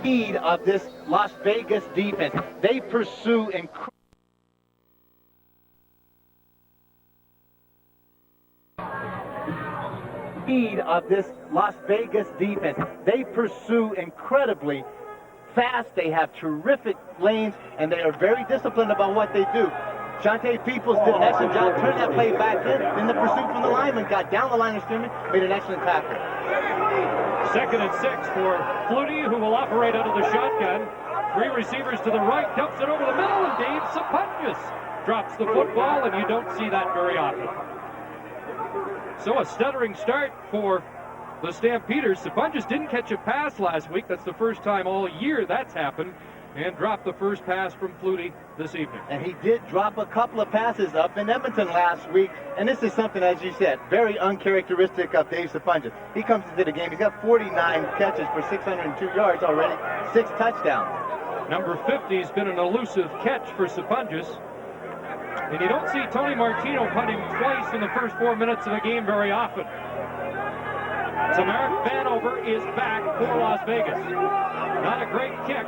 Speed of this Las Vegas defense. They pursue incredibly fast. They have terrific lanes, and they are very disciplined about what they do. Shante Peoples did an excellent job, turned that play back in the pursuit from the lineman, got down the line of scrimmage, made an excellent tackle. 2nd and 6 for Flutie, who will operate out of the shotgun. 3 receivers to the right, dumps it over the middle, and Dave Sapunjas drops the football, and you don't see that very often. So a stuttering start for the Stampeders. Sapunjas didn't catch a pass last week. That's the first time all year that's happened, and dropped the first pass from Flutie this evening. And he did drop a couple of passes up in Edmonton last week, and this is something, as you said, very uncharacteristic of Dave Sapunjas. He comes into the game, he's got 49 catches for 602 yards already, 6 touchdowns. Number 50 has been an elusive catch for Sapunjas, and you don't see Tony Martino punt him twice in the first 4 minutes of a game very often. Tamarick Vanover is back for Las Vegas. Not a great kick.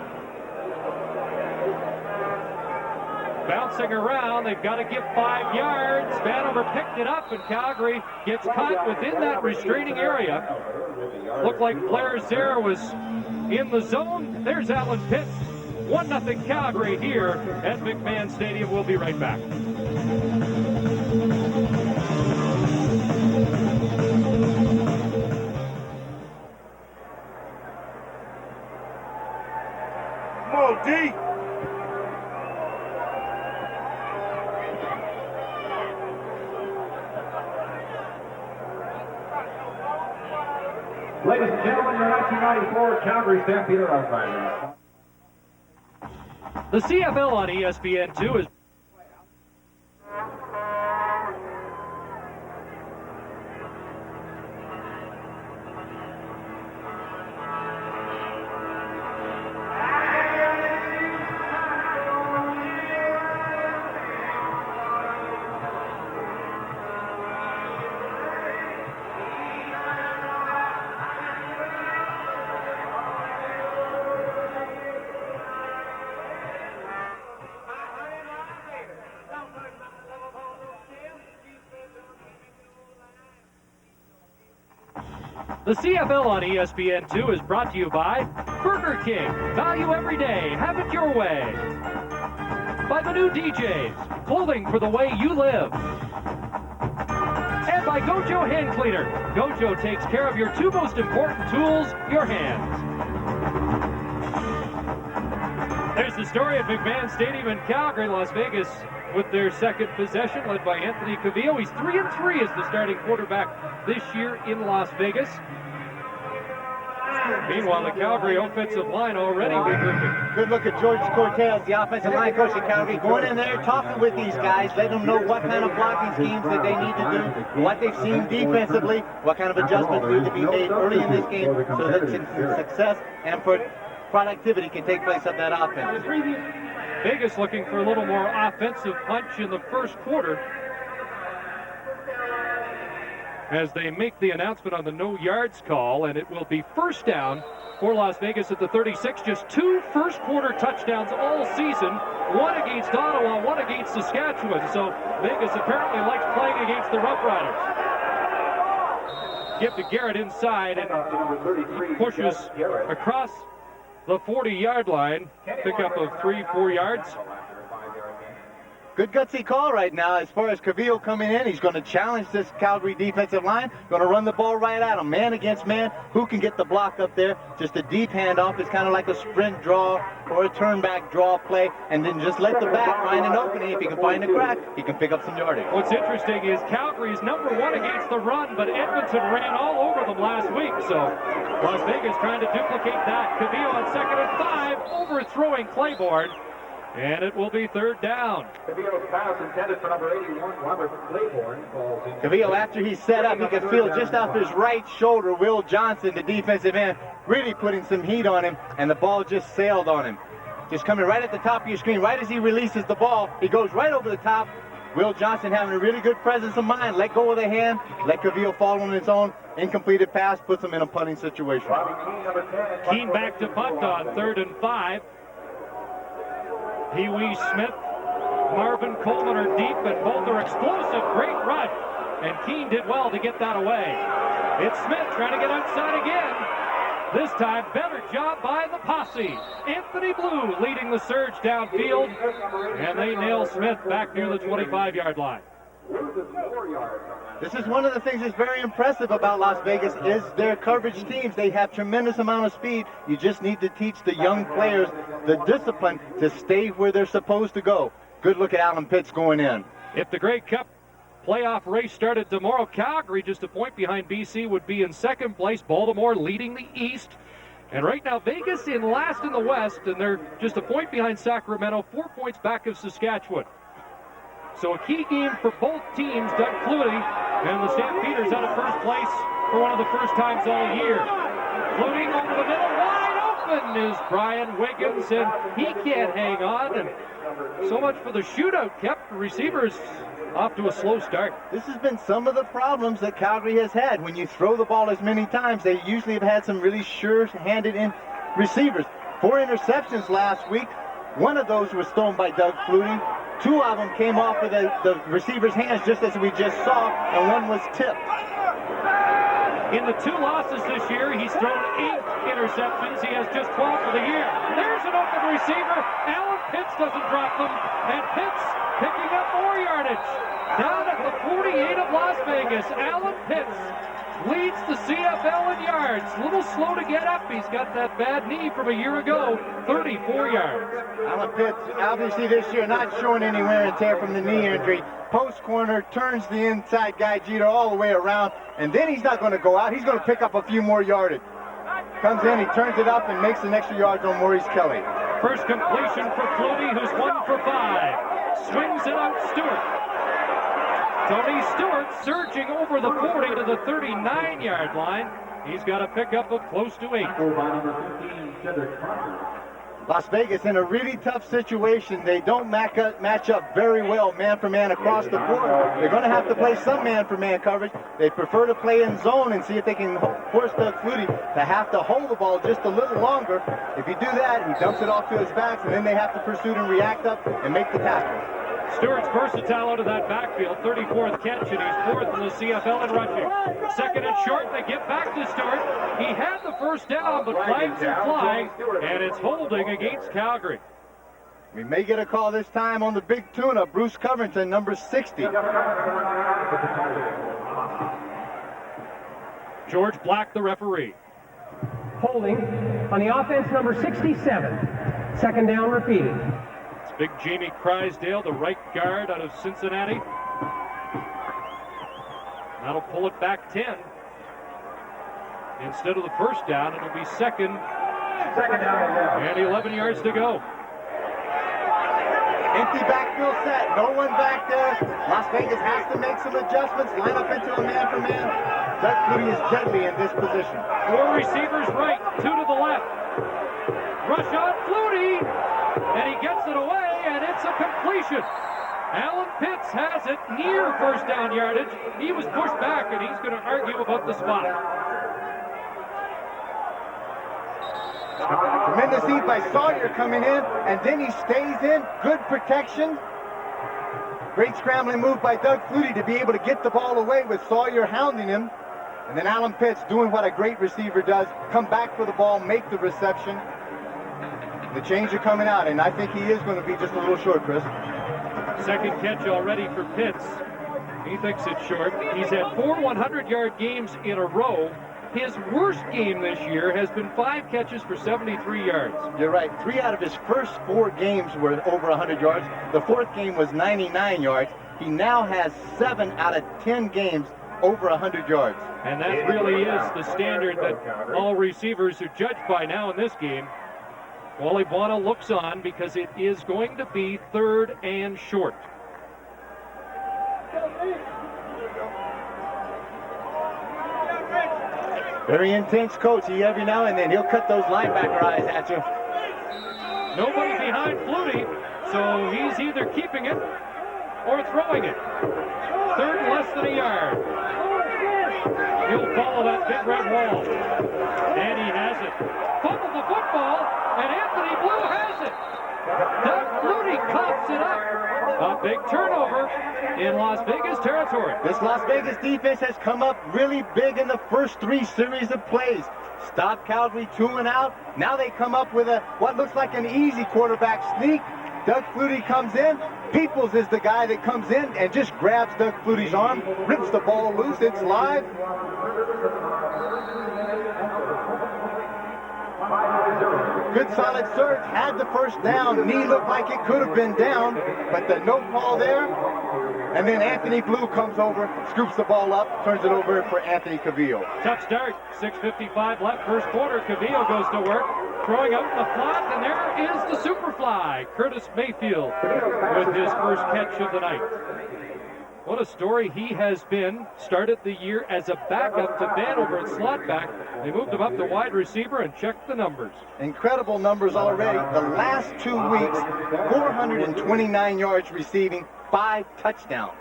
Bouncing around, they've got to give 5 yards. Vanover picked it up, and Calgary gets caught within that restraining area. Looked like Blair Zare was in the zone. There's Alan Pitts. 1-0 Calgary here at McMahon Stadium. We'll be right back. Mo D. Ladies and gentlemen, your 1994 Calgary Stampeder outriders. The CFL on ESPN2 is... The CFL on ESPN2 is brought to you by Burger King. Value every day. Have it your way. By the new DJs. Clothing for the way you live. And by Gojo Hand Cleaner. Gojo takes care of your 2 most important tools, your hands. There's the story at McMahon Stadium in Calgary, Las Vegas, with their second possession, led by Anthony Cavillo. He's 3-3 as the starting quarterback this year in Las Vegas. Meanwhile, the Calgary offensive line already regrouping. Good look at George Cortez, the offensive line coach at Calgary, going in there, talking with these guys, letting them know what kind of blocking schemes that they need to do, what they've seen defensively, what kind of adjustments need to be made early in this game so that success and productivity can take place of that offense. Vegas looking for a little more offensive punch in the first quarter as they make the announcement on the no yards call, and it will be first down for Las Vegas at the 36. Just 2 first quarter touchdowns all season, 1 against Ottawa, 1 against Saskatchewan. So Vegas apparently likes playing against the Rough Riders. Give to Garrett inside, and he pushes across the 40-yard line, pickup of 3-4 yards. Good gutsy call right now as far as Cavillo coming in. He's going to challenge this Calgary defensive line, going to run the ball right at him, man against man. Who can get the block up there? Just a deep handoff. It's kind of like a sprint draw or a turn back draw play, and then just let the back find an opening. If he can find a crack, he can pick up some yardage. What's interesting is Calgary is number 1 against the run, but Edmonton ran all over them last week, so Las Vegas trying to duplicate that. Cavillo on 2nd and 5, overthrowing Claiborne. And it will be 3rd down. Cavillo's pass intended for number 81, Robert Claiborne, falls in. Cavillo, after he's set up, he can feel just off his right shoulder, Will Johnson, the defensive end, really putting some heat on him, and the ball just sailed on him. Just coming right at the top of your screen, right as he releases the ball, he goes right over the top. Will Johnson having a really good presence of mind. Let go of the hand, let Cavillo fall on his own, Incompleted pass puts them in a punting situation. Keene back to punt on 3rd and 5. Pee Wee Smith, Marvin Coleman are deep, and both are explosive. Great run. And Keene did well to get that away. It's Smith trying to get outside again. This time, better job by the Posse. Anthony Blue leading the surge downfield. And they nail Smith back near the 25-yard line. This is one of the things that's very impressive about Las Vegas is their coverage teams. They have tremendous amount of speed. You just need to teach the young players the discipline to stay where they're supposed to go. Good look at Alan Pitts going in. If the Grey Cup playoff race started tomorrow, Calgary just a point behind BC would be in second place. Baltimore leading the East. And right now, Vegas in last in the West, and they're just a point behind Sacramento, 4 points back of Saskatchewan. So a key game for both teams. Doug Flutie and the Stampeders out of first place for one of the first times all year. Flutie over the middle, wide open is Brian Wiggins, and he can't hang on. And so much for the shootout kept receivers off to a slow start. This has been some of the problems that Calgary has had. When you throw the ball as many times, they usually have had some really sure-handed receivers. 4 interceptions last week. One of those was thrown by Doug Flutie. 2 of them came off of the receiver's hands, just as we just saw, and one was tipped. In the 2 losses this year, he's thrown 8 interceptions. He has just 12 for the year. There's an open receiver. Alan Pitts doesn't drop them, and Pitts picking up more yardage. Down at the 48 of Las Vegas, Alan Pitts leads the CFL in yards. A little slow to get up. He's got that bad knee from a year ago. 34 yards. Alan Pitts, obviously this year, not showing any wear and tear from the knee injury. Post corner, turns the inside guy, Jeter, all the way around, and then he's not going to go out. He's going to pick up a few more yardage. Comes in, he turns it up, and makes an extra yards on Maurice Kelly. First completion for Flutie, who's 1 for 5. Swings it out, Stewart. Tony Stewart surging over the 40 to the 39-yard line. He's got a pickup of close to 8. Las Vegas in a really tough situation. They don't match up very well man-for-man across the board. They're going to have to play some man-for-man coverage. They prefer to play in zone and see if they can force Doug Flutie to have to hold the ball just a little longer. If you do that, he dumps it off to his backs, and then they have to pursue and react up and make the tackle. Stewart's versatile out of that backfield. 34th catch, and he's 4th in the CFL in rushing. Second and short, they get back to Stewart. He had the first down, but flags are flying, and it's holding against Calgary. We may get a call this time on the big tune-up, Bruce Covington, number 60. George Black, the referee. Holding on the offense, number 67. Second down repeated. Big Jamie Crysdale, the right guard out of Cincinnati. That'll pull it back 10. Instead of the first down, it'll be second down. And 11 yards to go. Empty backfield set. No one back there. Las Vegas has to make some adjustments. Line up into a man-for-man. Doug Flutie is deadly in this position. 4 receivers right, 2 to the left. Rush on Flutie. And he gets it away, and it's a completion. Alan Pitts has it near first down yardage. He was pushed back, and he's going to argue about the spot. Tremendous heat by Sawyer coming in, and then he stays in. Good protection. Great scrambling move by Doug Flutie to be able to get the ball away with Sawyer hounding him. And then Alan Pitts doing what a great receiver does. Come back for the ball, make the reception. The chains are coming out, and I think he is going to be just a little short, Chris. Second catch already for Pitts. He thinks it's short. He's had 4 100-yard games in a row. His worst game this year has been 5 catches for 73 yards. You're right. 3 out of his first 4 games were over 100 yards. The 4th game was 99 yards. He now has 7 out of 10 games over 100 yards. And that really is the standard that all receivers are judged by now in this game. Wally Buono looks on because it is going to be 3rd and short. Very intense coach. Every now and then he'll cut those linebacker eyes at you. Nobody behind Flutie, so he's either keeping it or throwing it. 3rd and less than a yard. He'll follow that big red wall. And he has it. Fumbled the football, and Anthony Blue has it. Doug Flutie coughs it up. A big turnover in Las Vegas territory. This Las Vegas defense has come up really big in the first 3 series of plays. Stopped Calgary 2 and out. Now they come up with what looks like an easy quarterback sneak. Doug Flutie comes in. Peoples is the guy that comes in and just grabs Doug Flutie's arm, rips the ball loose. It's live. Good solid surge, had the first down. Knee looked like it could have been down, but the no call there. And then Anthony Blue comes over, scoops the ball up, turns it over for Anthony Cavillo. Tough start, 6:55 left, first quarter. Cavillo goes to work, throwing out the flat, and there is the super fly. Curtis Mayfield with his first catch of the night. What a story he has been. Started the year as a backup to Vanover at slot back. They moved him up to wide receiver and checked the numbers. Incredible numbers already. The last 2 weeks, 429 yards receiving, 5 touchdowns.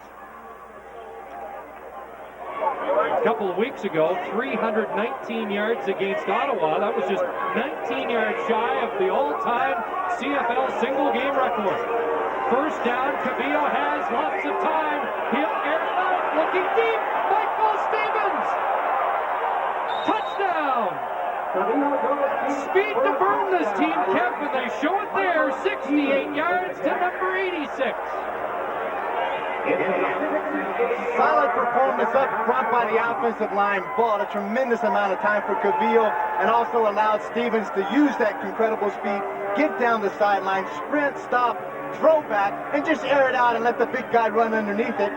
A couple of weeks ago, 319 yards against Ottawa. That was just 19 yards shy of the all-time CFL single-game record. First down, Cavillo has lots of time. He'll air it out, looking deep. Michael Stevens! Touchdown! Speed to burn this team, Kev, and they show it there. 68 yards to number 86. Solid performance up front by the offensive line. Bought a tremendous amount of time for Cavillo and also allowed Stevens to use that incredible speed, get down the sideline, sprint, stop, throw back, and just air it out and let the big guy run underneath it.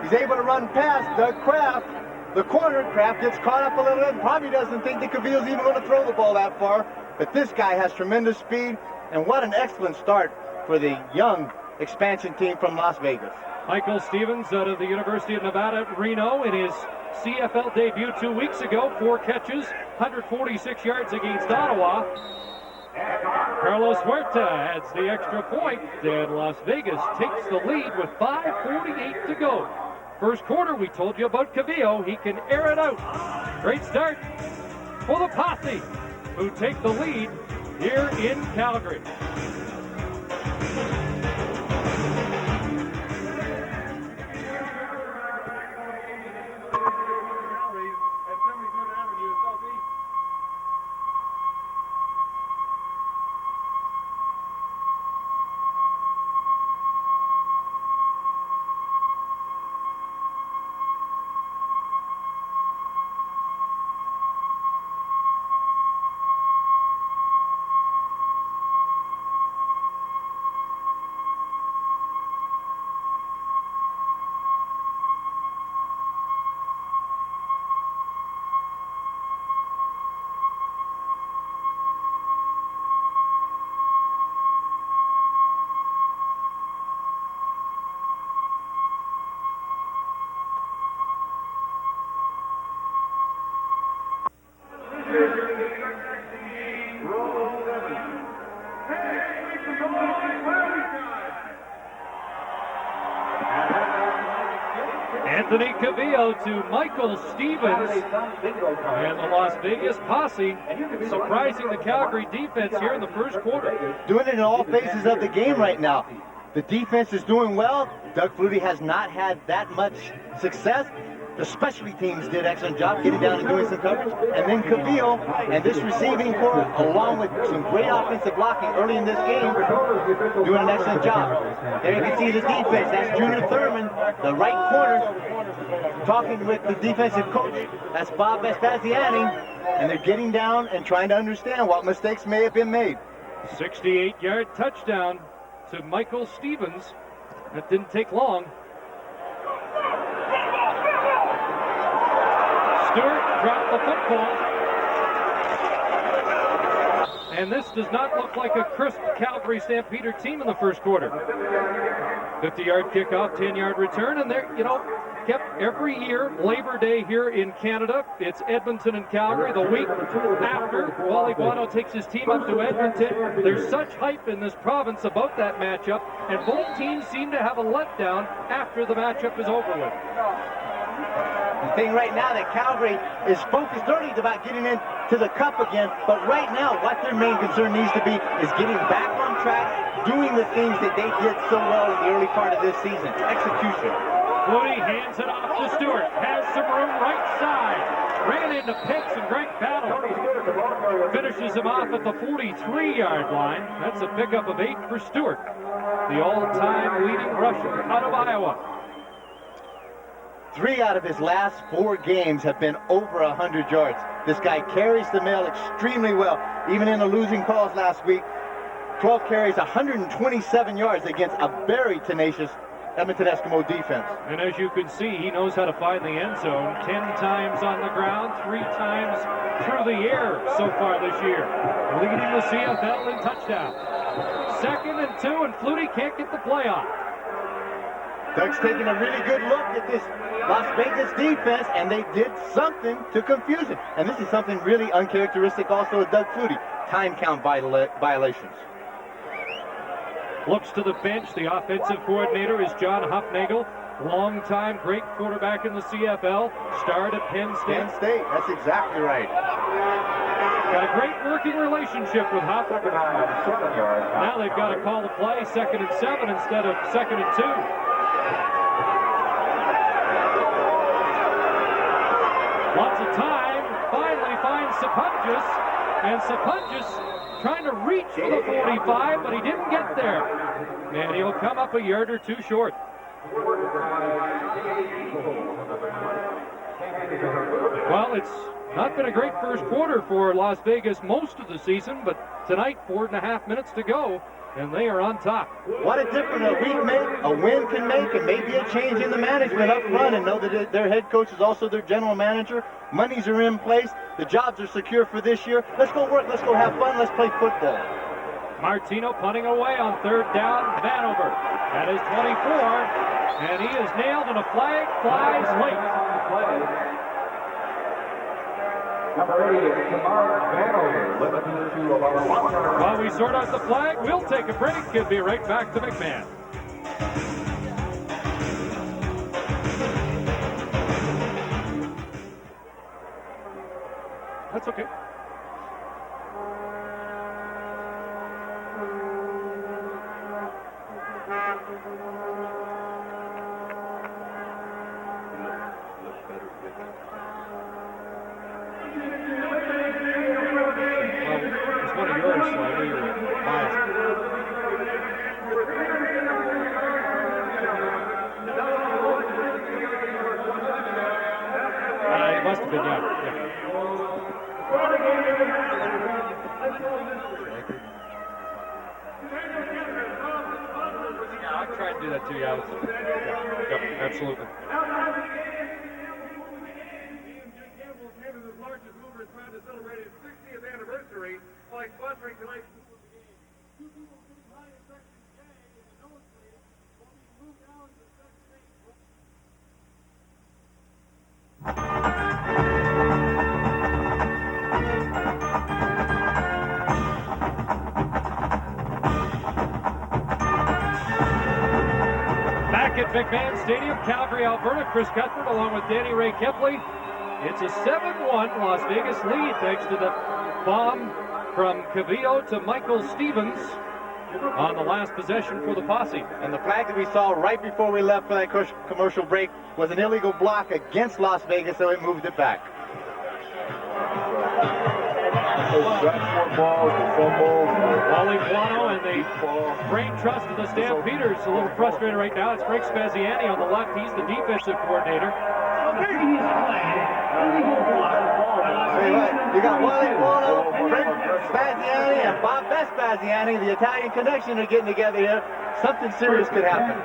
He's able to run past Doug Kraft. The corner, Kraft gets caught up a little bit and probably doesn't think that Cavillo's even going to throw the ball that far. But this guy has tremendous speed, and what an excellent start for the young expansion team from Las Vegas. Michael Stevens out of the University of Nevada at Reno in his CFL debut 2 weeks ago. 4 catches, 146 yards against Ottawa. Carlos Huerta adds the extra point, and Las Vegas takes the lead with 5:48 to go. First quarter, we told you about Cavillo. He can air it out. Great start for the Posse, who take the lead here in Calgary. Anthony Cavillo to Michael Stevens, and the Las Vegas Posse surprising the Calgary defense here in the first quarter. Doing it in all phases of the game right now. The defense is doing well. Doug Flutie has not had that much success. The specialty teams did an excellent job getting down and doing some coverage. And then Cavillo and this receiving corps, along with some great offensive blocking early in this game, doing an excellent job. There you can see the defense. That's Junior Thurman, the right corner, talking with the defensive coach. That's Bob Vespasiani. And they're getting down and trying to understand what mistakes may have been made. 68-yard touchdown to Michael Stevens. That didn't take long. Stewart dropped the football. And this does not look like a crisp Calgary Stampeder team in the first quarter. 50-yard kickoff, 10-yard return, and there, kept every year, Labor Day here in Canada. It's Edmonton and Calgary. The week after, Wally Guano takes his team up to Edmonton. There's such hype in this province about that matchup, and both teams seem to have a letdown after the matchup is over with. The thing right now that Calgary is focused early about getting into the cup again, but right now what their main concern needs to be is getting back on track, doing the things that they did so well in the early part of this season. Execution. Flutie hands it off to Stewart. Has some room right side. Ran into Pitts and Greg Battle. Finishes him off at the 43-yard line. That's a pickup of 8 for Stewart, the all-time leading rusher out of Iowa. 3 out of his last 4 games have been over 100 yards. This guy carries the mail extremely well. Even in the losing calls last week, 12 carries, 127 yards against a very tenacious Edmonton Eskimo defense. And as you can see, he knows how to find the end zone. 10 times on the ground, 3 times through the air so far this year. Leading the CFL in touchdowns. 2nd and 2, and Flutie can't get the play off. Doug's taking a really good look at this Las Vegas defense, and they did something to confuse him. And this is something really uncharacteristic also of Doug Flutie. Time count violations. Looks to the bench. The offensive coordinator is John Hufnagel. Long-time great quarterback in the CFL. Starred at Penn State. Penn State, that's exactly right. Got a great working relationship with Huff. Now they've got to call the play 2nd and 7 instead of 2nd and 2. Lots of time. Finally finds Sapunjas. And Sapunjas trying to reach for the 45, but he didn't get there. And he'll come up a yard or 2 short. Well, it's not been a great first quarter for Las Vegas most of the season, but tonight, 4.5 minutes to go, and they are on top. What a difference a win can make, and maybe a change in the management up front, and know that their head coach is also their general manager. Monies are in place. The jobs are secure for this year. Let's go work. Let's go have fun. Let's play football. Martino punting away on 3rd down. Vanover at his 24, and he is nailed, and a flag flies late. Number 8, Tamar Vanover, limited to about 1 yard. While we sort out the flag, we'll take a break and be right back to McMahon. That's okay. It's one of yours, so I know you're biased. It must have been, yeah. I tried to do that too, yeah. Yep, absolutely. By sponsoring tonight's Back at McMahon Stadium, Calgary, Alberta. Chris Cuthbert along with Danny Ray Kepley. It's a 7-1 Las Vegas lead thanks to the bomb from Cavillo to Michael Stevens on the last possession for the Posse. And the flag that we saw right before we left for that commercial break was an illegal block against Las Vegas, so it moved it back. Wally Buono and the brain trust of the Stampeders a little frustrated right now. It's Frank Spaziani on the left. He's the defensive coordinator. You got Wally Buono, Frank Spaziani, and Bob Vespaziani, the Italian connection, are getting together here. Something serious could happen.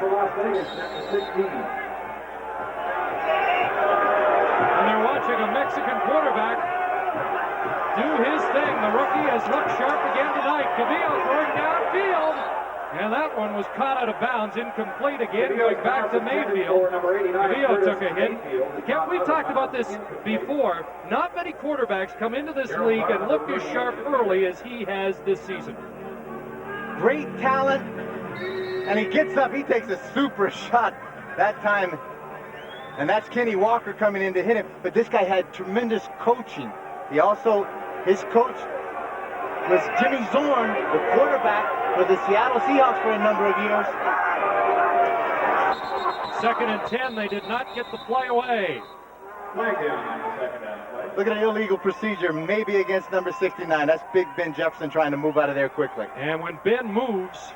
And they're watching a Mexican quarterback do his thing. The rookie has looked sharp again tonight. Cavillo throwing downfield. And that one was caught out of bounds, incomplete again, going back to Mayfield. Cavillo took a hit. Kevin, we've talked about this before. Not many quarterbacks come into this league and look as sharp early as he has this season. Great talent, and he gets up, he takes a super shot. That time, and that's Kenny Walker coming in to hit him. But this guy had tremendous coaching. His coach was Jimmy Zorn, the quarterback for the Seattle Seahawks for a number of years. 2nd and 10, they did not get the play away. Look at an illegal procedure, maybe against number 69. That's Big Ben Jefferson trying to move out of there quickly. And when Ben moves,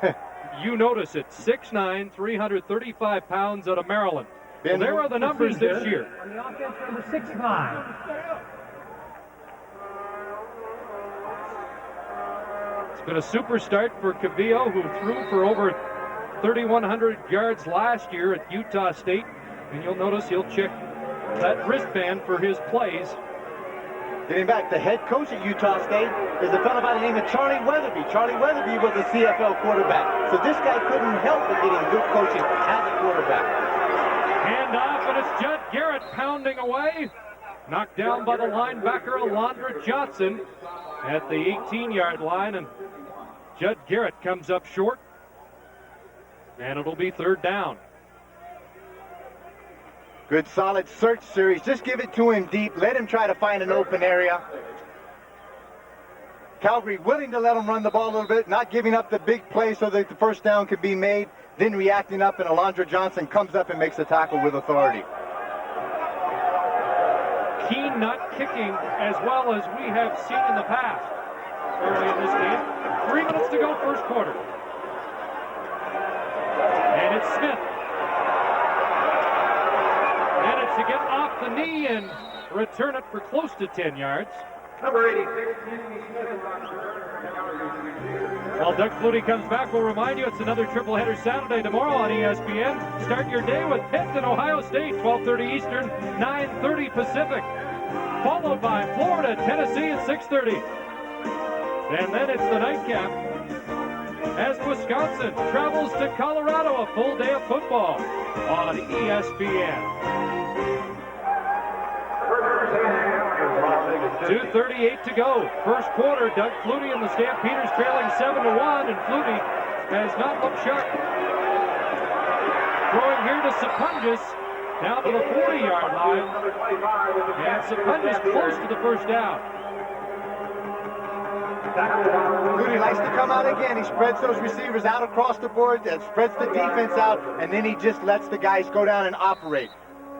you notice it. 6'9", 335 pounds out of Maryland. Well, there are the numbers this year. On the offense, number 6'5". It's been a super start for Cavillo, who threw for over 3,100 yards last year at Utah State. And you'll notice he'll check that wristband for his plays. Getting back, the head coach at Utah State is a fellow by the name of Charlie Weatherby. Charlie Weatherby was a CFL quarterback. So this guy couldn't help but getting good coaching as a quarterback. Hand off, and it's Judd Garrett pounding away. Knocked down by the linebacker, Alondra Johnson, at the 18-yard line. And Judd Garrett comes up short. And it'll be 3rd down. Good solid search series. Just give it to him deep. Let him try to find an open area. Calgary willing to let him run the ball a little bit, not giving up the big play so that the first down could be made, then reacting up, and Alondra Johnson comes up and makes the tackle with authority. Keene not kicking as well as we have seen in the past early in this game. 3 minutes to go, first quarter. And it's Smith. To get off the knee and return it for close to 10 yards. Number 86, While Doug Flutie comes back, we'll remind you it's another triple header Saturday tomorrow on ESPN. Start your day with Pitt and Ohio State, 12:30 Eastern, 9:30 Pacific. Followed by Florida, Tennessee at 6:30. And then it's the nightcap as Wisconsin travels to Colorado, a full day of football on ESPN. 2:38 to go. First quarter, Doug Flutie and the Stampeders trailing 7-1, and Flutie has not looked sharp. Throwing here to Sapunjas, down to the 40-yard line. And Sapunjas close to the first down. Flutie likes to come out again. He spreads those receivers out across the board, and spreads the defense out, and then he just lets the guys go down and operate.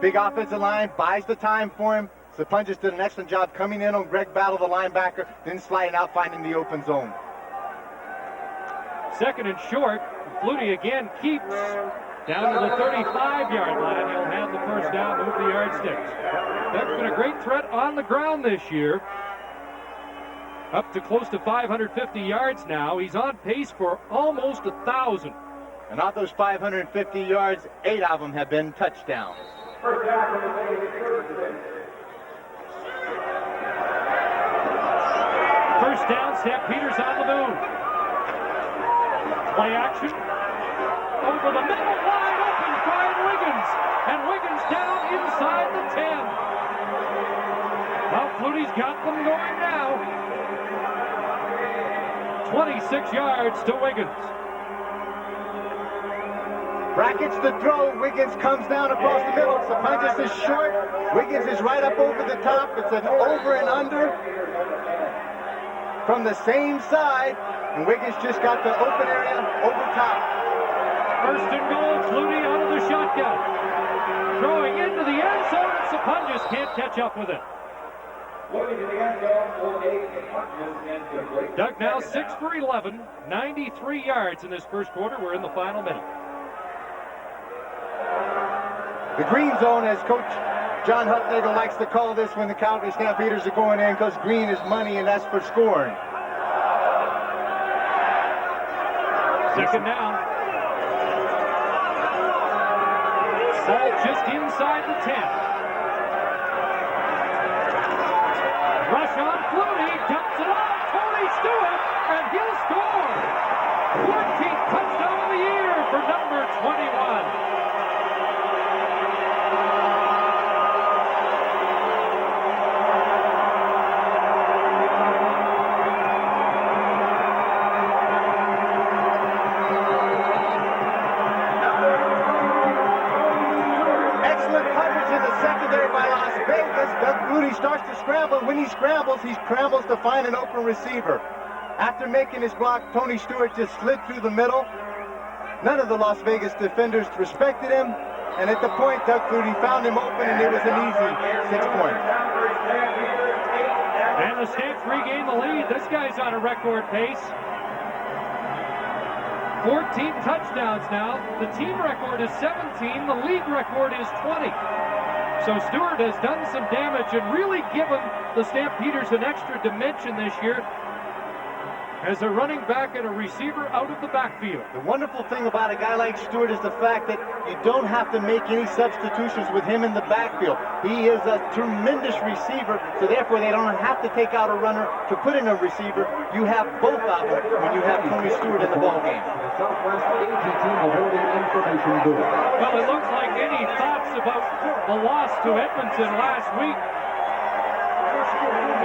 Big offensive line, buys the time for him. Sapunjas did an excellent job coming in on Greg Battle, the linebacker, then sliding out, finding the open zone. 2nd and short. Flutie again keeps down to the 35-yard line. He'll have the first down, move the yardsticks. Doug's been a great threat on the ground this year. Up to close to 550 yards now. He's on pace for almost 1,000. And of those 550 yards, 8 of them have been touchdowns. first down for the Stampeders. First down, Stampeders on the move. Play action. Over the middle, wide open, Brian Wiggins. And Wiggins down inside the 10. Well, Flutie's got them going now. 26 yards to Wiggins. Brackets the throw. Wiggins comes down across the middle. Sapunjas is short. Wiggins is right up over the top. It's an over and under from the same side. And Wiggins just got the open area over top. First and goal, Flutie out of the shotgun. Throwing into the end zone, and Sapunjas can't catch up with it. Doug now 6 for 11, 93 yards in this first quarter. We're in the final minute. The green zone, as Coach John Hutnagel likes to call this when the Calgary Stampeders are going in, because green is money and that's for scoring. Second down. Ball just inside the 10. Rush on Flutie, dumps it off, Tony Stewart, and he'll score! 14th touchdown of the year for number 21. has to scramble. When he scrambles to find an open receiver. After making his block, Tony Stewart just slid through the middle. None of the Las Vegas defenders respected him. And at the point, Doug Flutie found him open, and it was an easy 6-point. And the Stamps regain the lead. This guy's on a record pace. 14 touchdowns now. The team record is 17. The league record is 20. So Stewart has done some damage and really given the Stampeders an extra dimension this year as a running back and a receiver out of the backfield. The wonderful thing about a guy like Stewart is the fact that you don't have to make any substitutions with him in the backfield. He is a tremendous receiver, so therefore they don't have to take out a runner to put in a receiver. You have both of them when you have Tony Stewart in the ball game. Well, it looks like any thoughts about the loss to Edmonton last week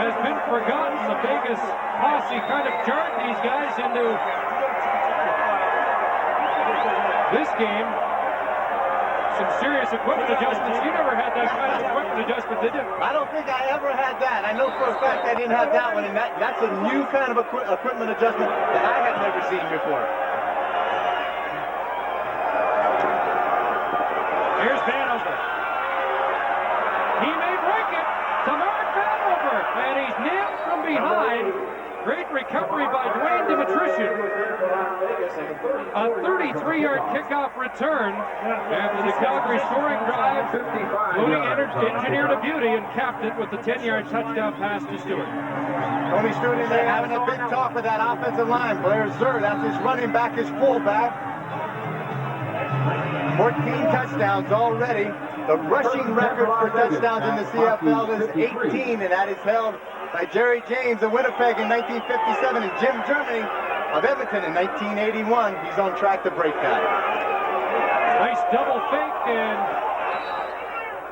has been forgotten. The Vegas Posse kind of jarred these guys into this game. Some serious equipment adjustments. You never had that kind of equipment adjustment, did you? I don't think I ever had that. I know for a fact I didn't have that one, and that's a new kind of equipment adjustment that I have never seen before. Here's Vanover. He may break it to Mark Vanover, and he's nailed from behind. Great recovery by Dwayne Dimitrition. A 33-yard kickoff return after the Calgary scoring drive. Flutie engineered a beauty and capped it with the 10-yard touchdown pass to Stewart. Tony Stewart in there having a big talk with that offensive line. Blair Zer, that's his running back, his fullback. 14 touchdowns already. The rushing record for touchdowns in the CFL is 18, and that is held by Jerry James of Winnipeg in 1957 and Jim Germany of Edmonton in 1981. He's on track to break that. Nice double fake, and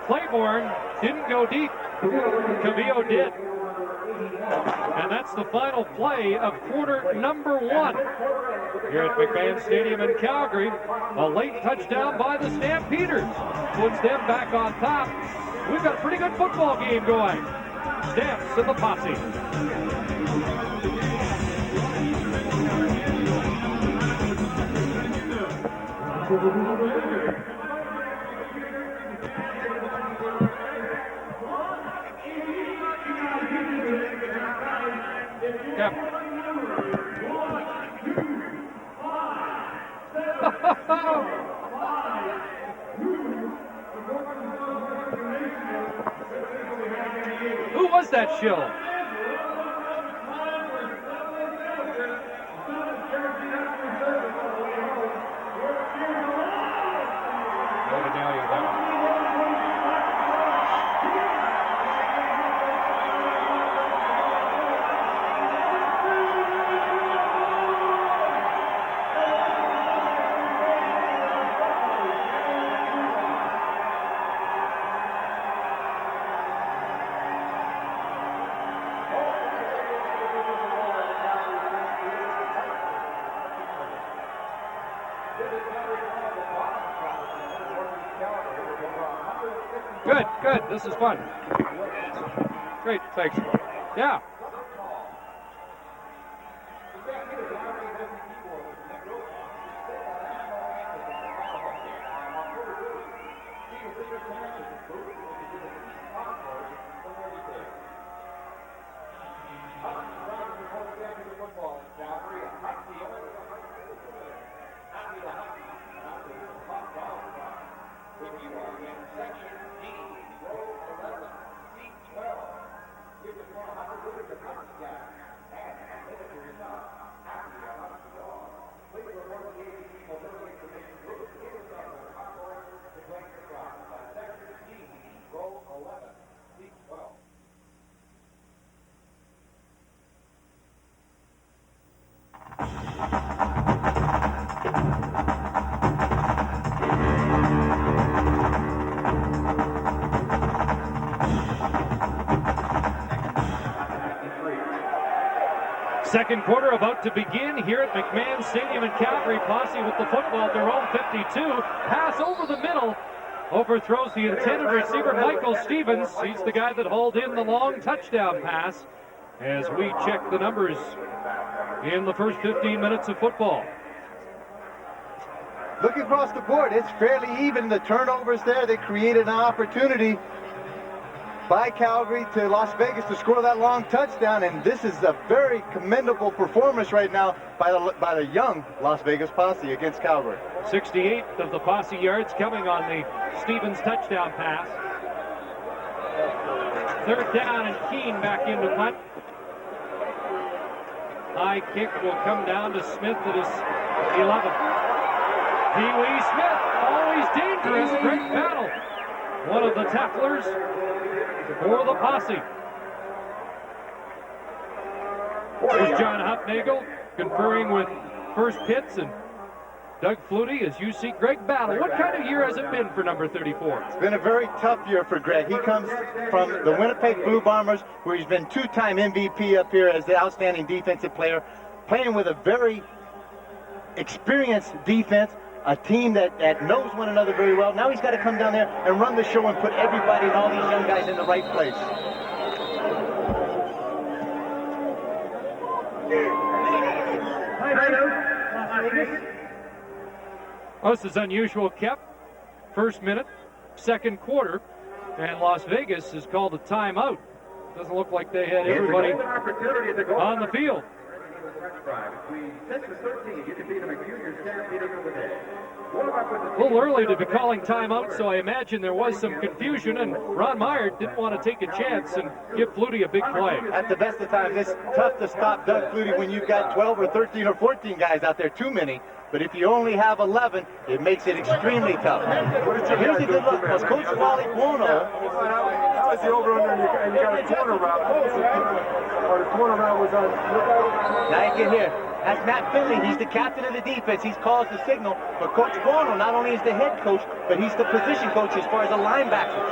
Claiborne didn't go deep. Cavillo did. And that's the final play of quarter number 1 here at McMahon Stadium in Calgary. A late touchdown by the Stampeders puts them back on top. We've got a pretty good football game going. Stamps and the Posse. Yep. Who was that shill? Good. This is fun. Great, thanks. Yeah. Second quarter about to begin here at McMahon Stadium in Calgary. Posse with the football at their own 52. Pass over the middle. overthrows the intended receiver, Michael Stevens. He's the guy that hauled in the long touchdown pass as we check the numbers in the first 15 minutes of football. Looking across the board, it's fairly even. The turnovers there, they created an opportunity by Calgary to Las Vegas to score that long touchdown, and this is a very commendable performance right now by the young Las Vegas Posse against Calgary. 68 of the Posse yards coming on the Stevens touchdown pass. Third down and Keene back into punt. High kick will come down to Smith at his 11. Pee-wee Smith, always dangerous. Great battle. One of the tacklers for the Posse. There's John Hupnagel conferring with First Pitts and Doug Flutie as you see Greg battle. What kind of year has it been for number 34? It's been a very tough year for Greg. He comes from the Winnipeg Blue Bombers, where he's been two-time MVP up here as the outstanding defensive player, playing with a very experienced defense, a team that knows one another very well. Now he's got to come down there and run the show and put everybody and all these young guys in the right place. Oh, this is unusual, Kep. First minute, second quarter, and Las Vegas has called a timeout. Doesn't look like they had everybody on the field. A little early to be calling timeout, so I imagine there was some confusion, and Ron Meyer didn't want to take a chance and give Flutie a big play. At the best of times, it's tough to stop Doug Flutie when you've got 12 or 13 or 14 guys out there, too many. But if you only have 11, it makes it extremely tough. Here's a good look, because Coach Wally Buono. That was the over-under, and you got a corner route. Or the corner route was on. Now you can hear. That's Matt Finley. He's the captain of the defense. He's caused the signal. But Coach Buono not only is the head coach, but he's the position coach as far as the linebackers.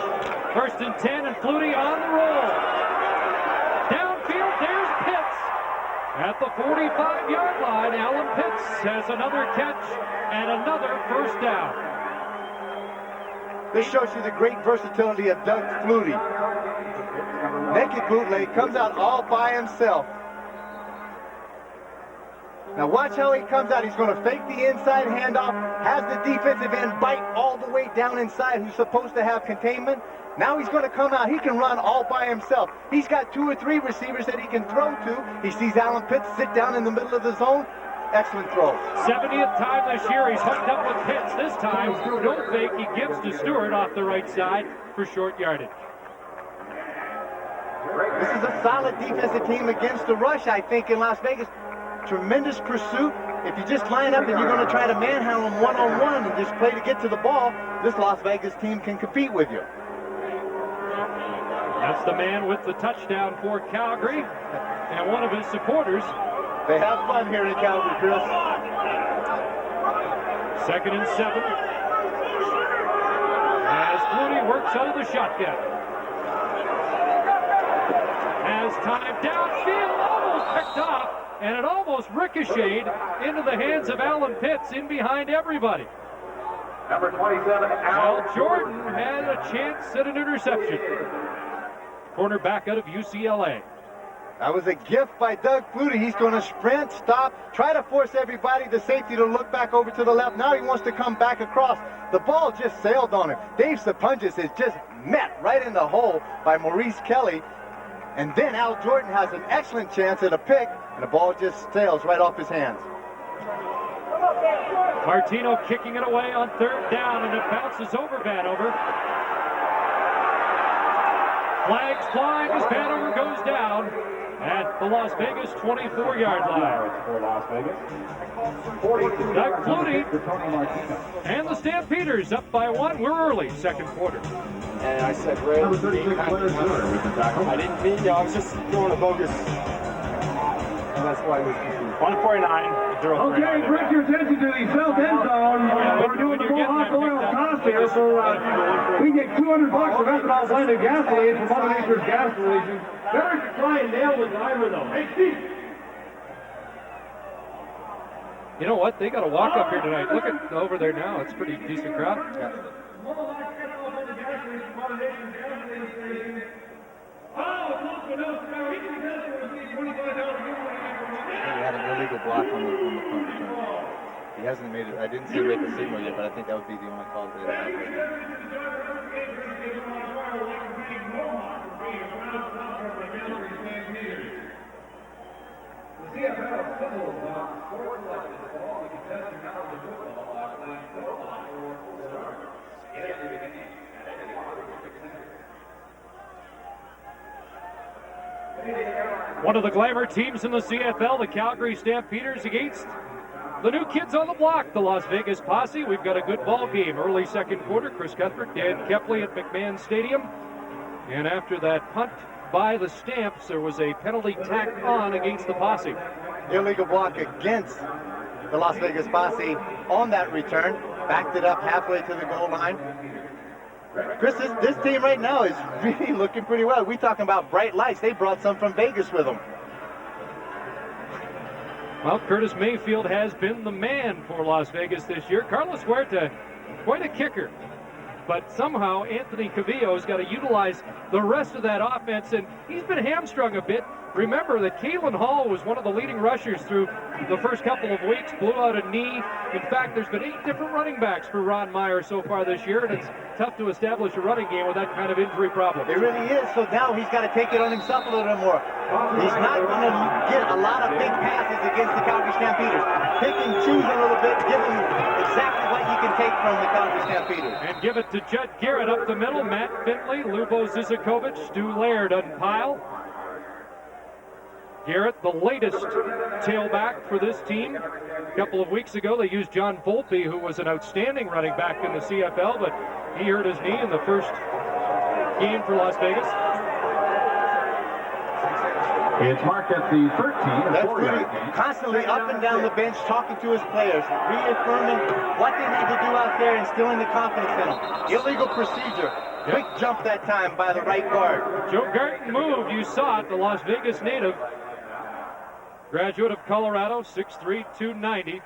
First and 10, and Flutie on the roll. Downfield, there's Pitts. At the 45-yard line, Alan Pitts has another catch and another first down. This shows you the great versatility of Doug Flutie. Naked bootleg, comes out all by himself. Now watch how he comes out. He's going to fake the inside handoff, has the defensive end bite all the way down inside, who's supposed to have containment. Now he's going to come out. He can run all by himself. He's got 2 or 3 receivers that he can throw to. He sees Alan Pitts sit down in the middle of the zone. Excellent throw. 70th time this year he's hooked up with Pitts. This time, no fake. He gives to Stewart off the right side for short yardage. This is a solid defensive team against the rush, I think, in Las Vegas. Tremendous pursuit. If you just line up and you're going to try to manhandle them one-on-one and just play to get to the ball, this Las Vegas team can compete with you. That's the man with the touchdown for Calgary and one of his supporters. They have fun here in Calgary, Chris. Second and 7. As Flutie works out of the shotgun. Has time downfield, almost picked off, and it almost ricocheted into the hands of Alan Pitts in behind everybody. Number 27, Al Jordan had a chance at an interception. Cornerback out of UCLA. That was a gift by Doug Flutie. He's going to sprint, stop, try to force everybody, the safety, to look back over to the left. Now he wants to come back across. The ball just sailed on him. Dave Sapunjas is just met right in the hole by Maurice Kelly. And then Al Jordan has an excellent chance at a pick, and the ball just sails right off his hands. Martino kicking it away on third down, and it bounces over Vanover. Flags flying as Vanover goes down at the Las Vegas 24-yard line. Doug Flutie and the Stampeders up by 1. We're early, second quarter. And I said, Ray, I didn't mean I was just throwing a bogus. And that's why we 149, 0. Okay, bring your attention to the south end zone. We're doing the full hot oil cost here, so we get $200 for ethanol blended gasoline from Mother Nature's gas station. Better to try and nail the driver, though. Hey, Steve! You know what? They got to walk up here tonight. Look at over there now. It's a pretty decent crowd. He had an illegal block on the punt return. He hasn't made it. I didn't see him make a signal yet, but I think that would be the only call that they have right now. The CFL signals on four selected ball, the contestant out of the football box, line 4 line for start. One of the glamour teams in the CFL, the Calgary Stampeders, against the new kids on the block, the Las Vegas Posse. We've got a good ball game. Early second quarter, Chris Cuthbert, Dan Kepley at McMahon Stadium. And after that punt by the Stamps, there was a penalty tacked on against the Posse. Illegal block against the Las Vegas Posse on that return. Backed it up halfway to the goal line. Chris, this team right now is really looking pretty well. We're talking about bright lights. They brought some from Vegas with them. Well, Curtis Mayfield has been the man for Las Vegas this year. Carlos Huerta, quite a kicker. But somehow Anthony Cavillo's got to utilize the rest of that offense, and he's been hamstrung a bit. Remember that Kalen Hall was one of the leading rushers through the first couple of weeks, blew out a knee. In fact, there's been 8 different running backs for Ron Meyer so far this year, and it's tough to establish a running game with that kind of injury problem. It really is, so now he's got to take it on himself a little bit more. He's not going to get a lot of big passes against the Calgary Stampeders. Pick and choose a little bit, give him exactly what he can take from the Calgary Stampeders. And give it to Judd Garrett up the middle, Matt Finley, Lubo Zizakovic, Stu Laird on pile. Garrett, the latest tailback for this team. A couple of weeks ago, they used John Volpe, who was an outstanding running back in the CFL, but he hurt his knee in the first game for Las Vegas. It's marked at the 13. That's really constantly up and down the bench, talking to his players, reaffirming what they need to do out there, instilling the confidence in them. Illegal procedure. Quick jump that time by the right guard. Joe Garton moved. You saw it. The Las Vegas native. Graduate of Colorado, 6'3", 290.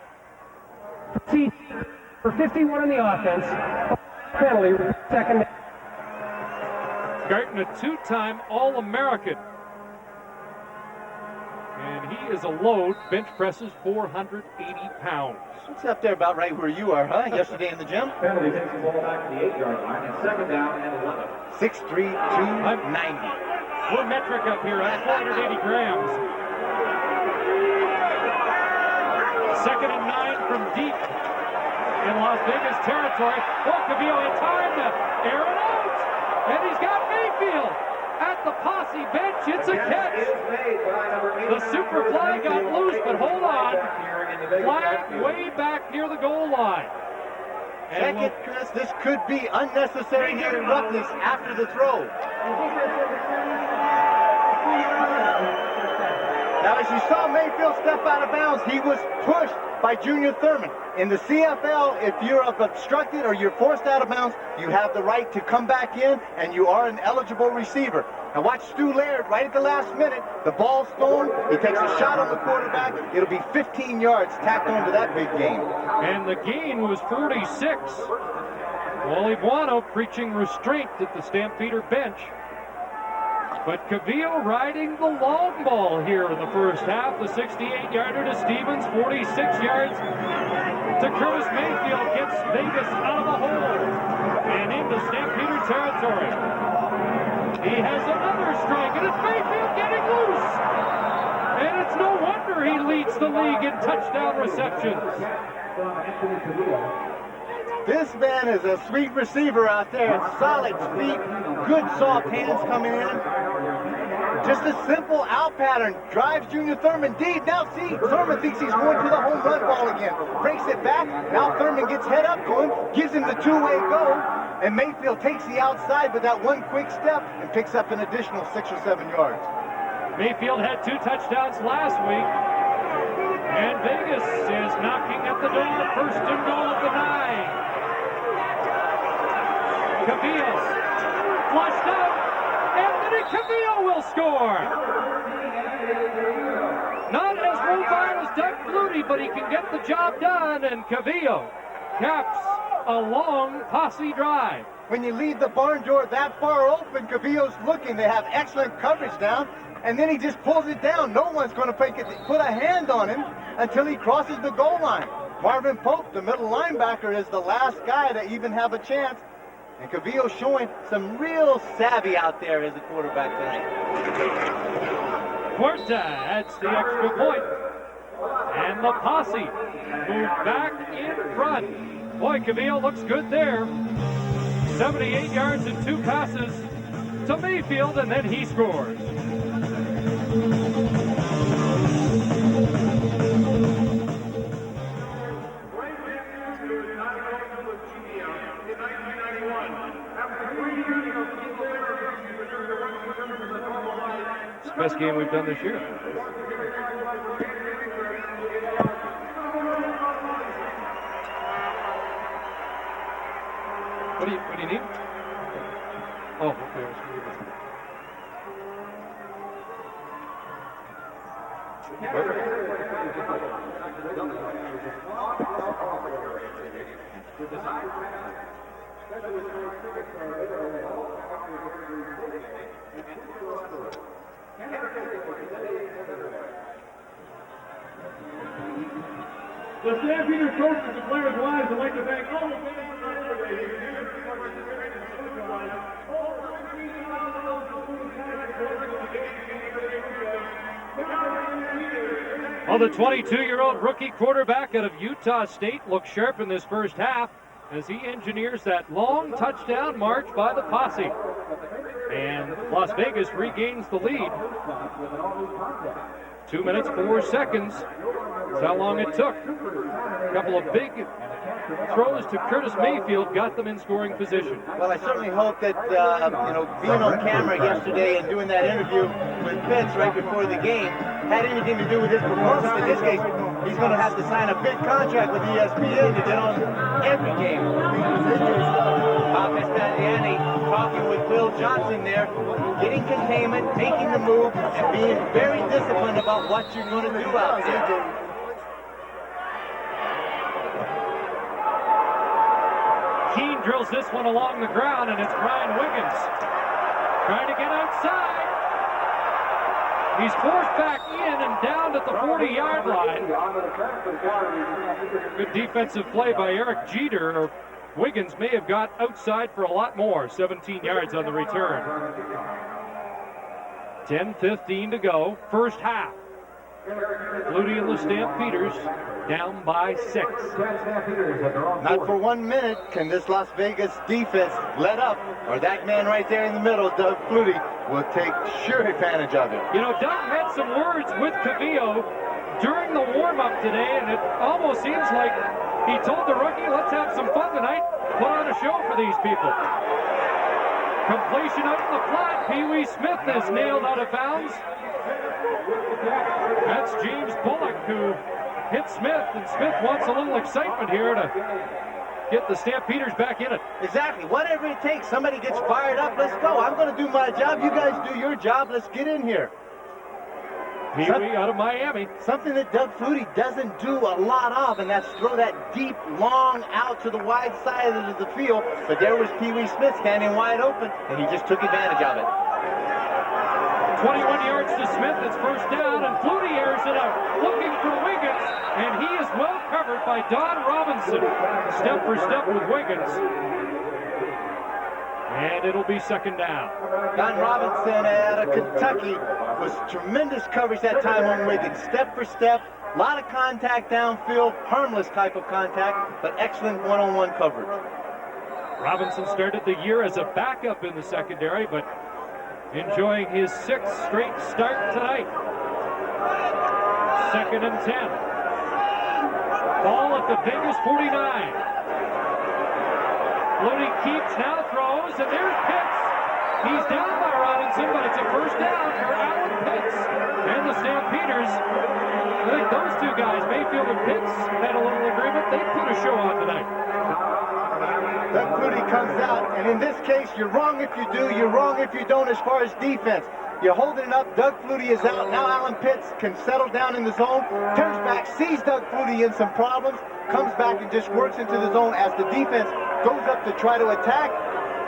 For 51 on the offense. Penalty, second. Garton, a two-time All-American. And he is a load. Bench presses 480 pounds. It's up there about right where you are, huh? Yesterday in the gym? Penalty takes the ball back to the 8-yard line, and second down and 11. 6'3", 290. We're metric up here at 480 grams. Second and 9 from deep in Las Vegas territory. Oh, Cavillo in time to air it out. And he's got Mayfield at the Posse bench. It's a catch. The super flag got loose, but hold on. Flag way back near the goal line. Second, Chris, this could be unnecessary near roughness after the throw. Now, as you saw Mayfield step out of bounds, he was pushed by Junior Thurman. In the CFL, if you're obstructed or you're forced out of bounds, you have the right to come back in, and you are an eligible receiver. Now watch Stu Laird right at the last minute. The ball's thrown. He takes a shot on the quarterback. It'll be 15 yards tacked onto that big gain. And the gain was 46. Wally Buono preaching restraint at the Stampeder bench. But Cavillo riding the long ball here in the first half. The 68-yarder to Stevens, 46 yards to Curtis Mayfield. Gets Vegas out of the hole and into Stampeder territory. He has another strike, and it's Mayfield getting loose. And it's no wonder he leads the league in touchdown receptions. This man is a sweet receiver out there. Solid feet, good soft hands coming in. Just a simple out pattern. Drives Junior Thurman deep. Now see, Thurman thinks he's going to the home run ball again. Breaks it back. Now Thurman gets head up to him, gives him the two-way go, and Mayfield takes the outside with that one quick step and picks up an additional 6 or 7 yards. Mayfield had 2 touchdowns last week. And Vegas is knocking at the door. First and goal at the 9. Cavillo flushed out. Anthony Cavillo will score. Not as mobile as Doug Flutie, but he can get the job done. And Cavillo caps a long Posse drive. When you leave the barn door that far open, Cavillo's looking. They have excellent coverage down, and then he just pulls it down. No one's going to put a hand on him until he crosses the goal line. Marvin Pope, the middle linebacker, is the last guy to even have a chance. And Cavillo's showing some real savvy out there as a quarterback tonight. Huerta adds the extra point. And the Posse move back in front. Boy, Cavillo looks good there. 78 yards and 2 passes to Mayfield, and then he scores. It's the best game we've done this year. What do you need? Oh, okay. The Stampeders coach and the players' wives would like to thank all the fans for everything. Well, the 22-year-old rookie quarterback out of Utah State looks sharp in this first half as he engineers that long touchdown march by the Posse. And Las Vegas regains the lead. 2 minutes, 4 seconds. That's how long it took. A couple of big throws to Curtis Mayfield got them in scoring position. Well, I certainly hope that, being on camera yesterday and doing that interview with Pitts right before the game had anything to do with his performance. In this case, he's going to have to sign a big contract with ESPN to get on every game. Bob Vespasiani talking with Bill Johnson there, getting containment, making the move, and being very disciplined about what you're going to do out there. Keene drills this one along the ground, and it's Brian Wiggins trying to get outside. He's forced back in and down at the 40-yard line. Good defensive play by Eric Jeter. Or Wiggins may have got outside for a lot more. 17 yards on the return. 10:15 to go. First half. Flutie and the Stampeders down by 6. Not for 1 minute can this Las Vegas defense let up, or that man right there in the middle, Doug Flutie, will take sure advantage of it. You know, Doug had some words with Cavillo during the warm-up today, and it almost seems like he told the rookie, let's have some fun tonight, put on a show for these people. Completion out in the flat. Pee Wee Smith is nailed out of bounds. That's James Bullock who hit Smith, and Smith wants a little excitement here to get the Stampeders back in it. Exactly. Whatever it takes. Somebody gets fired up. Let's go. I'm going to do my job. You guys do your job. Let's get in here. Pee Wee out of Miami. Something that Doug Flutie doesn't do a lot of, and that's throw that deep, long out to the wide side of the field. But there was Pee Wee Smith standing wide open, and he just took advantage of it. 21 yards to Smith. It's first down, and Flutie airs it out, looking for Wiggins, and he is well covered by Don Robinson. Step for step with Wiggins. And it'll be second down. Don Robinson out of Kentucky was tremendous coverage that time on Wiggins. Step for step, a lot of contact downfield, harmless type of contact, but excellent one-on-one coverage. Robinson started the year as a backup in the secondary, but enjoying his 6th straight start tonight. 2nd and 10. Ball at the Vegas 49. Flutie keeps, now throws, and there's Pitts. He's down by Robinson, but it's a first down for Alan Pitts. And the Stampeders, I think those two guys, Mayfield and Pitts, had a little agreement. They put a show on tonight. Doug Flutie comes out, and in this case, you're wrong if you do, you're wrong if you don't as far as defense. You're holding it up. Doug Flutie is out. Now Alan Pitts can settle down in the zone. Turns back, sees Doug Flutie in some problems. Comes back and just works into the zone as the defense goes up to try to attack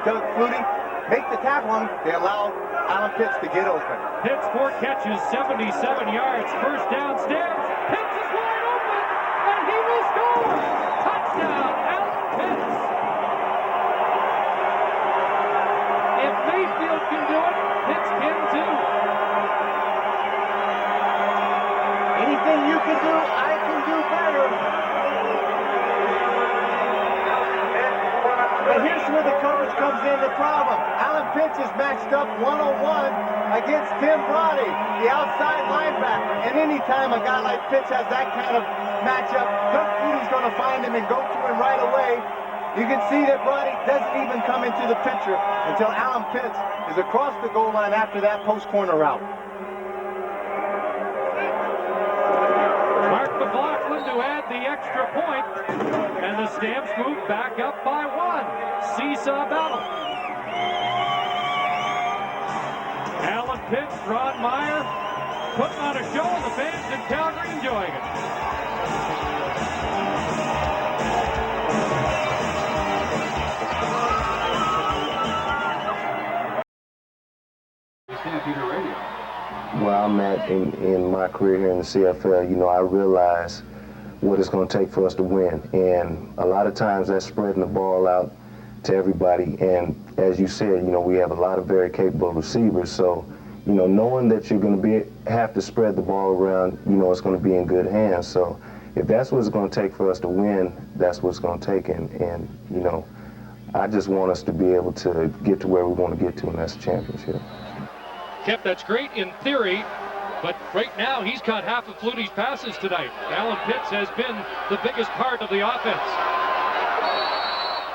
Doug Flutie. Make the tackle on him. They allow Alan Pitts to get open. Pitts 4 catches, 77 yards. First down, Stamps. Pitts is wide open, and he will score. Touchdown, Alan Pitts. If Mayfield can do it, Pitts can too. Anything you can do, I can do better. And here's where the coverage comes in the problem. Alan Pitts is matched up one-on-one against Tim Brody, the outside linebacker. And anytime a guy like Pitts has that kind of matchup, Doug Flutie's going to find him and go to him right away. You can see that Brody doesn't even come into the picture until Alan Pitts is across the goal line after that post corner route. Mark McLaughlin to add the extra point, and the Stamps move back up by 1. Seesaw battle. Alan Pitts, Ron Meyer putting on a show, and the fans in Calgary enjoying it. Stampeder Radio. Where I'm at in my career here in the CFL, you know, I realize what it's going to take for us to win. And a lot of times that's spreading the ball out to everybody. And as you said, you know, we have a lot of very capable receivers. So, you know, knowing that you're going to have to spread the ball around, you know, it's going to be in good hands. So if that's what it's going to take for us to win, that's what it's going to take. And you know, I just want us to be able to get to where we want to get to, and that's a championship. Kep, that's great in theory, but right now he's caught half of Flutie's passes tonight. Alan Pitts has been the biggest part of the offense.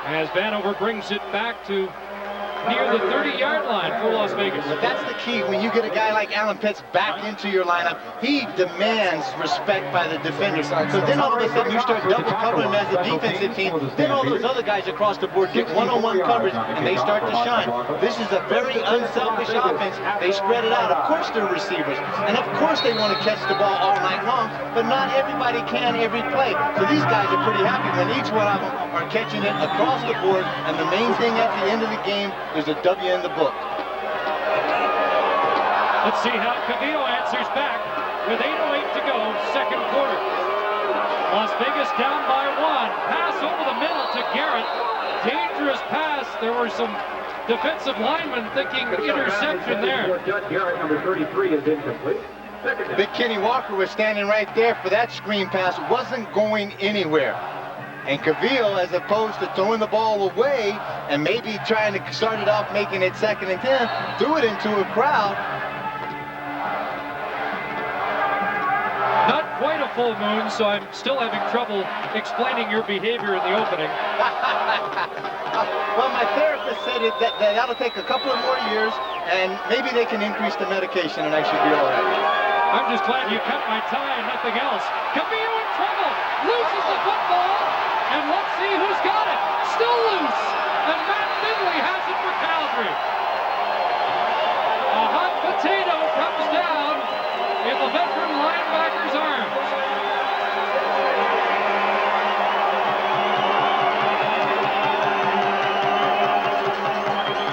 As Vanover brings it back to near the 30-yard line for Las Vegas. But that's the key. When you get a guy like Alan Pitts back into your lineup, he demands respect by the defenders. So then all of a sudden you start double covering him as a defensive team. Then all those other guys across the board get one-on-one coverage and they start to shine. This is a very unselfish offense. They spread it out. Of course they're receivers. And of course they want to catch the ball all night long, but not everybody can every play. So these guys are pretty happy when each one of them are catching it across the board, and the main thing at the end of the game is a W in the book. Let's see how Cavillo answers back with 8:08 to go, second quarter. Las Vegas down by 1. Pass over the middle to Garrett. Dangerous pass. There were some defensive linemen thinking interception there. Garrett, number 33, is incomplete. Big Kenny Walker was standing right there for that screen pass. Wasn't going anywhere. And Cavillo, as opposed to throwing the ball away and maybe trying to start it off making it 2nd and 10, threw it into a crowd. Not quite a full moon, so I'm still having trouble explaining your behavior in the opening. Well, my therapist said that'll take a couple of more years, and maybe they can increase the medication, and I should be all right. I'm just glad you cut my tie and nothing else. Cavillo in trouble, loses the football, and let's see who's got it. Still loose, and Matt Finley has it for Calgary. A hot potato comes down in the veteran linebacker's arms.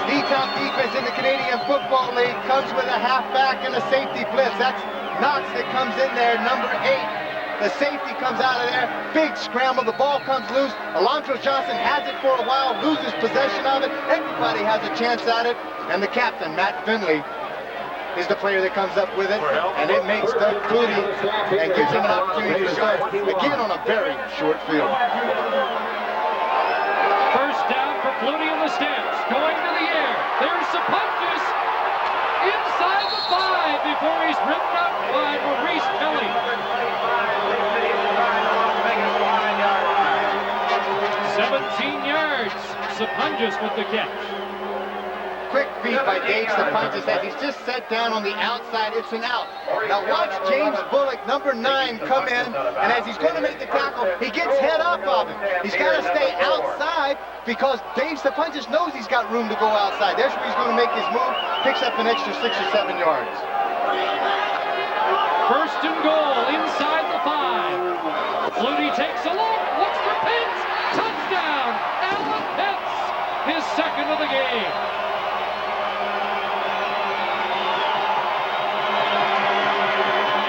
D-top defense in the Canadian Football League comes with a halfback and a safety blitz. That's Knox that comes in there, number 8. The safety comes out of there. Big scramble. The ball comes loose. Alonzo Johnson has it for a while, loses possession of it. Everybody has a chance at it. And the captain, Matt Finley, is the player that comes up with it. And it makes Doug Flutie and gives him an opportunity to start again on a very short field. First down for Flutie and the Stamps. Going to the air. There's Sapuntis inside the 5 before he's ripped up by Maurice Kelly. 17 yards. Sapuntis with the catch. quick feed by Dave Stepantis as he's just set down on the outside. It's an out. Now watch James Bullock, number 9, come in, and as he's going to make the tackle, he gets head up of him. He's got to stay outside because Dave Stepantis knows he's got room to go outside. There's where he's going to make his move, picks up an extra 6 or 7 yards. First and goal inside the 5. Flutie takes a look, looks for Pitts. Touchdown, Alan Pitts, his second of the game.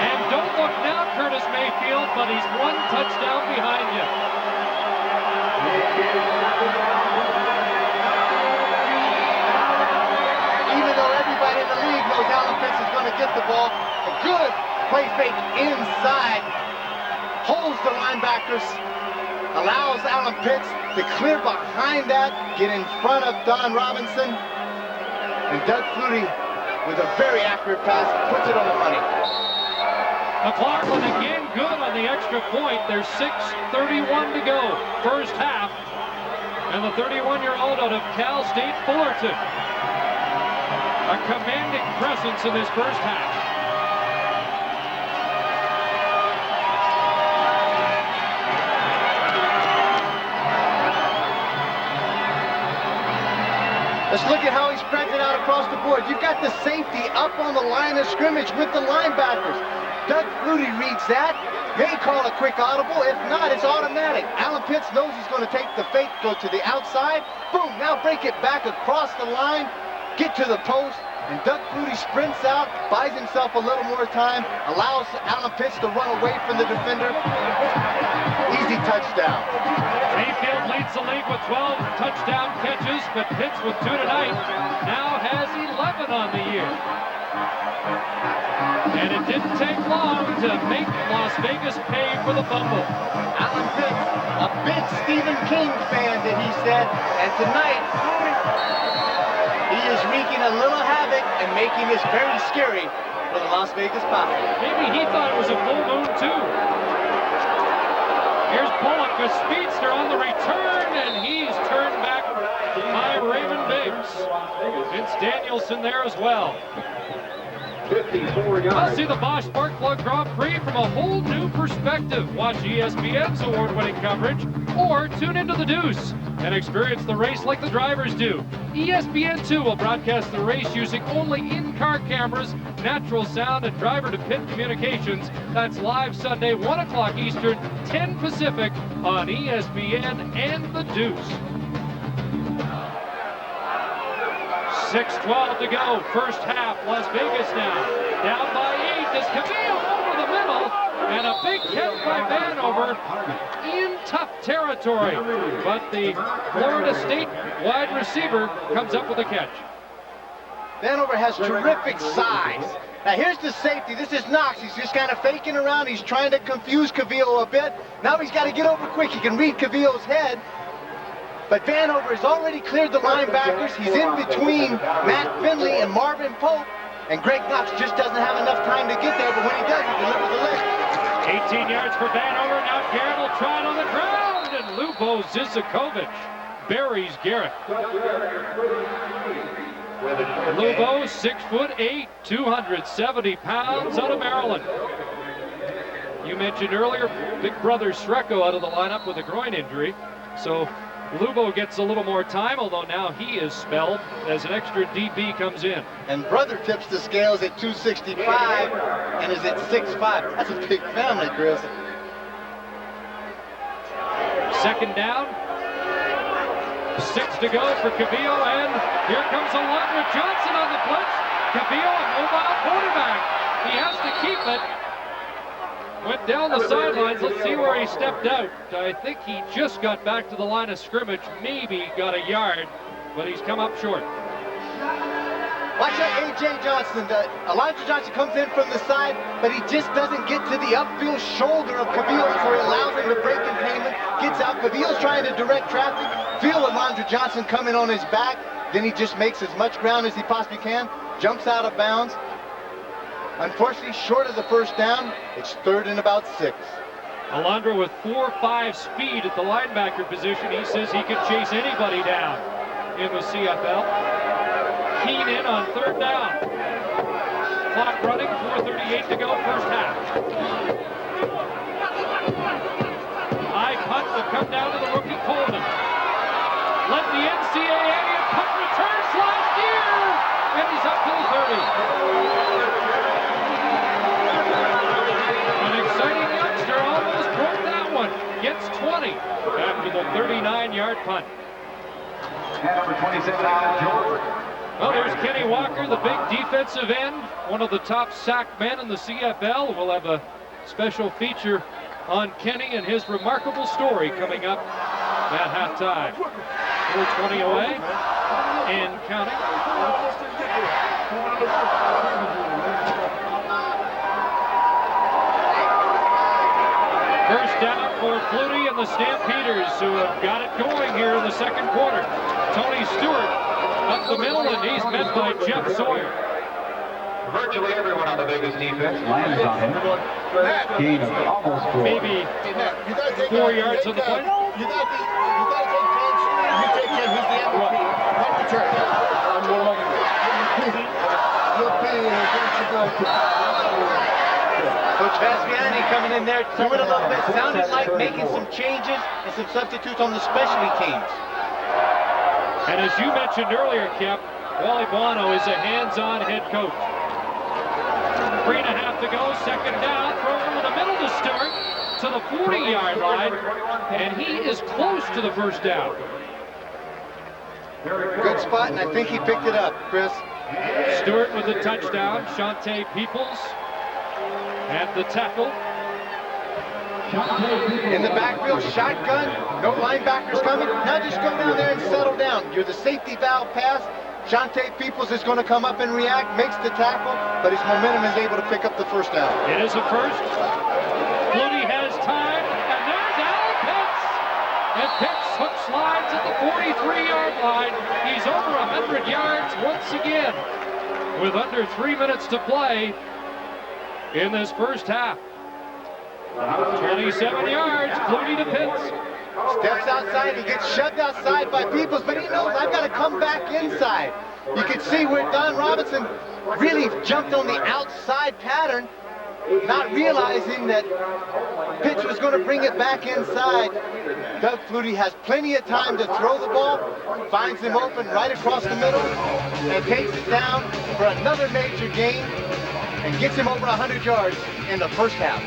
And don't look now, Curtis Mayfield, but he's 1 touchdown behind you. Even though everybody in the league knows Alan Pitts is going to get the ball, a good play fake inside, holds the linebackers, allows Alan Pitts to clear behind that, get in front of Don Robinson, and Doug Flutie, with a very accurate pass, puts it on the money. McLaughlin again good on the extra point. There's 6:31 to go, first half. And the 31-year-old out of Cal State Fullerton, a commanding presence in this first half. Let's look at how he spreads it out across the board. You've got the safety up on the line of scrimmage with the linebackers. Doug Flutie reads that, may call a quick audible. If not, it's automatic. Alan Pitts knows he's going to take the fake, go to the outside. Boom, now break it back across the line, get to the post, and Doug Flutie sprints out, buys himself a little more time, allows Alan Pitts to run away from the defender. Easy touchdown. Mayfield leads the league with 12 touchdown catches, but Pitts with 2 tonight now has 11 on the year. And it didn't take long to make Las Vegas pay for the fumble. Alan Pitts, a big Stephen King fan that he said, and tonight he is wreaking a little havoc and making this very scary for the Las Vegas Posse. Maybe he thought it was a full moon too. Here's Bullock, a speedster on the return, and he's turned back by Raymond Biggs. Vince Danielson there as well. 54 yards. I'll see the Bosch Spark Plug Grand Prix from a whole new perspective. Watch ESPN's award-winning coverage or tune into The Deuce and experience the race like the drivers do. ESPN2 will broadcast the race using only in-car cameras, natural sound, and driver-to-pit communications. That's live Sunday, 1 o'clock Eastern, 10 Pacific on ESPN and The Deuce. 6:12 to go, first half, Las Vegas now. Down by 8 is Cavillo over the middle, and a big catch by Vanover in tough territory. But the Florida State wide receiver comes up with a catch. Vanover has terrific size. Now here's the safety. This is Knox. He's just kind of faking around. He's trying to confuse Cavillo a bit. Now he's got to get over quick. He can read Cavillo's head. But Vanover has already cleared the linebackers. He's in between Matt Finley and Marvin Pope. And Greg Knox just doesn't have enough time to get there, but when he does, he delivers the lift. 18 yards for Vanover. Now Garrett will try it on the ground, and Lubo Zizakovic buries Garrett. Lubo, 6'8", 270 pounds, out of Maryland. You mentioned earlier, big brother Shreko out of the lineup with a groin injury. So Lubo gets a little more time, although now he is spelled as an extra DB comes in. And brother tips the scales at 265 and is at 6'5". That's a big family, Chris. Second down. 6 to go for Cavillo, and here comes Alondra Johnson on the blitz. Cavillo, a mobile quarterback. He has to keep it. Went down the sidelines. Let's see where he stepped out. I think he just got back to the line of scrimmage, maybe got a yard, but he's come up short. Watch out, A.J. Johnson. Alondra Johnson comes in from the side, but he just doesn't get to the upfield shoulder of Cavillo, where it allows him to break containment. Gets out. Cavillo's trying to direct traffic. Feel Alondra Johnson coming on his back. Then he just makes as much ground as he possibly can. Jumps out of bounds. Unfortunately, short of the first down. It's 3rd and about 6. Alondra with 4.5 speed at the linebacker position. He says he can chase anybody down in the CFL. keen in on third down. Clock running, 4:38 to go, first half. High punt will come down to the rookie Coleman. Let the NCAA and punt return, slides near, and he's up to the 30. An exciting youngster almost broke that one. Gets 20 after the 39-yard punt. And number 27 on George. Well, there's Kenny Walker, the big defensive end, one of the top sack men in the CFL. We'll have a special feature on Kenny and his remarkable story coming up at halftime. 4:20 away and counting. First down for Flutie and the Stampeders, who have got it going here in the second quarter. Tony Stewart up the middle, and he's met by Jeff Sawyer. Virtually everyone on the Vegas defense lands on him. Gain of almost 4. Maybe 4 yards on the play. You got to take James. You take him. He's the MVP. Punt return. Coach Vasviani coming in there, doing a little bit. Sounded like making some changes and some substitutes on the specialty teams. And as you mentioned earlier, Kemp, Wally Bono is a hands-on head coach. 3.5 to go, second down, throw over the middle to Stewart to the 40-yard line, and he is close to the first down. Good spot, and I think he picked it up, Chris. Stewart with the touchdown, Shante Peoples at the tackle. In the backfield, shotgun, no linebackers coming. Now just go down there and settle down. You're the safety valve pass. Shante Peoples is going to come up and react, makes the tackle, but his momentum is able to pick up the first down. It is a first. Flutie has time, and there's Alan Pitts. And Pitts hook slides at the 43-yard line. He's over 100 yards once again with under 3 minutes to play in this first half. 27 yards, Flutie to Pitts. Steps outside, he gets shoved outside by Peoples, but he knows I've got to come back inside. You can see where Don Robinson really jumped on the outside pattern, not realizing that Pitts was going to bring it back inside. Doug Flutie has plenty of time to throw the ball, finds him open right across the middle, and takes it down for another major gain, and gets him over 100 yards in the first half.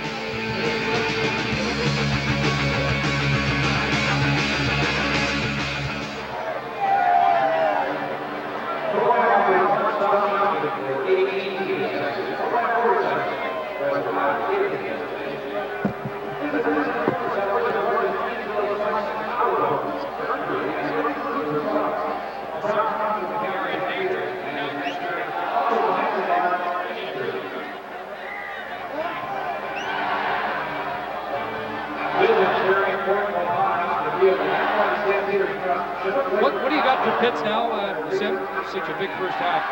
What do you got for Pitts now, Sim? Such a big first half.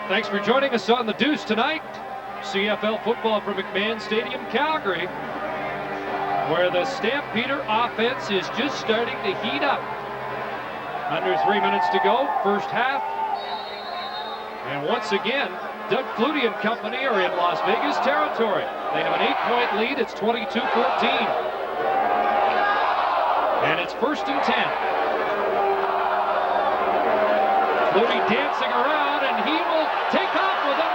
Thanks for joining us on The Deuce tonight. CFL football from McMahon Stadium, Calgary, where the Stampeder offense is just starting to heat up. Under 3 minutes to go, first half. And once again, Doug Flutie and company are in Las Vegas territory. They have an 8-point lead. It's 22-14. And it's 1st and 10. Flutie dancing around, and he will take off with it.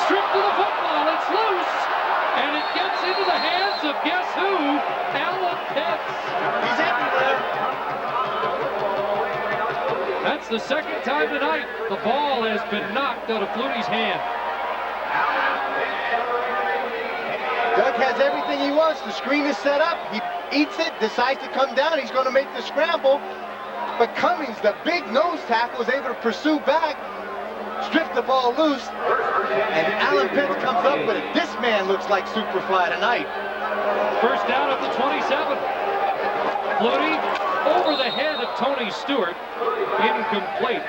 Stripped to the football. It's loose. And it gets into the hands of guess who? Alan Pitts. He's everywhere. That's the second time tonight the ball has been knocked out of Flutie's hand. Doug has everything he wants. The screen is set up. He eats it, decides to come down. He's going to make the scramble. But Cummings, the big nose tackle, is able to pursue back, strip the ball loose, and Alan Pitts comes up with it. This man looks like Superfly tonight. First down at the 27. Flutie over the head of Tony Stewart. Incomplete.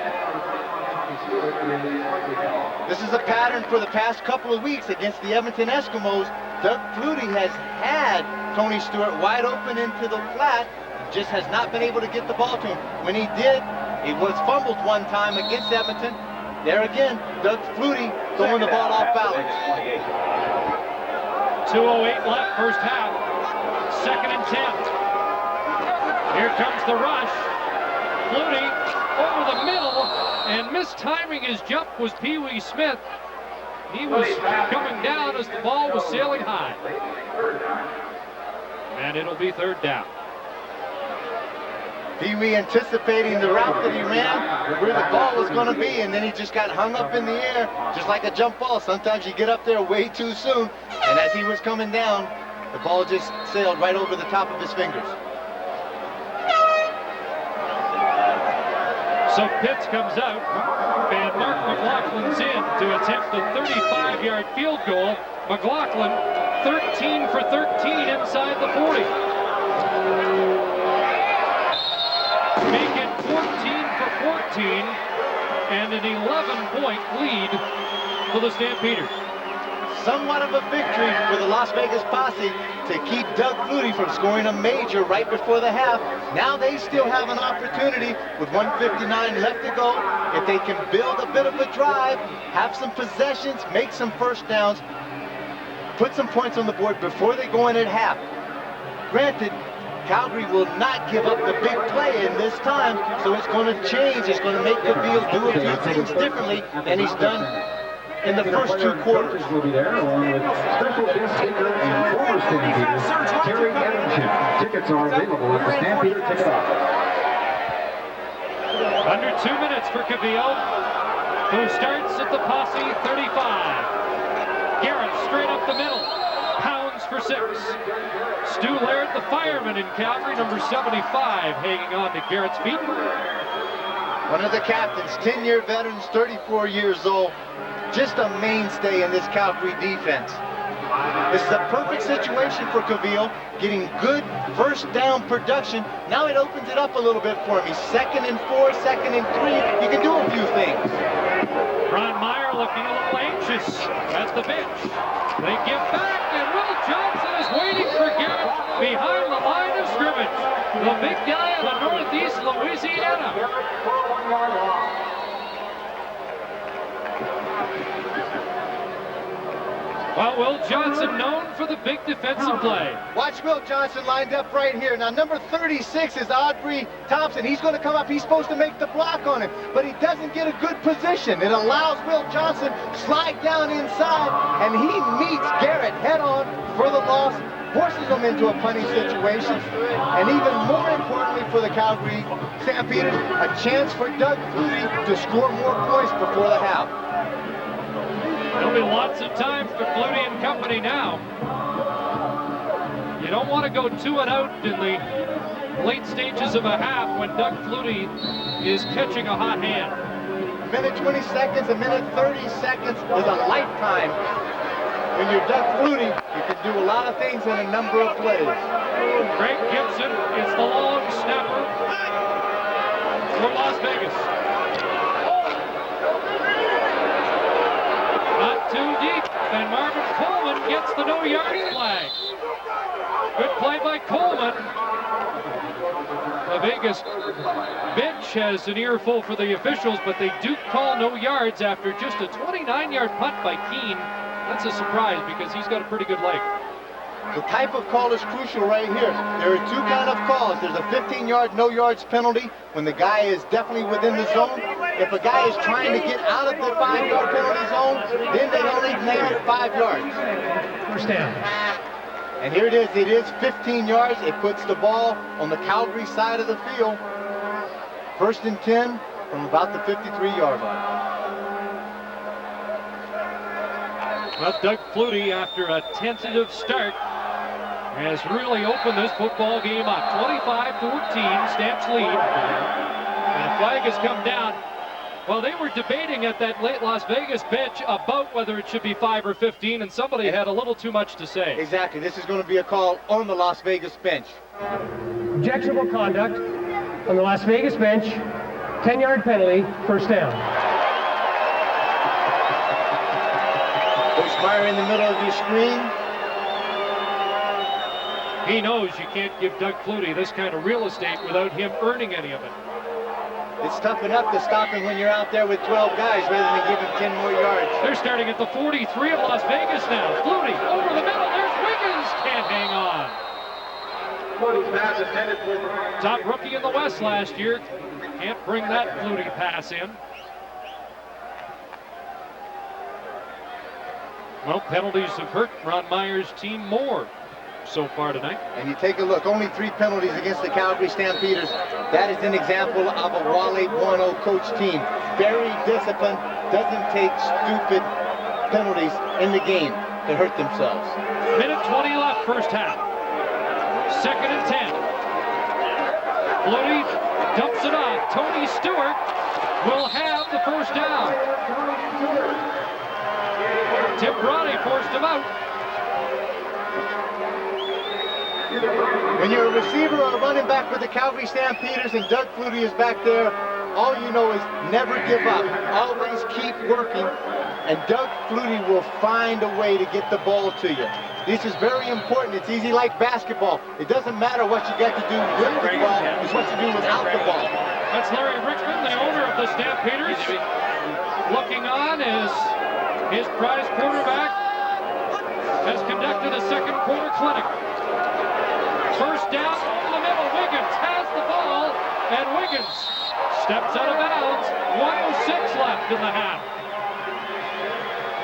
This is a pattern for the past couple of weeks against the Edmonton Eskimos. Doug Flutie has had Tony Stewart wide open into the flat, just has not been able to get the ball to him. When he did, he was fumbled one time against Edmonton. There again, Doug Flutie throwing the ball off balance. 2:08 left, first half. 2nd and 10. Here comes the rush. Flutie over the middle, and mistiming his jump was Pee Wee Smith. He was coming down as the ball was sailing high. And it'll be 3rd down. Pee Wee anticipating the route that he ran, where the ball was going to be, and then he just got hung up in the air, just like a jump ball. Sometimes you get up there way too soon, and as he was coming down, the ball just sailed right over the top of his fingers. So Pitts comes out, and Mark McLaughlin's in to attempt a 35-yard field goal. McLaughlin, 13 for 13 inside the 40. Make it 14 for 14, and an 11-point lead for the Stampeders. Somewhat of a victory for the Las Vegas Posse to keep Doug Flutie from scoring a major right before the half. Now they still have an opportunity with 1:59 left to go. If they can build a bit of a drive, have some possessions, make some first downs, put some points on the board before they go in at half. Granted, Calgary will not give up the big play in this time, so it's going to change. It's going to make Cavill do a few things differently than he's done in the first 2 quarters. Will be there along with special guest speaker and former Stampeders, Terry Evanchik. Tickets are available at the Stampeder Ticket Office. Under 2 minutes for Cavill, who starts at the Posse 35. Garrett straight up the middle, pounds for 6. Stu Laird, the fireman in Calgary, number 75, hanging on to Garrett's feet. One of the captains, 10-year veterans, 34 years old. Just a mainstay in this Calgary defense. This is a perfect situation for Cavill, getting good first down production. Now it opens it up a little bit for me. 2nd and 4, 2nd and 3. You can do a few things. Ron Meyer looking a little anxious at the bench. They give back, and Will Johnson is waiting for Garrett behind the line of scrimmage. The big guy out of Northeast Louisiana. Well, Will Johnson known for the big defensive play. Watch Will Johnson lined up right here. Now, number 36 is Audrey Thompson. He's going to come up. He's supposed to make the block on him, but he doesn't get a good position. It allows Will Johnson slide down inside, and he meets Garrett head-on for the loss, forces him into a punting situation, and even more importantly for the Calgary Stampeders, a chance for Doug Flutie to score more points before the half. There'll be lots of time for Flutie and company now. You don't want to go 2 and out in the late stages of a half when Doug Flutie is catching a hot hand. A minute 20 seconds, a minute 30 seconds is a lifetime. When you're Doug Flutie, you can do a lot of things in a number of plays. Greg Gibson is the long snapper for Las Vegas. Not too deep, and Marvin Coleman gets the no-yard flag. Good play by Coleman. The Vegas bench has an earful for the officials, but they do call no yards after just a 29-yard punt by Keene. That's a surprise because he's got a pretty good leg. The type of call is crucial right here. There are 2 kind of calls. There's a 15-yard no yards penalty when the guy is definitely within the zone. If a guy is trying to get out of the 5-yard penalty zone, then they only name it 5 yards. First down. And here it is. It is 15 yards. It puts the ball on the Calgary side of the field. 1st and 10 from about the 53-yard line. Well, Doug Flutie, after a tentative start, has really opened this football game up. 25-14, Stamps lead. And a flag has come down. Well, they were debating at that late Las Vegas bench about whether it should be 5 or 15, and somebody had a little too much to say. Exactly. This is going to be a call on the Las Vegas bench. Objectionable conduct on the Las Vegas bench. 10-yard penalty, first down. Coach Meyer in the middle of your screen. He knows you can't give Doug Flutie this kind of real estate without him earning any of it. It's tough enough to stop him when you're out there with 12 guys rather than give him 10 more yards. They're starting at the 43 of Las Vegas now. Flutie over the middle. There's Wiggins. Can't hang on. Top rookie in the West last year. Can't bring that Flutie pass in. Well, penalties have hurt Ron Meyer's team more so far tonight. And you take a look, only 3 penalties against the Calgary Stampeders. That is an example of a Wale Buono coach team. Very disciplined, doesn't take stupid penalties in the game to hurt themselves. Minute 20 left, first half. 2nd and 10. Flutie dumps it off. Tony Stewart will have the first down. Tim Bronny forced him out. When you're a receiver or a running back with the Calgary Stampeders and Doug Flutie is back there, all you know is never give up. Always keep working, and Doug Flutie will find a way to get the ball to you. This is very important. It's easy like basketball. It doesn't matter what you got to do with the ball. It's what you do without the ball. That's Larry Rickman, the owner of the Stampeders. Looking on as his prize quarterback has conducted a second quarter clinic. First down over the middle. Wiggins has the ball, and Wiggins steps out of bounds. 1:06 left in the half.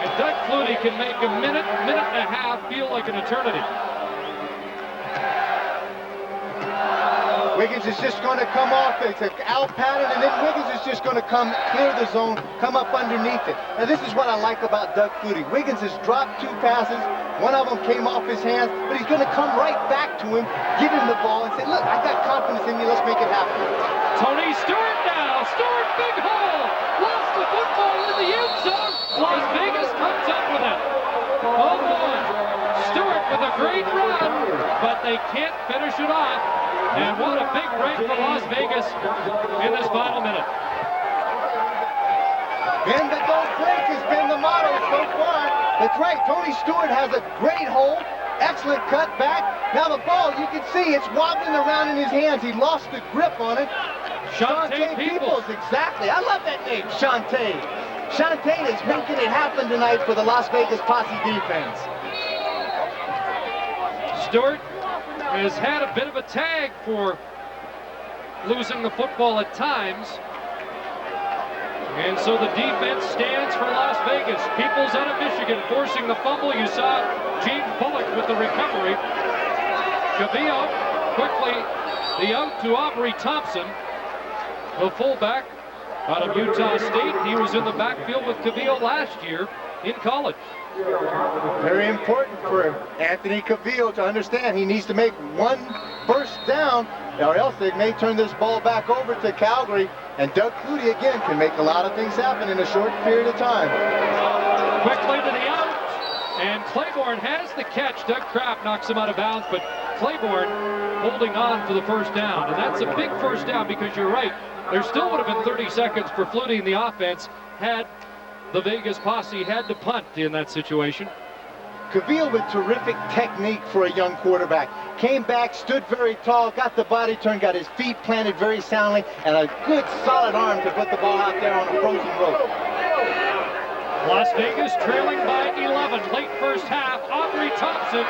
And Doug Flutie can make a minute and a half feel like an eternity. Wiggins is just going to come off. It's an out pattern, and then Wiggins is just going to come clear the zone, come up underneath it. Now, this is what I like about Doug Flutie. Wiggins has dropped 2 passes. One of them came off his hands, but he's going to come right back to him, give him the ball, and say, look, I got confidence in you. Let's make it happen. Tony Stewart now. Stewart, big hole. Lost the football in the end zone. Las Vegas comes up with it. Oh, boy. Stewart with a great run, but they can't finish it off. And what a big break for Las Vegas in this final minute. Bend but don't break has been the motto so far. That's right. Tony Stewart has a great hold. Excellent cut back. Now the ball, you can see it's wobbling around in his hands. He lost the grip on it. Shante Peoples. Exactly. I love that name, Shante. Shante is making it happen tonight for the Las Vegas Posse defense. Stewart has had a bit of a tag for losing the football at times. And so the defense stands for Las Vegas. Peoples out of Michigan forcing the fumble. You saw Gene Bullock with the recovery. Cavillo quickly the out to Aubrey Thompson, the fullback out of Utah State. He was in the backfield with Cavillo last year in college. Very important for Anthony Cavillo to understand he needs to make 1 first down, or else they may turn this ball back over to Calgary, and Doug Flutie again can make a lot of things happen in a short period of time. Quickly to the out, and Claiborne has the catch. Doug Kraft knocks him out of bounds, but Claiborne holding on for the first down, and that's a big first down because you're right. There still would have been 30 seconds for Flutie in the offense had the Vegas Posse had to punt in that situation. Cavillo with terrific technique for a young quarterback. Came back, stood very tall, got the body turn, got his feet planted very soundly, and a good solid arm to put the ball out there on a frozen rope. Las Vegas trailing by 11, late first half. Aubrey Thompson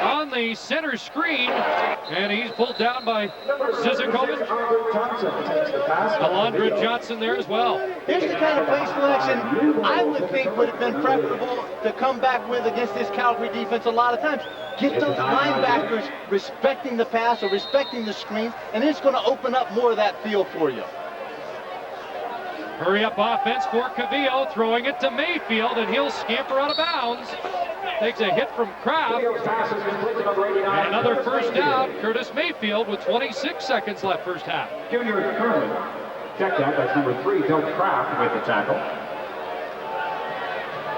on the center screen, and he's pulled down by Zizakovic. Alondra Johnson there as well. Here's the kind of play selection I would think would have been preferable to come back with against this Calgary defense a lot of times. Get those linebackers respecting the pass or respecting the screens, and it's going to open up more of that field for you. Hurry up offense for Cavillo, throwing it to Mayfield, and he'll scamper out of bounds. Takes a hit from Kraft. And another first down, Curtis Mayfield with 26 seconds left first half. Check that. That's number 3, Doug Kraft with the tackle.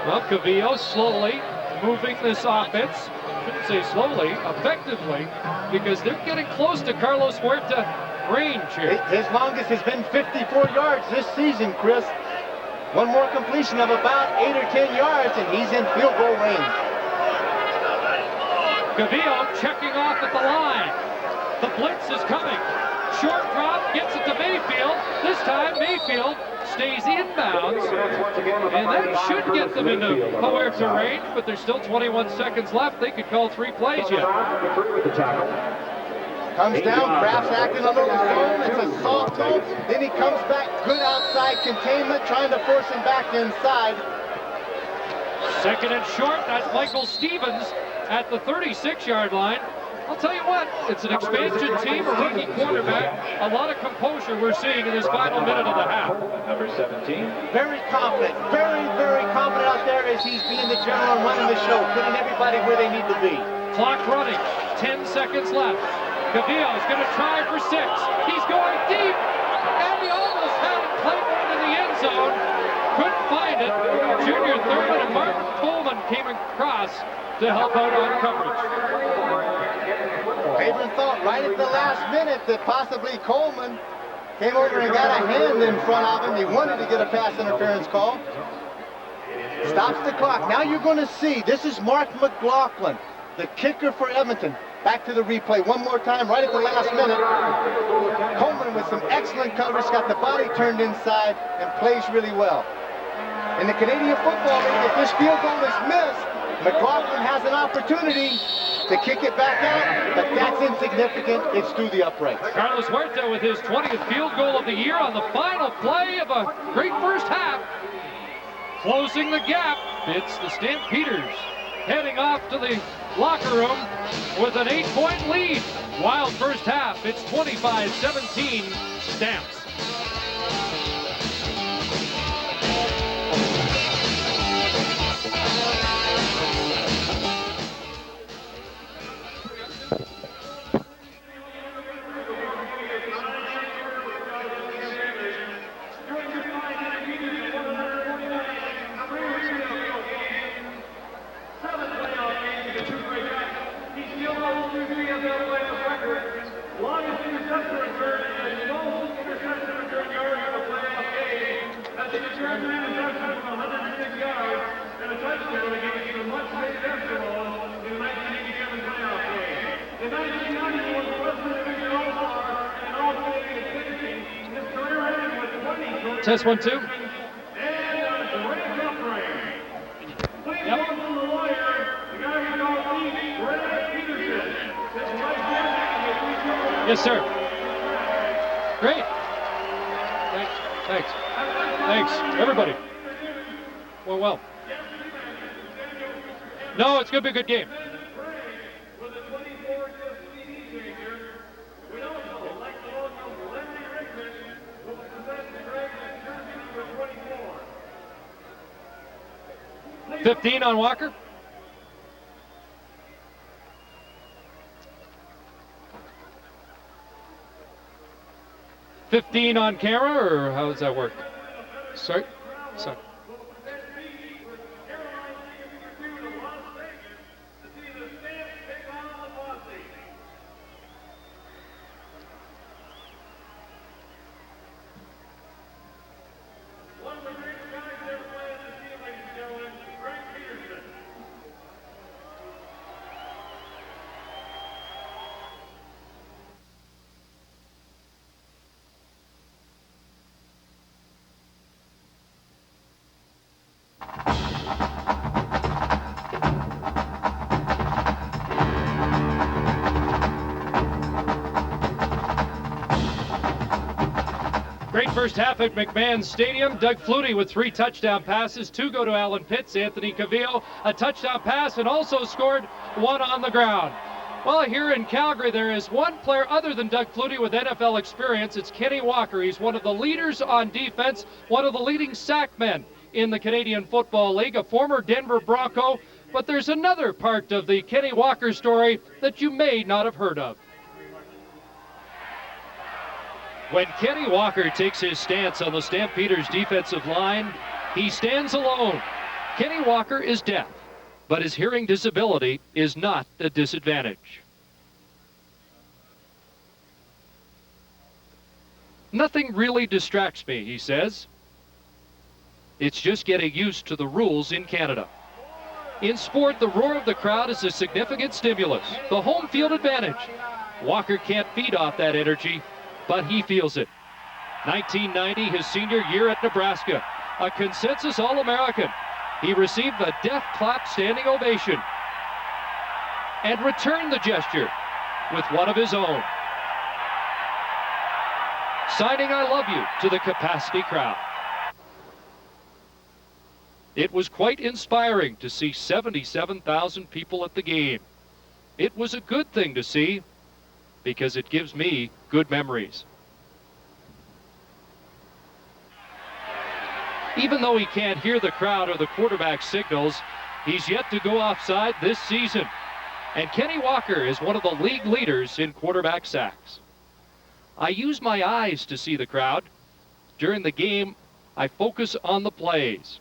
Well, Cavillo slowly moving this offense. Shouldn't say slowly, effectively, because they're getting close to Carlos Huerta range here. His longest has been 54 yards this season, Chris. One more completion of about 8 or 10 yards, and he's in field goal range. Cavillo checking off at the line. The blitz is coming. Short drop, gets it to Mayfield. This time Mayfield stays inbounds, and that should get them into Huerta range, but there's still 21 seconds left. They could call 3 plays yet. Comes down, Kraft's acting a little zone. It's a soft zone. Then he comes back, good outside containment, trying to force him back inside. Second and short, that's Michael Stevens at the 36-yard line. I'll tell you what, it's an expansion team, a rookie quarterback, a lot of composure we're seeing in this final minute of the half. Number 17. Very confident, very confident out there as he's being the general and running the show, putting everybody where they need to be. Clock running, 10 seconds left. Cavillo's going to try for 6. He's going deep, and he almost had it Claiborne in the end zone. Couldn't find it. Junior Thurman and Martin Coleman came across to help out on coverage. Claiborne thought right at the last minute that possibly Coleman came over and got a hand in front of him. He wanted to get a pass interference call. Stops the clock. Now you're going to see, this is Mark McLaughlin, the kicker for Edmonton. Back to the replay one more time, right at the last minute. Coleman with some excellent coverage, got the body turned inside and plays really well. In the Canadian Football League, if this field goal is missed, McLaughlin has an opportunity to kick it back out, but that's insignificant. It's through the uprights. Carlos Huerta with his 20th field goal of the year on the final play of a great first half. Closing the gap, it's the Stampeders heading off to the locker room with an 8-point lead. Wild first half, it's 25-17 Stamps. Test 1, 2. Yep. Yes, sir. Great. Thanks, everybody. Well. No, it's going to be a good game. $15 on Walker. $15 on camera, or how does that work? Sorry. Great first half at McMahon Stadium. Doug Flutie with 3 touchdown passes. 2 go to Alan Pitts. Anthony Cavillo, a touchdown pass, and also scored 1 on the ground. Well, here in Calgary, there is one player other than Doug Flutie with NFL experience. It's Kenny Walker. He's one of the leaders on defense, one of the leading sack men in the Canadian Football League, a former Denver Bronco. But there's another part of the Kenny Walker story that you may not have heard of. When Kenny Walker takes his stance on the Stampeders' defensive line, he stands alone. Kenny Walker is deaf, but his hearing disability is not a disadvantage. Nothing really distracts me, he says. It's just getting used to the rules in Canada. In sport, the roar of the crowd is a significant stimulus, the home field advantage. Walker can't feed off that energy, but he feels it. 1990, his senior year at Nebraska, a consensus All-American. He received a deaf clap standing ovation and returned the gesture with one of his own, signing "I love you" to the capacity crowd. It was quite inspiring to see 77,000 people at the game. It was a good thing to see because it gives me good memories. Even though he can't hear the crowd or the quarterback's signals, he's yet to go offside this season. And Kenny Walker is one of the league leaders in quarterback sacks. I use my eyes to see the crowd. During the game, I focus on the plays.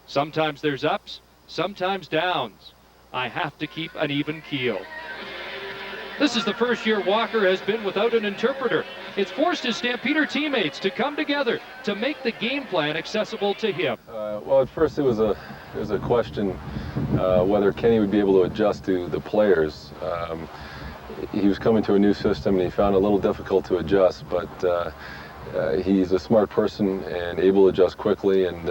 Sometimes there's ups, sometimes downs. I have to keep an even keel. This is the first year Walker has been without an interpreter. It's forced his Stampeder teammates to come together to make the game plan accessible to him. Well, at first it was a question whether Kenny would be able to adjust to the players. He was coming to a new system and he found it a little difficult to adjust, but he's a smart person and able to adjust quickly, and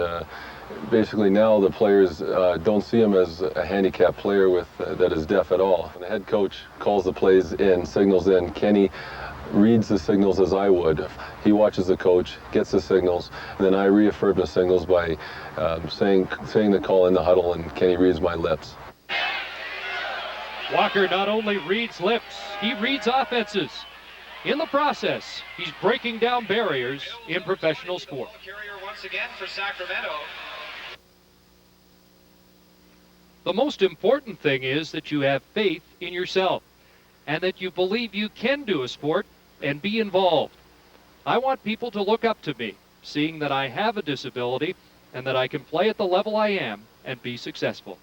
basically now the players don't see him as a handicapped player that is deaf at all. When the head coach calls the plays in, signals in, Kenny reads the signals as I would. He watches the coach, gets the signals, and then I reaffirm the signals by saying the call in the huddle, and Kenny reads my lips. Walker not only reads lips, he reads offenses. In the process, he's breaking down barriers in professional sport. Carrier once again for Sacramento. The most important thing is that you have faith in yourself and that you believe you can do a sport and be involved. I want people to look up to me, seeing that I have a disability and that I can play at the level I am and be successful.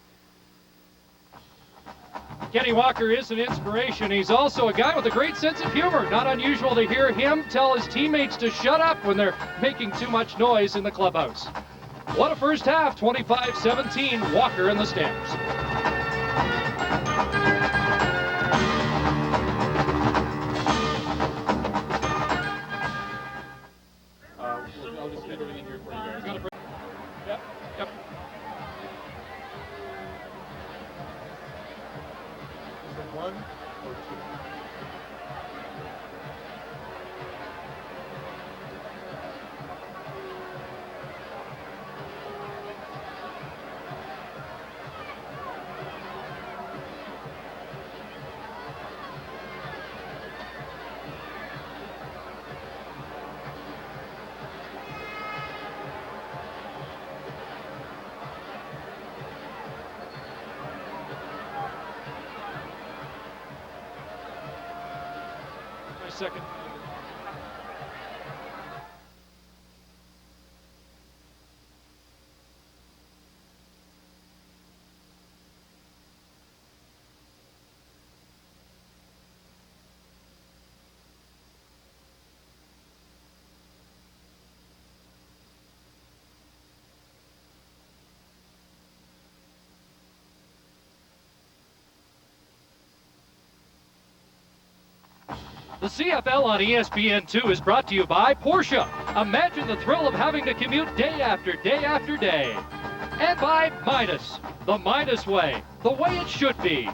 Kenny Walker is an inspiration. He's also a guy with a great sense of humor. Not unusual to hear him tell his teammates to shut up when they're making too much noise in the clubhouse. What a first half, 25-17, Walker and the Stamps. I'll just get everything here for you guys. Yep, yep. One or two? Second. The CFL on ESPN2 is brought to you by Porsche. Imagine the thrill of having to commute day after day after day. And by Midas, the Midas way, the way it should be.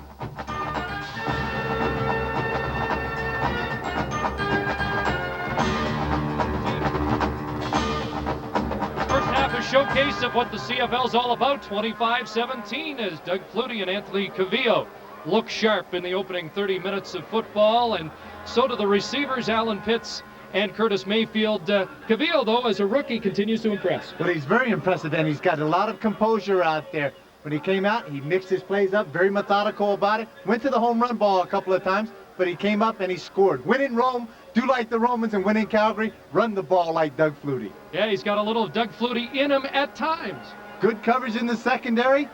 First half a showcase of what the CFL's all about, 25-17, as Doug Flutie and Anthony Cavillo look sharp in the opening 30 minutes of football, and so do the receivers, Alan Pitts and Curtis Mayfield. Cavillo, though, as a rookie, continues to impress. Well, he's very impressive, and he's got a lot of composure out there. When he came out, he mixed his plays up, very methodical about it. Went to the home run ball a couple of times, but he came up and he scored. Win in Rome, do like the Romans, and win in Calgary, run the ball like Doug Flutie. Yeah, he's got a little Doug Flutie in him at times. Good coverage in the secondary.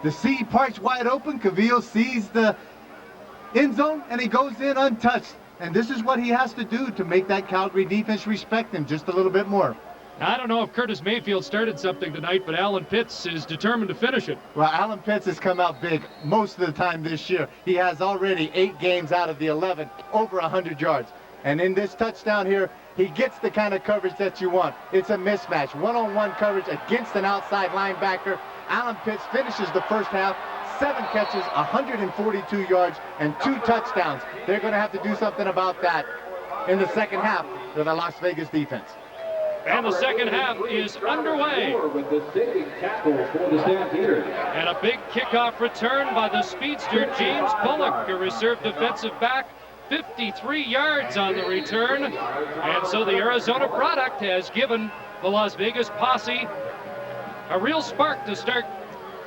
The C parts wide open. Cavillo sees the end zone, and he goes in untouched. And this is what he has to do to make that Calgary defense respect him just a little bit more. I don't know if Curtis Mayfield started something tonight, but Alan Pitts is determined to finish it. Well, Alan Pitts has come out big most of the time this year. He has already 8 games out of the 11, over 100 yards. And in this touchdown here, he gets the kind of coverage that you want. It's a mismatch, one-on-one coverage against an outside linebacker. Alan Pitts finishes the first half, 7 catches, 142 yards, and 2 touchdowns. They're going to have to do something about that in the second half for the Las Vegas defense. And the second half is underway. With the saving tackle for the Stampeders. And a big kickoff return by the speedster James Bullock, a reserve defensive back. 53 yards on the return. And so the Arizona product has given the Las Vegas Posse a real spark to start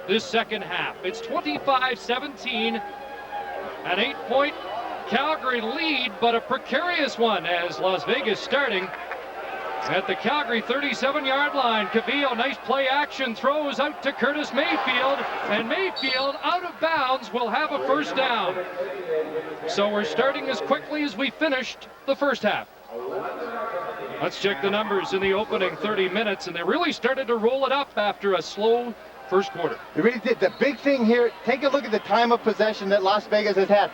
this second half. It's 25-17, an 8-point Calgary lead, but a precarious one as Las Vegas starting at the Calgary 37-yard line. Cavillo, nice play action, throws out to Curtis Mayfield, and Mayfield out of bounds will have a first down. So we're starting as quickly as we finished the first half. Let's check the numbers in the opening 30 minutes, and they really started to roll it up after a slow first quarter. They really did. The big thing here, take a look at the time of possession that Las Vegas has had.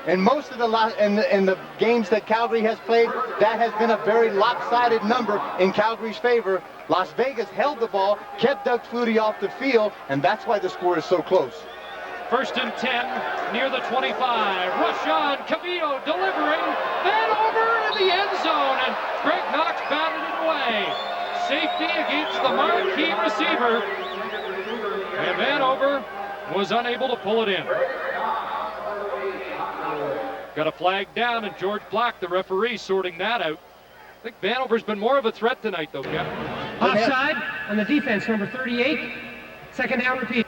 In most of the games that Calgary has played, that has been a very lopsided number in Calgary's favor. Las Vegas held the ball, kept Doug Flutie off the field, and that's why the score is so close. First and 10, near the 25. Rush on, Cavillo delivering, then over in the end zone, and Greg Knox batted it away. Safety against the marquee receiver, and Vanover was unable to pull it in. Got a flag down, and George Black, the referee, sorting that out. I think Vanover's been more of a threat tonight, though, Kevin. Offside on the defense, number 38. Second down, repeat.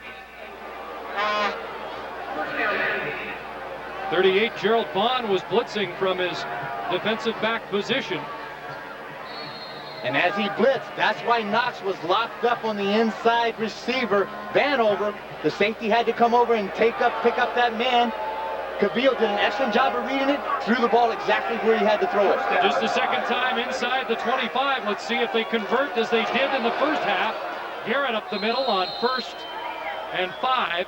38, Gerald Bond was blitzing from his defensive back position. And as he blitzed, that's why Knox was locked up on the inside receiver. Vanover, the safety had to come over and pick up that man. Cavillo did an excellent job of reading it, threw the ball exactly where he had to throw it. Just the second time inside the 25. Let's see if they convert as they did in the first half. Garrett up the middle on 1st and 5.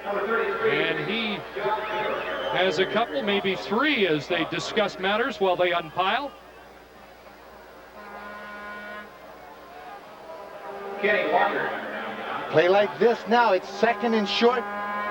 And he has a couple, maybe 3, as they discuss matters while they unpile. Play like this now. It's second and short.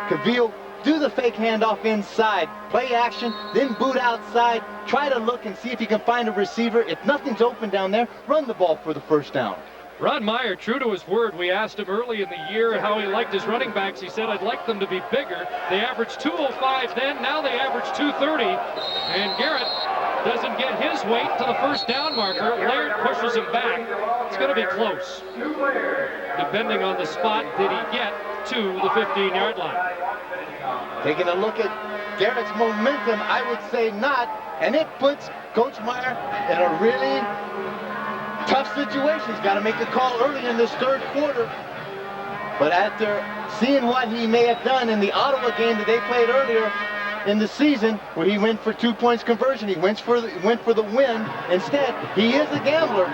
Cavillo, do the fake handoff inside. Play action, then boot outside. Try to look and see if you can find a receiver. If nothing's open down there, run the ball for the first down. Ron Meyer, true to his word, we asked him early in the year how he liked his running backs. He said, I'd like them to be bigger. They averaged 205 then, now they average 230. And Garrett doesn't get his weight to the first down marker. Laird pushes him back. It's going to be close. Depending on the spot, did he get to the 15-yard line? Taking a look at Garrett's momentum, I would say not. And it puts Coach Meyer in a really tough situation. He's got to make a call early in this third quarter. But after seeing what he may have done in the Ottawa game that they played earlier in the season, where he went for 2 points conversion, he went for the win. Instead, he is a gambler.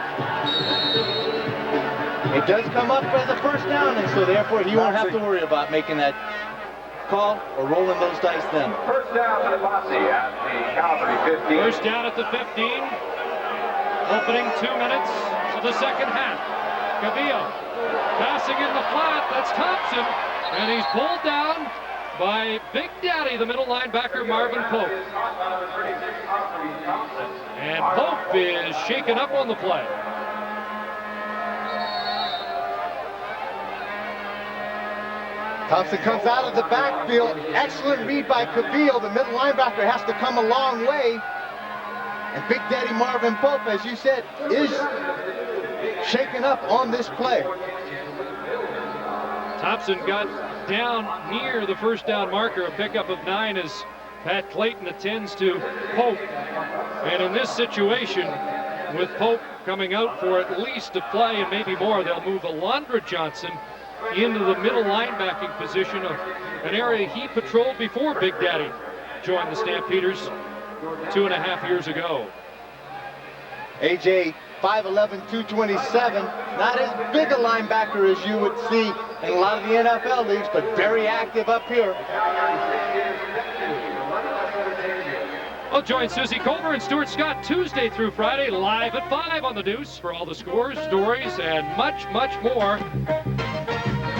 It does come up as a first down, and so therefore he won't have to worry about making that call or rolling those dice then. First down to the Posse at the Calgary 15. First down at the 15. Opening 2 minutes of the second half. Cavillo passing in the flat. That's Thompson. And he's pulled down by Big Daddy, the middle linebacker, Marvin Pope. And Pope is shaken up on the play. Thompson comes out of the backfield. Excellent read by Cavillo. The middle linebacker has to come a long way. And Big Daddy Marvin Pope, as you said, is shaken up on this play. Thompson got down near the first down marker. A pickup of 9 as Pat Clayton attends to Pope. And in this situation, with Pope coming out for at least a play and maybe more, they'll move Alondra Johnson into the middle linebacking position of an area he patrolled before Big Daddy joined the Stampeders 2.5 years ago. AJ, 5'11", 227, not as big a linebacker as you would see in a lot of the NFL leagues, but very active up here. Well, join Susie Colbert and Stuart Scott Tuesday through Friday, live at 5 on the Deuce for all the scores, stories, and much, much more.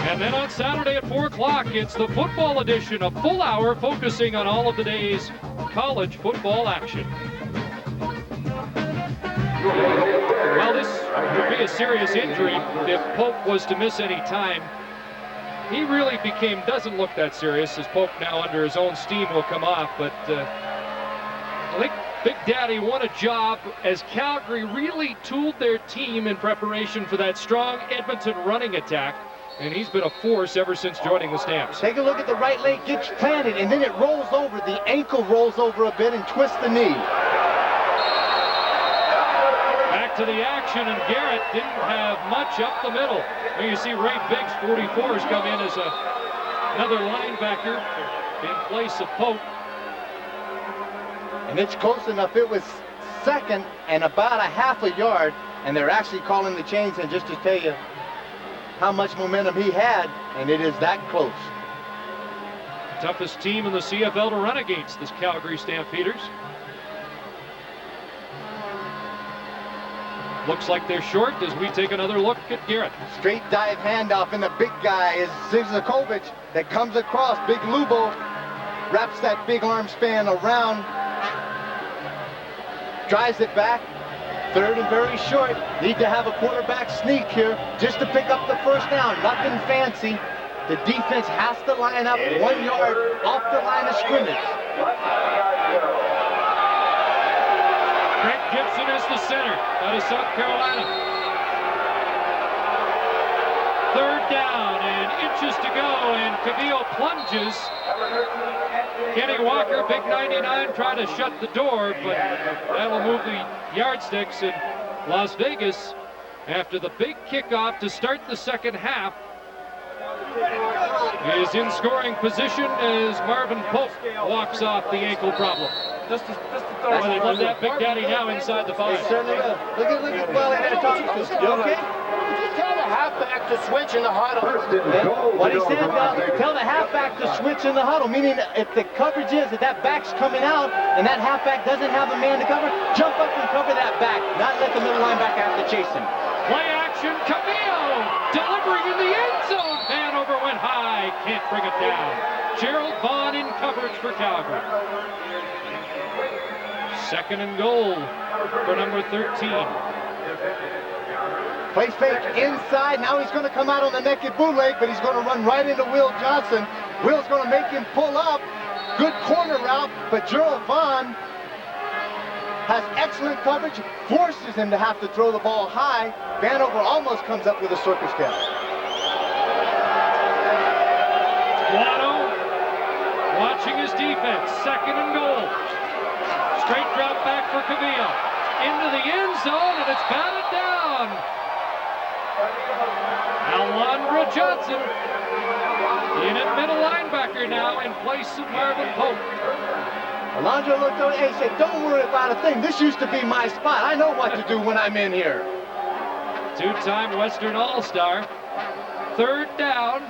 And then on Saturday at 4 o'clock, it's the football edition, a full hour focusing on all of the day's college football action. Well, this would be a serious injury if Pope was to miss any time. He really doesn't look that serious, as Pope now under his own steam will come off, but I think Big Daddy won a job as Calgary really tooled their team in preparation for that strong Edmonton running attack, and he's been a force ever since joining the Stamps. Take a look at the right leg, gets planted, and then it rolls over. The ankle rolls over a bit and twists the knee. Back to the action, and Garrett didn't have much up the middle. Well, you see Ray Biggs, 44, has come in as another linebacker in place of Pope. And it's close enough. It was second and about a half a yard, and they're actually calling the chains, and just to tell you how much momentum he had, and it is that close. Toughest team in the CFL to run against, this Calgary Stampeders. Looks like they're short as we take another look at Garrett. Straight dive handoff, and the big guy is Zizakovic that comes across. Big Lubo wraps that big arm span around, drives it back. Third and very short. Need to have a quarterback sneak here just to pick up the first down. Nothing fancy. The defense has to line up 1 yard off the line of scrimmage. Greg Gibson is the center out of South Carolina. Third down and inches to go, and Cavillo plunges. Kenny Walker, big 99, trying to shut the door, but that'll move the yardsticks in Las Vegas after the big kickoff to start the second half. Is in scoring position as Marvin Pope walks off the ankle problem. Well, they love that Big Daddy now inside the 5. Certainly will. Look at Wally there talking to us. You okay? Tell the halfback to switch in the huddle. What he said, tell the halfback to switch in the huddle, meaning if the coverage is that back's coming out and that halfback doesn't have a man to cover, jump up and cover that back, not let the middle linebacker have to chase him. Play action, Cavillo delivering in the end zone. Man over went high, can't bring it down. Gerald Vaughn in coverage for Calgary. Second and goal for number 13. Play fake inside. Now he's going to come out on the naked bootleg, but he's going to run right into Will Johnson. Will's going to make him pull up. Good corner route, but Gerald Vaughn has excellent coverage, forces him to have to throw the ball high. Vanover almost comes up with a circus catch. Guano watching his defense. Second and goal. Straight drop back for Cavillo. Into the end zone, and it's batted down. Alondra Johnson in at middle linebacker now in place of Marvin Pope. Alondra looked over and said, don't worry about a thing. This used to be my spot. I know what to do when I'm in here. Two-time Western All-Star. Third down.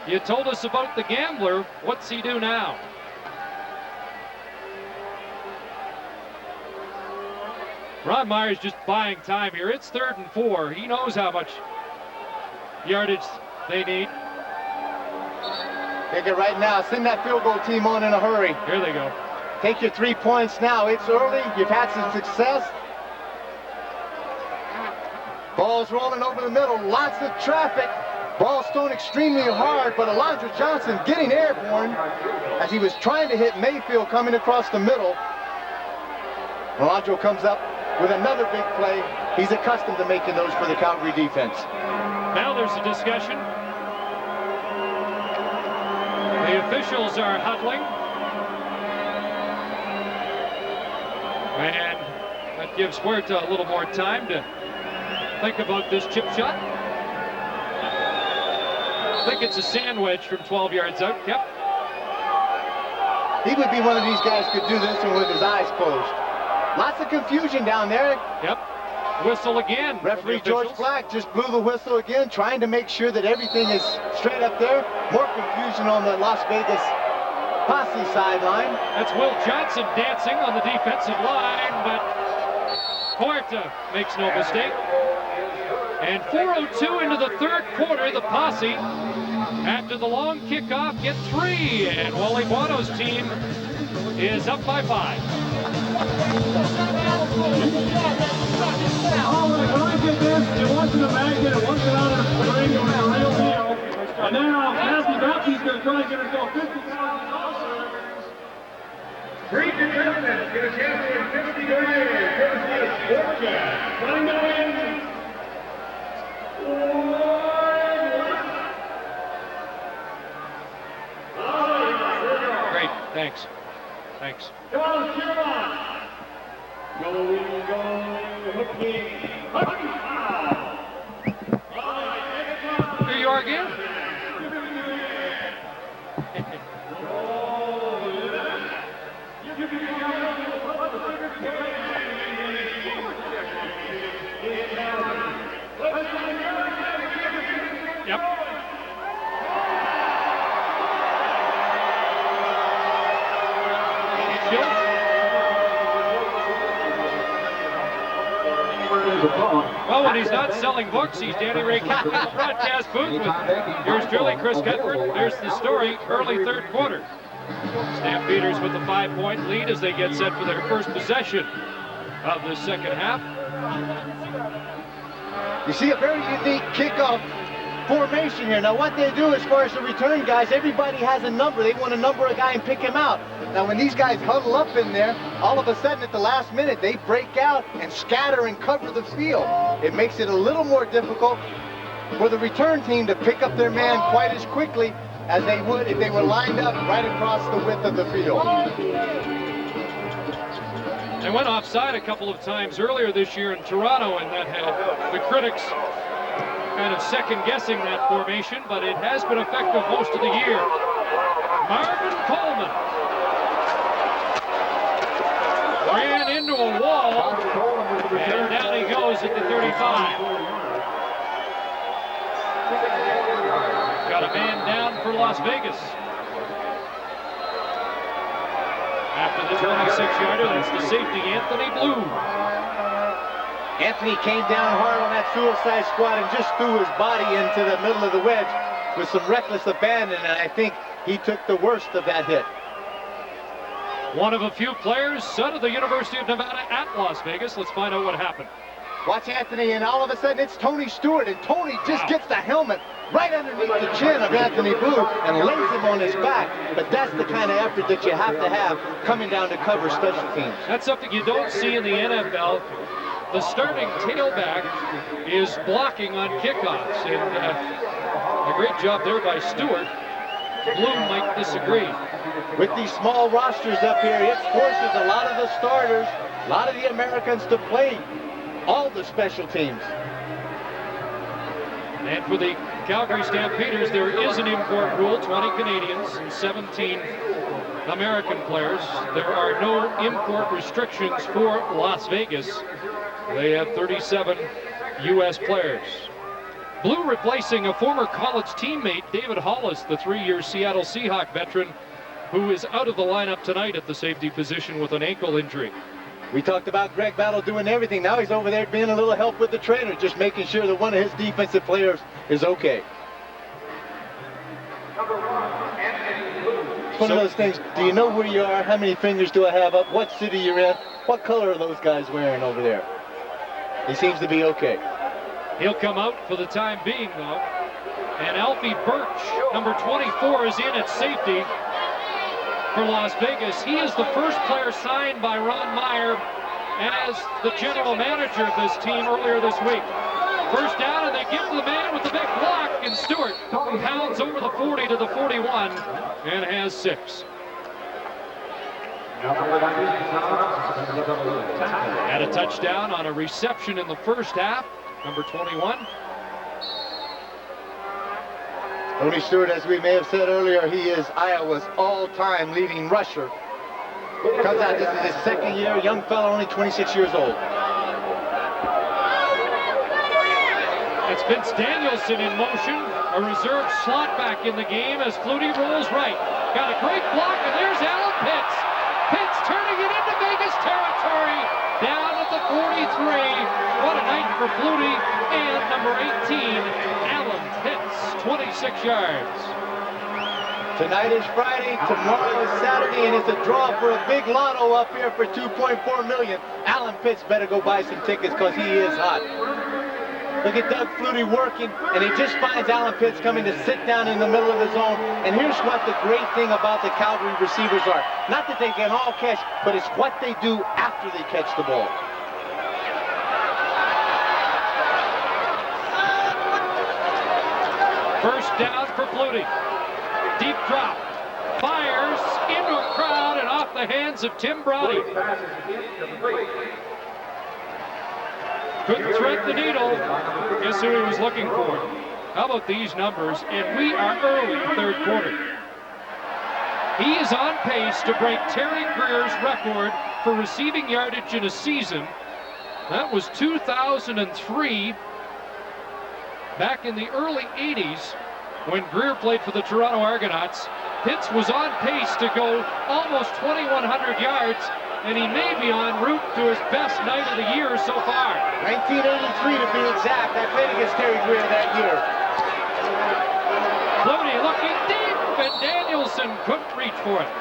You told us about the gambler. What's he do now? Ron Meyer's just buying time here. It's 3rd and 4. He knows how much yardage they need. Take it right now. Send that field goal team on in a hurry. Here they go. Take your 3 points now. It's early. You've had some success. Ball's rolling over the middle. Lots of traffic. Ball's thrown extremely hard, but Alondra Johnson getting airborne as he was trying to hit Mayfield coming across the middle. Alondra comes up with another big play. He's accustomed to making those for the Calgary defense. Now there's a discussion. The officials are huddling. And that gives Huerta a little more time to think about this chip shot. I think it's a sand wedge from 12 yards out. Yep. He would be one of these guys who could do this one with his eyes closed. Lots of confusion down there. Yep. Whistle again. Referee George Black just blew the whistle again, trying to make sure that everything is straight up there. More confusion on the Las Vegas Posse sideline. That's Will Johnson dancing on the defensive line, but Huerta makes no mistake. And 4:02 into the third quarter, the Posse, after the long kickoff, get 3. And Wally Buono's team is up by 5. When I did this, it wasn't a magnet, it wasn't out of the ring, it was a real deal. And now Kathy Duffy's going to try to get herself $50,000. Three contestants get a chance to win $50,000, courtesy of Sport Chat. $20 million. Great, thanks. Thanks. Come on, cheer on. Going, hooking, foul. Here you are again. Yep. Well, when he's not selling books, he's Danny Ray Kemp in the broadcast booth with yours truly, Chris Kedford. There's the story, early third quarter. Stampeders with a 5-point lead as they get set for their first possession of the second half. You see a very unique kickoff formation here. Now what they do as far as the return guys, everybody has a number. They want to number a guy and pick him out. Now when these guys huddle up in there, all of a sudden at the last minute they break out and scatter and cover the field. It makes it a little more difficult for the return team to pick up their man quite as quickly as they would if they were lined up right across the width of the field. They went offside a couple of times earlier this year in Toronto, and that had the critics kind of second-guessing that formation, but it has been effective most of the year. Marvin Coleman ran into a wall, and down he goes at the 35. Got a man down for Las Vegas. After the 26-yarder, that's the safety, Anthony Blue. Anthony came down hard on that suicide squat and just threw his body into the middle of the wedge with some reckless abandon, and I think he took the worst of that hit. One of a few players, son of the University of Nevada at Las Vegas. Let's find out what happened. Watch Anthony, and all of a sudden it's Tony Stewart, and Tony just gets the helmet right underneath the chin of Anthony Blue and lays him on his back. But that's the kind of effort that you have to have coming down to cover special teams. That's something you don't see in the NFL. The starting tailback is blocking on kickoffs, and a great job there by Stewart. Blue might disagree. With these small rosters up here, it forces a lot of the starters, a lot of the Americans to play all the special teams. And for the Calgary Stampeders, there is an import rule, 20 Canadians and 17 American players. There are no import restrictions for Las Vegas. They have 37 U.S. players. Blue replacing a former college teammate, David Hollis, the 3-year Seattle Seahawk veteran, who is out of the lineup tonight at the safety position with an ankle injury. We talked about Greg Battle doing everything. Now he's over there being a little help with the trainer, just making sure that one of his defensive players is okay. It's one of those things, do you know where you are? How many fingers do I have up? What city you're in? What color are those guys wearing over there? He seems to be okay. He'll come out for the time being, though. And Alfie Birch, number 24, is in at safety for Las Vegas. He is the first player signed by Ron Meyer as the general manager of this team earlier this week. First down, and they give to the man with the big block, and Stewart pounds over the 40 to the 41 and has 6. Had a touchdown on a reception in the first half, number 21. Tony Stewart, as we may have said earlier, he is Iowa's all-time leading rusher. Comes out, this is his second year, young fellow, only 26 years old. It's Vince Danielson in motion, a reserve slot back in the game as Flutie rolls right. Got a great block, and there's Alan Pitts. Pitts turning it into Vegas territory, down at the 43. What a night for Flutie, and number 18, Alan Pitts, 26 yards. Tonight is Friday, tomorrow is Saturday, and it's a draw for a big lotto up here for $2.4 million. Alan Pitts better go buy some tickets because he is hot. Look at Doug Flutie working, and he just finds Alan Pitts coming to sit down in the middle of the zone. And here's what the great thing about the Calgary receivers are. Not that they can all catch, but it's what they do after they catch the ball. First down for Flutie. Deep drop. Fires into a crowd and off the hands of Tim Brody. Couldn't thread the needle. Guess who he was looking for? How about these numbers? And we are early third quarter. He is on pace to break Terry Greer's record for receiving yardage in a season. That was 2003. Back in the early 80s, when Greer played for the Toronto Argonauts, Pitts was on pace to go almost 2,100 yards, and he may be en route to his best night of the year so far. 1983 to be exact. I played against Terry Greer that year. Flutie looking deep, and Danielson couldn't reach for it.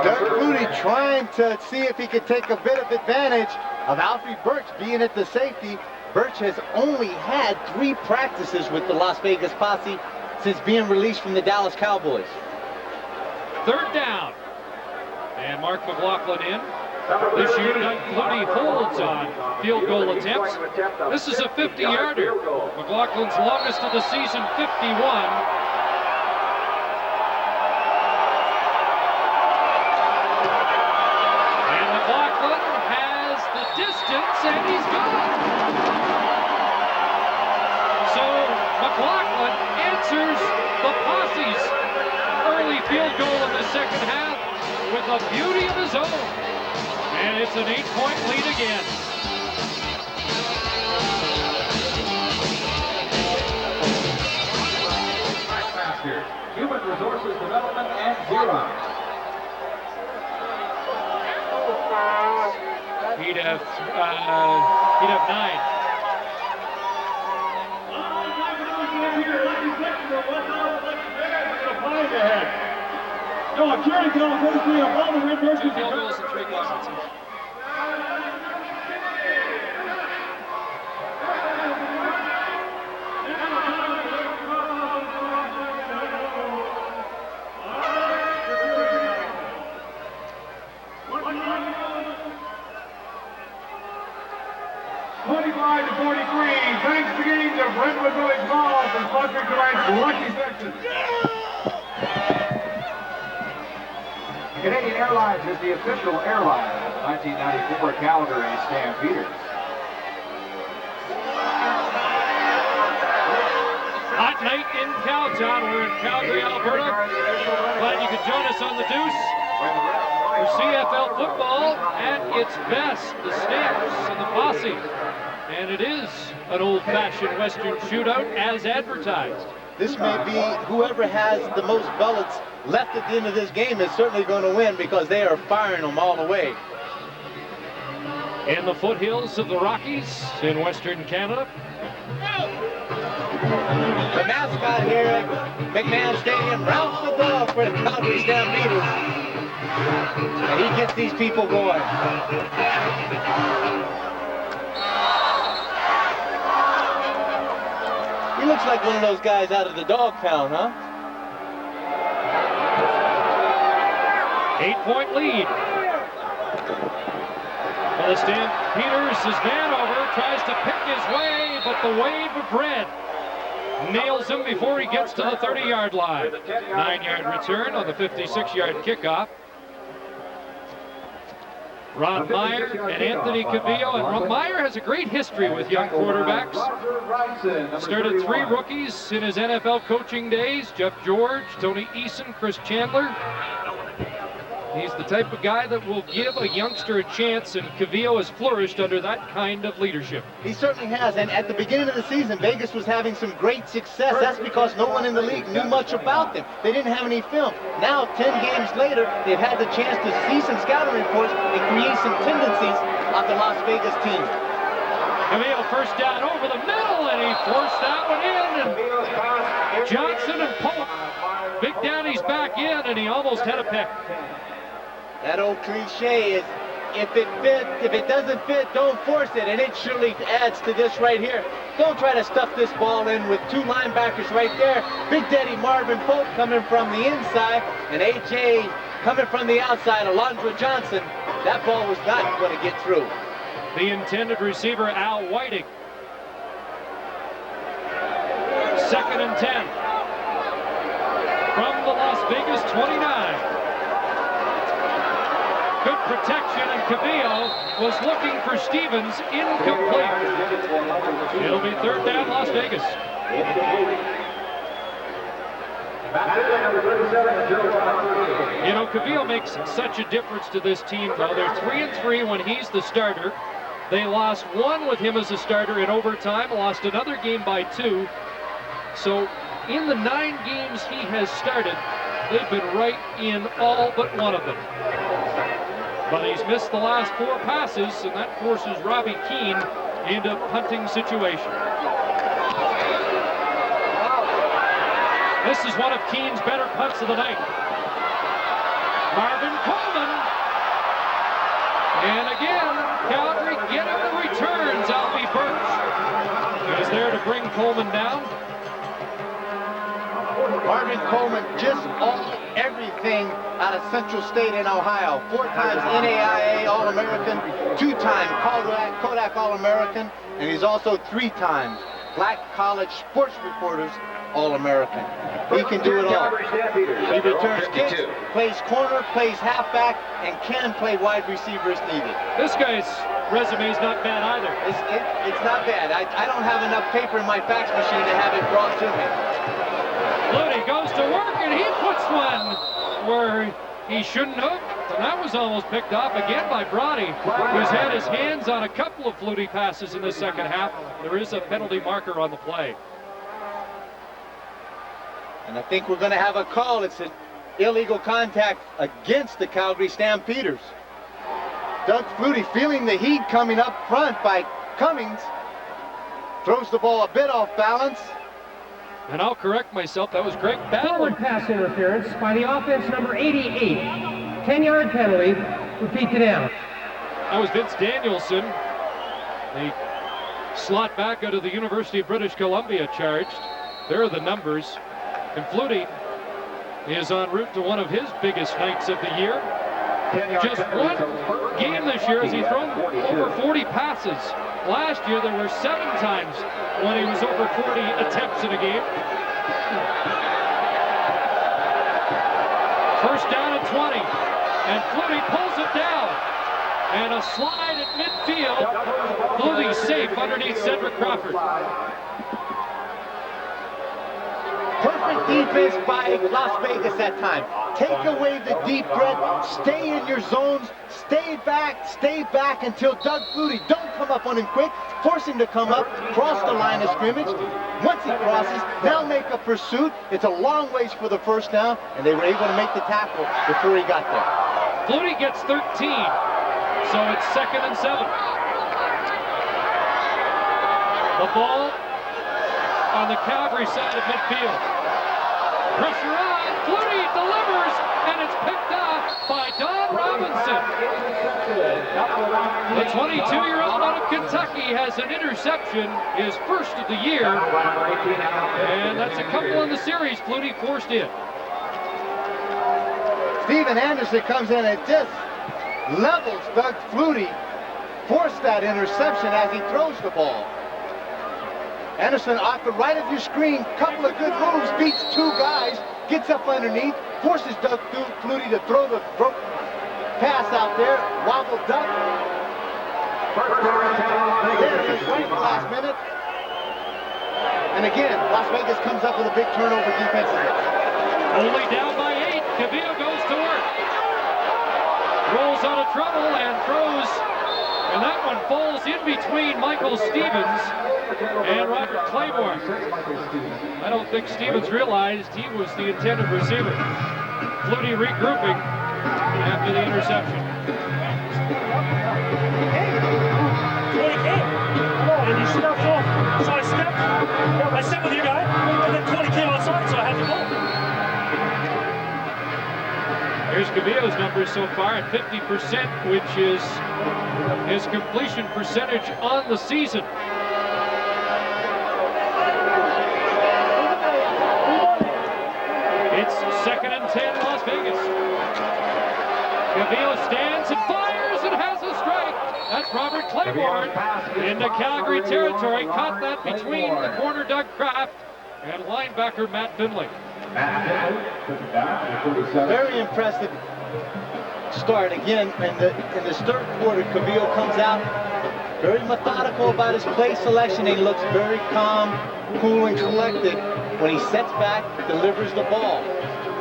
Doug Flutie trying to see if he could take a bit of advantage of Alfie Birch being at the safety. Birch has only had 3 practices with the Las Vegas Posse since being released from the Dallas Cowboys. Third down. And Mark McLaughlin in. This year, Doug Flutie holds on field goal attempts. This is a 50-yarder. McLaughlin's longest of the season, 51. And he's gone. So McLaughlin answers the Posse's early field goal in the second half with a beauty of his own. And it's an 8-point lead again. Human Resources Development and Xerox. He'd have 9. No, a carry call courtesy of all the Red Birches. 2 field goals and 3 goals. Brentwood Village Mall from Frederick tonight's lucky section. Canadian Airlines is the official airline of the 1994 Calgary Stampeders. Hot night in Cowtown. We're in Calgary, Alberta. Glad you could join us on the Deuce for CFL football at its best. The Stamps and the Posse. And it is an old-fashioned Western shootout as advertised. This may be whoever has the most bullets left at the end of this game is certainly going to win because they are firing them all the way. In the foothills of the Rockies in Western Canada. The mascot here at McMahon Stadium, Ralph the Dog for the Calgary Stampeders. And he gets these people going. He looks like one of those guys out of the dog pound, huh? 8-point lead. Well, the Stampeders, his man over, tries to pick his way, but the wave of red nails him before he gets to the 30-yard line. 9-yard return on the 56-yard kickoff. Ron Meyer and Anthony Cavillo, and Ron Meyer has a great history with young quarterbacks. Started 3 rookies in his NFL coaching days: Jeff George, Tony Eason, Chris Chandler. He's the type of guy that will give a youngster a chance, and Cavillo has flourished under that kind of leadership. He certainly has, and at the beginning of the season, Vegas was having some great success. That's because no one in the league knew much about them. They didn't have any film. Now, 10 games later, they've had the chance to see some scouting reports and create some tendencies of the Las Vegas team. Cavillo first down over the middle, and he forced that one in. And Johnson and Pope, Big Daddy's back in, and he almost had a pick. That old cliche is, if it fits, if it doesn't fit, don't force it, and it surely adds to this right here. Don't try to stuff this ball in with 2 linebackers right there. Big Daddy Marvin Pope coming from the inside, and A.J. coming from the outside, Alondra Johnson. That ball was not going to get through. The intended receiver, Al Whiting. 2nd and 10. From the Las Vegas 29. Good protection, and Cavillo was looking for Stevens, incomplete. It'll be 3rd down, Las Vegas. You know, Cavillo makes such a difference to this team, though. They're 3-3 when he's the starter. They lost 1 with him as a starter in overtime, lost another game by 2. So in the 9 games he has started, they've been right in all but one of them. But he's missed the last 4 passes, and that forces Robbie Keane into a punting situation. This is one of Keane's better punts of the night. Marvin Coleman. And again, Calgary getting the returns. Alfie Birch is there to bring Coleman down. Marvin Coleman, just everything out of Central State in Ohio. 4 times NAIA All-American, 2-time Kodak All-American, and he's also 3 times Black College Sports Reporters All-American. He can do it all. He returns kicks, plays corner, plays halfback, and can play wide receiver as needed. This guy's resume is not bad either. It's not bad. I don't have enough paper in my fax machine to have it brought to me. Flutie goes to work, and he puts one where he shouldn't have. And that was almost picked off again by Brody, who's had his hands on a couple of Flutie passes in the second half. There is a penalty marker on the play. And I think we're going to have a call. It's an illegal contact against the Calgary Stampeders. Doug Flutie, feeling the heat coming up front by Cummings, throws the ball a bit off balance. And I'll correct myself, that was Greg Ballard. Forward pass interference by the offense number 88. 10-yard penalty. Repeat the down. That was Vince Danielson. The slot back out of the University of British Columbia charged. There are the numbers. And Flutie is en route to one of his biggest nights of the year. Just 1 game this year has he thrown over 40 passes. Last year there were 7 times when he was over 40 attempts in a game. First down at 20, and Flutie pulls it down. And a slide at midfield. Flutie safe underneath Cedric Crawford. Perfect defense by Las Vegas that time. Take away the deep threat, stay in your zones, stay back until Doug Flutie don't come up on him quick, force him to come up, cross the line of scrimmage. Once he crosses, now make a pursuit. It's a long ways for the first down, and they were able to make the tackle before he got there. Flutie gets 13, so it's 2nd and 7. The ball on the Calgary side of midfield. Pressure on, Flutie delivers, and it's picked off by Don Robinson. The 22-year-old out of Kentucky has an interception, his first of the year, and that's a couple in the series Flutie forced in. Steven Anderson comes in and just levels Doug Flutie, forced that interception as he throws the ball. Anderson off the right of your screen, couple of good moves, beats two guys, gets up underneath, forces Doug Flutie to throw the pass out there, wobble duck. There it is, right at the last minute. And again, Las Vegas comes up with a big turnover defensively. Only down by 8, Cavillo goes to work. Rolls out of trouble and throws, and that one falls in between Michael Stevens and Robert Claiborne. I don't think Stevens realized he was the intended receiver. Flutie regrouping after the interception. And he stepped off, so I stepped with you guy, and then 20 came outside, so I had to go. Here's Cavillo's numbers so far at 50%, which is his completion percentage on the season. It's 2nd and 10, Las Vegas. Cavillo stands and fires and has a strike. That's Robert Claiborne into Calgary territory. Caught that between the corner Doug Kraft and linebacker Matt Finley. Very impressive start again in this third quarter. Cavillo comes out very methodical about his play selection. He looks very calm, cool, and collected when he sets back, delivers the ball.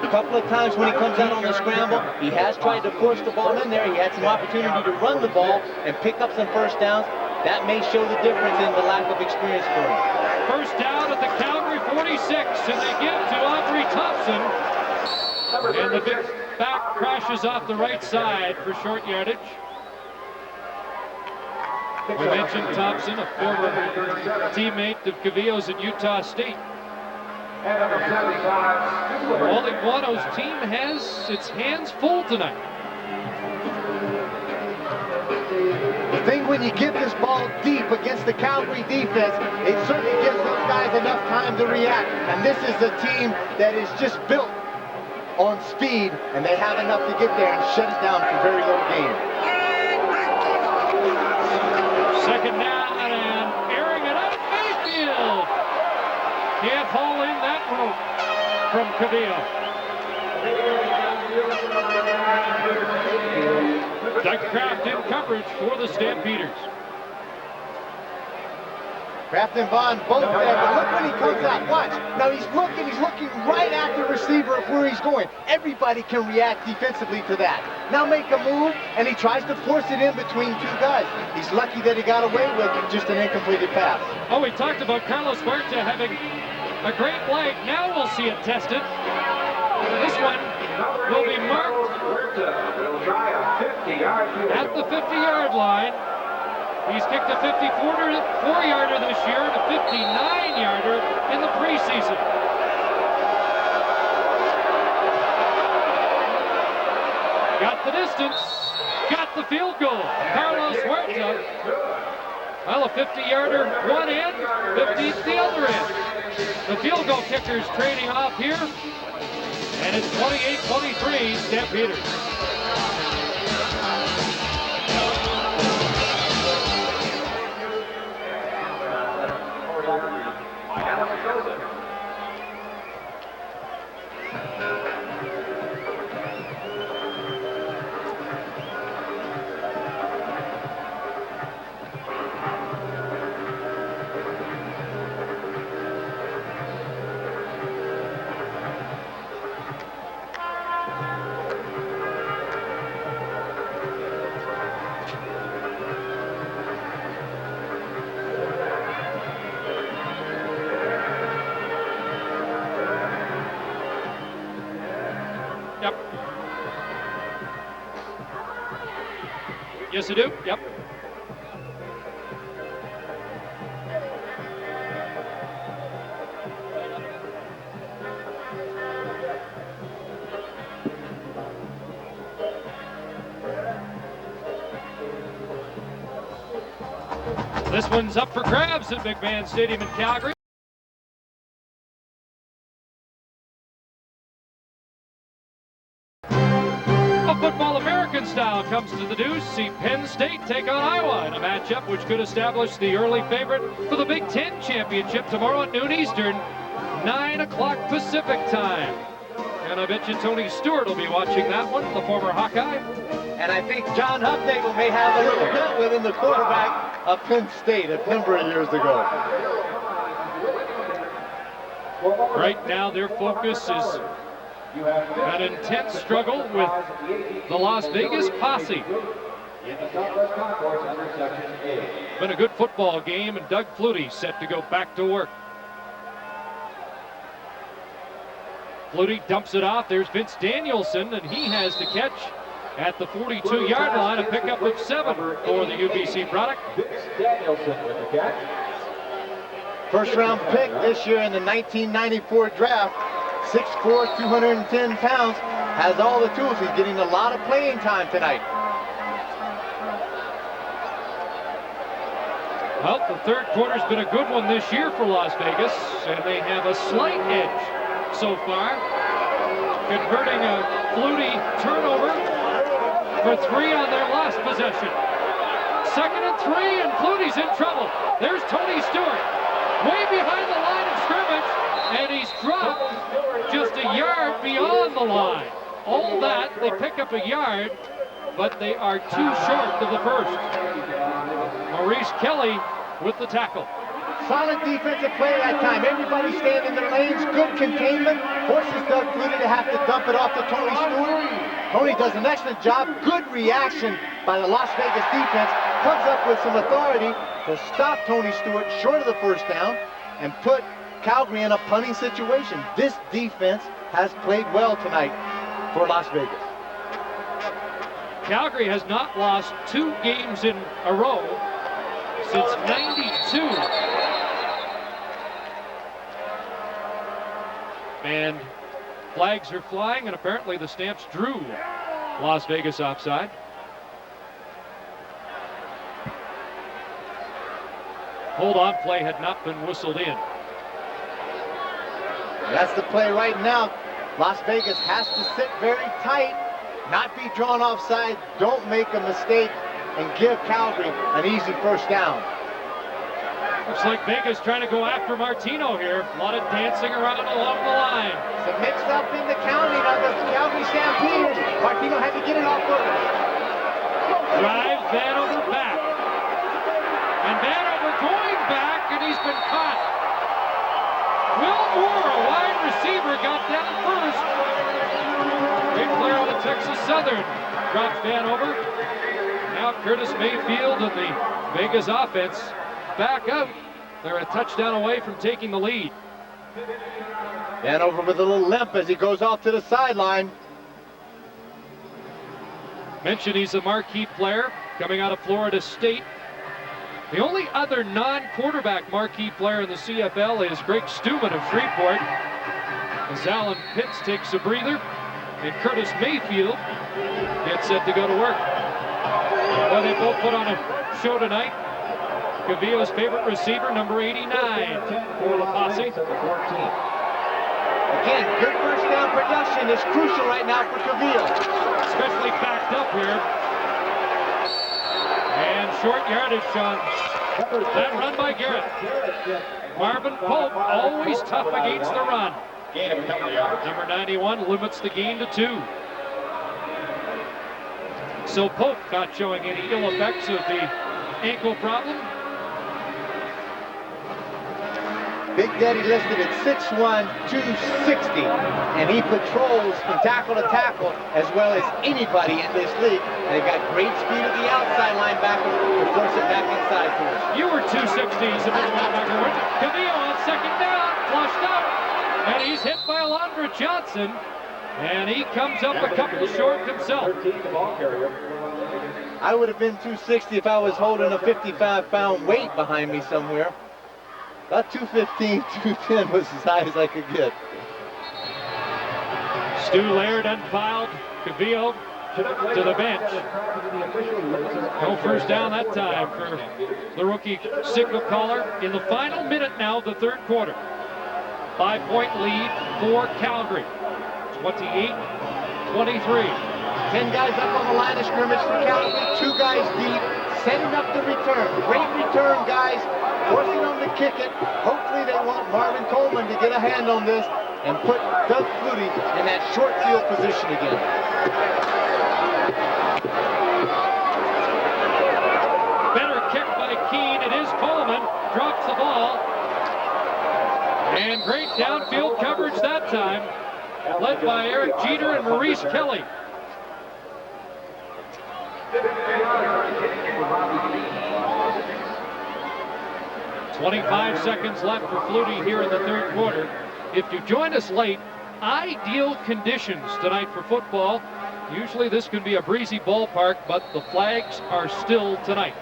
A couple of times when he comes out on the scramble, he has tried to force the ball in there. He had some opportunity to run the ball and pick up some first downs. That may show the difference in the lack of experience for him. First down at the Calgary 46, and they give to Aubrey Thompson. And the big back crashes off the right side for short yardage. We mentioned Thompson, a former teammate of Cavillo's at Utah State. Wally Guano's team has its hands full tonight. The thing when you give this ball deep against the Calgary defense, it certainly gives those guys enough time to react. And this is a team that is just built on speed, and they have enough to get there and shut it down for very low gain. Second down and airing it out Mayfield. Can't haul in that rope from Cavillo. Doug Kraft in coverage for the Stampeders. Kraft and Vaughn both there, but look when he comes out. Watch. Now he's looking right at the receiver of where he's going. Everybody can react defensively to that. Now make a move, and he tries to force it in between two guys. He's lucky that he got away with just an incompleted pass. Oh, we talked about Carlos Huerta having a great leg. Now we'll see it tested. This one will be marked at the 50-yard line. He's kicked a 54-yarder this year and a 59-yarder in the preseason. Got the distance, got the field goal. Carlos Huerta. Well, a 50-yarder one end, 50 the other end. The field goal kicker's trading off here, and it's 28-23 Stampeders. Yep. Yes, I do. Yep. This one's up for grabs at McMahon Stadium in Calgary. Football Americans style comes to the deuce. See Penn State take on Iowa in a matchup which could establish the early favorite for the Big Ten championship tomorrow at noon Eastern, 9 o'clock Pacific time. And I bet you Tony Stewart will be watching that one, the former Hawkeye. And I think John Hufnagel may have a little bit with him, the quarterback of Penn State at Pembroke years ago. Right now their focus is an intense struggle with the Las Vegas Posse. Been a good football game, and Doug Flutie set to go back to work. Flutie dumps it off. There's Vince Danielson, and he has the catch at the 42-yard line, a pickup of 7 for the UBC product. Vince Danielson with the catch. First round pick this year in the 1994 draft, 6'4", 210 pounds, has all the tools. He's getting a lot of playing time tonight. Well, the third quarter's been a good one this year for Las Vegas, and they have a slight edge so far, converting a Flutie turnover for 3 on their last possession. 2nd and 3, and Flutie's in trouble. There's Tony Stewart, way behind the line of scrimmage, and he's dropped just a yard beyond the line. All that, they pick up a yard, but they are too short of the first. Maurice Kelly with the tackle. Solid defensive play that time. Everybody staying in their lanes. Good containment. Forces Doug Flutie to have to dump it off to Tony Stewart. Tony does an excellent job. Good reaction by the Las Vegas defense. Comes up with some authority to stop Tony Stewart short of the first down and put Calgary in a punting situation. This defense has played well tonight for Las Vegas. Calgary has not lost 2 games in a row since '92. And flags are flying, and apparently the Stamps drew Las Vegas offside. Hold-on play had not been whistled in. That's the play right now. Las Vegas has to sit very tight, not be drawn offside, don't make a mistake, and give Calgary an easy first down. Looks like Vegas trying to go after Martino here. A lot of dancing around along the line. It's a mix-up in the counting of the Calgary Stampeders. Martino had to get it off footage. Drive Vanover back. And Vanover going back, and he's been caught. Will Moore, a wide receiver, got down first. Big player on the Texas Southern drops Vanover. Now Curtis Mayfield and the Vegas offense back out. They're a touchdown away from taking the lead. Vanover with a little limp as he goes off to the sideline. Mentioned he's a marquee player coming out of Florida State. The only other non-quarterback marquee player in the CFL is Greg Stuman of Shreveport. As Alan Pitts takes a breather, and Curtis Mayfield gets set to go to work. Well, they both put on a show tonight. Cavillo's favorite receiver, number 89 for the Posse. Again, good first down production is crucial right now for Cavillo. Especially backed up here. And short yardage on that run by Garrett. Marvin Pope, always tough against the run. Number 91 limits the gain to 2. So Pope not showing any ill effects of the ankle problem. Big Daddy listed at 6'1", 260, and he patrols from tackle to tackle as well as anybody in this league. And they've got great speed at the outside linebacker to force it back inside for us. You were 260s a minute linebacker. Cavillo on 2nd down, flushed out, and he's hit by Alondra Johnson, and he comes up a couple short himself. I would have been 260 if I was holding a 55-pound weight behind me somewhere. About 215, 210 was as high as I could get. Stu Laird unfiled. Cavillo to the bench. No first down that time for the rookie signal caller in the final minute now of the third quarter. 5-point lead for Calgary. 28-23. 10 guys up on the line of scrimmage for Calgary, 2 guys deep, setting up the return. Great return, guys. Forcing them to kick it. Hopefully they want Marvin Coleman to get a hand on this and put Doug Flutie in that short field position again. Better kick by Keene. It is Coleman. Drops the ball. And great downfield coverage that time. Led by Eric Jeter and Maurice Kelly. 25 seconds left for Flutie here in the third quarter. If you join us late, ideal conditions tonight for football. Usually this can be a breezy ballpark, but the flags are still tonight.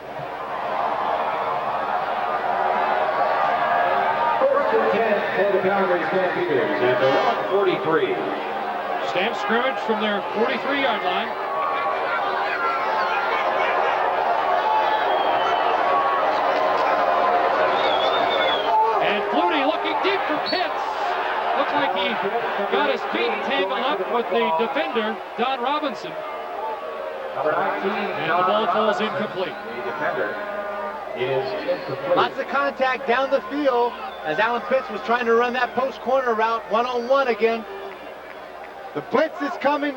For the Calgary Stampeders at 43. Stamp scrimmage from their 43-yard line. And Flutie looking deep for Pitts. Looks like he got his feet tangled up with the defender, Don Robinson. Number 19. And the ball falls incomplete. The defender is incomplete. Lots of contact down the field as Alan Pitts was trying to run that post corner route one-on-one again. The blitz is coming.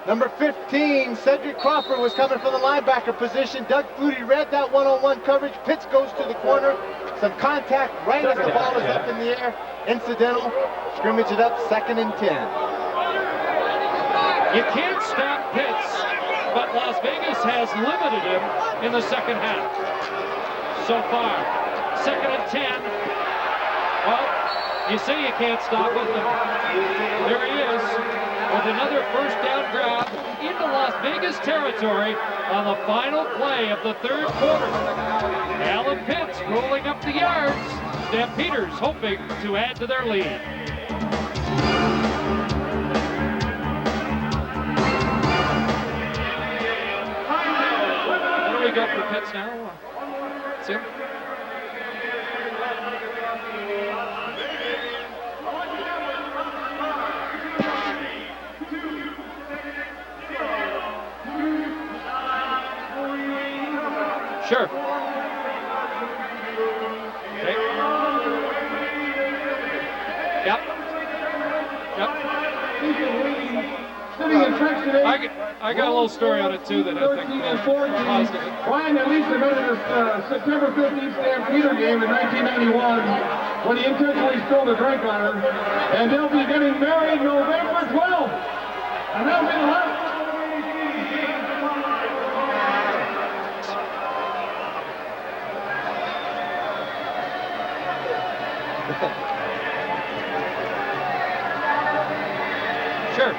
Number 15, Cedric Crawford was coming from the linebacker position. Doug Flutie read that one-on-one coverage. Pitts goes to the corner. Some contact right as the ball is up in the air. Incidental. Scrimmage it up, 2nd and 10. You can't stop Pitts, but Las Vegas has limited him in the second half so far. 2nd and 10. Well, you say you can't stop it, and there he is with another first down grab into Las Vegas territory on the final play of the third quarter. Alan Pitts rolling up the yards. Stampeders hoping to add to their lead. What do we got for Pitts now? It's him. Sure. Okay. Yep. Yep. I got a little story on it too that I think will positive. Ryan at least invented the September 15th Stampeder game in 1991 when he intentionally spilled a drink on her, and they'll be getting married November 12th. And they'll be the last. Sure.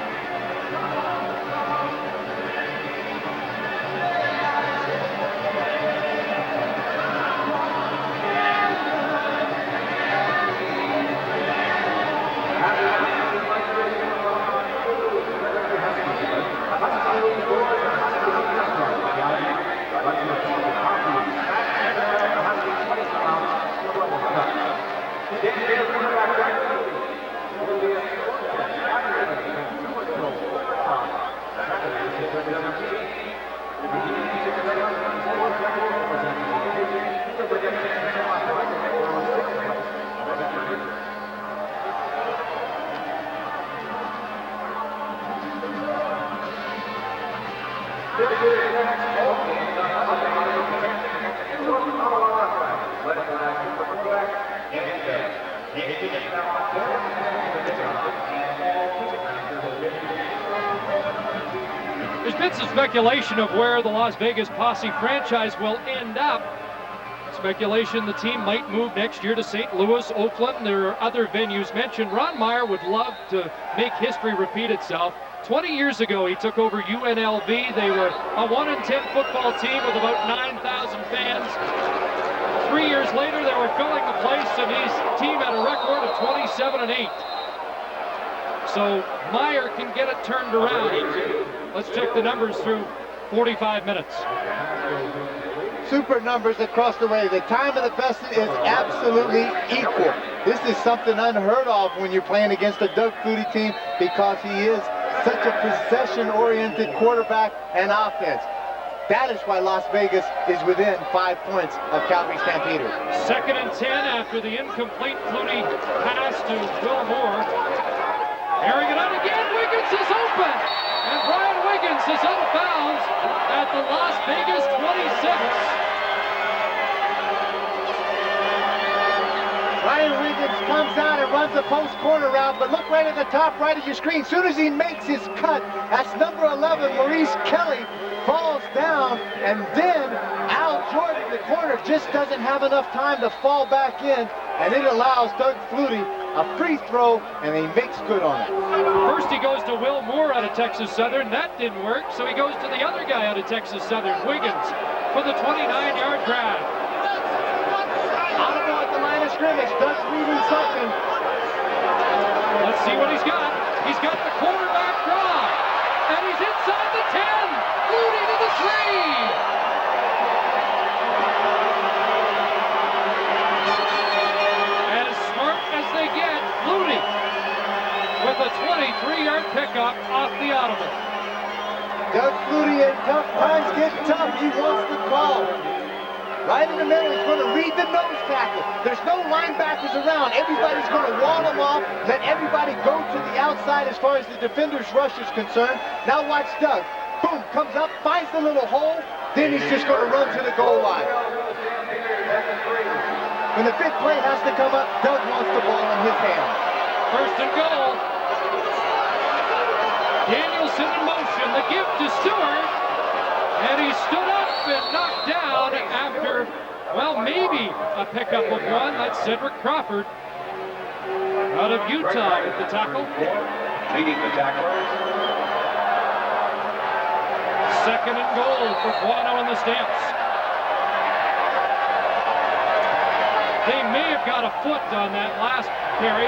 There's been some speculation of where the Las Vegas Posse franchise will end up. Speculation the team might move next year to St. Louis, Oakland. There are other venues mentioned. Ron Meyer would love to make history repeat itself. 20 years ago, he took over UNLV. They were a 1-10 football team with about 9,000 fans. 3 years later, they were filling the place, and his team had a record of 27-8. So Meyer can get it turned around. Let's check the numbers through 45 minutes. Super numbers across the way. The time of the fest is absolutely equal. This is something unheard of when you're playing against a Doug Flutie team because he is such a possession-oriented quarterback and offense. That is why Las Vegas is within 5 points of Calgary Stampeders. 2nd and 10 after the incomplete Flutie pass to Will Moore. Airing it out again, Wiggins is open! And Brian Wiggins is out of bounds at the Las Vegas 26. Brian Wiggins comes out and runs a post corner route, but look right at the top right of your screen. As soon as he makes his cut, that's number 11, Maurice Kelly, falls down, and then Al Jordan, the corner, just doesn't have enough time to fall back in, and it allows Doug Flutie a free throw, and he makes good on it. First he goes to Will Moore out of Texas Southern. That didn't work, so he goes to the other guy out of Texas Southern, Wiggins, for the 29-yard grab. Audible at the line of scrimmage. Doug's reading something. Let's see what he's got. He's got the quarterback draw, and he's inside the 10. Flutie to the 3. They get Flutie with a 23-yard pickup off the audible. Doug Flutie, at tough times get tough. He wants the call. Right in the middle, he's going to read the nose tackle. There's no linebackers around. Everybody's going to wall them off, let everybody go to the outside as far as the defender's rush is concerned. Now watch Doug. Boom, comes up, finds the little hole, then he's just going to run to the goal line. When the big play has to come up, Doug wants the ball in his hand. 1st and goal. Danielson in motion. The give to Stewart. And he stood up and knocked down after, well, maybe a pickup of one. That's Cedric Crawford out of Utah with the tackle. Leading the tackle. 2nd and goal for Guano and the Stamps. They may have got a foot on that last carry.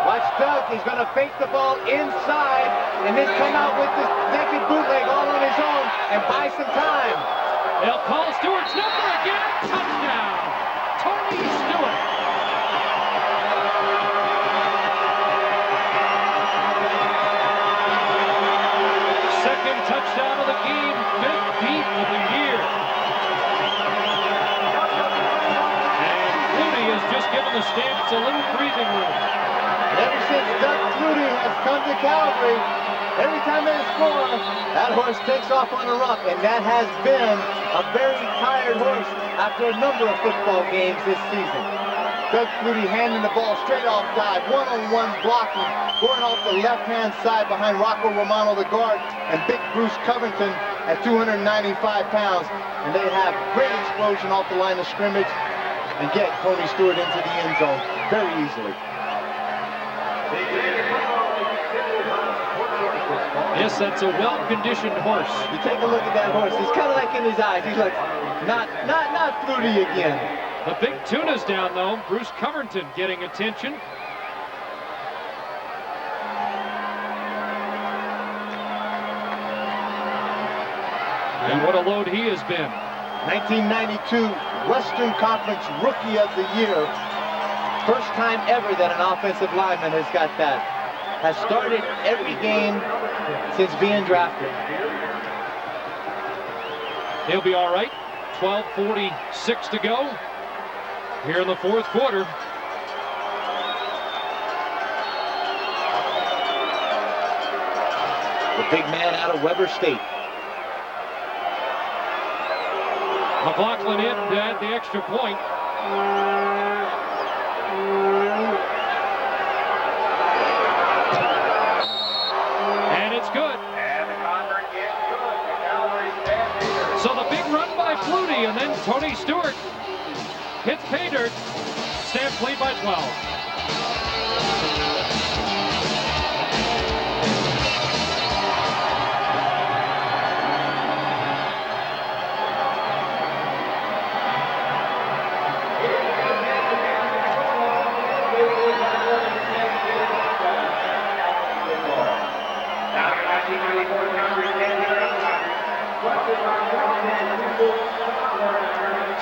Watch Doug, he's going to fake the ball inside and then come out with this naked bootleg all on his own and buy some time. They'll call Stewart's number again. Touchdown, Tony Stewart. Second touchdown of the game, 5th beat of the year. Just giving the Stamps a little breathing room. And ever since Doug Flutie has come to Calgary, every time they score, that horse takes off on a rump, and that has been a very tired horse after a number of football games this season. Doug Flutie handing the ball straight off dive, one-on-one blocking, going off the left-hand side behind Rocco Romano, the guard, and big Bruce Covington at 295 pounds. And they have great explosion off the line of scrimmage and get Tony Stewart into the end zone very easily. Yes, that's a well-conditioned horse. You take a look at that horse. He's kind of like in his eyes. He's like, not Flutie again. The big tuna's down, though. Bruce Covington getting attention. And what a load he has been. 1992 Western Conference Rookie of the Year. First time ever that an offensive lineman has got that. Has started every game since being drafted. He'll be all right. 12:46 to go here in the 4th quarter. The big man out of Weber State. McLaughlin in to add the extra point. And it's good. And the convert is good. The Calgary Stampeders. So the big run by Flutie, and then Tony Stewart hits pay dirt. Stamps lead by 12.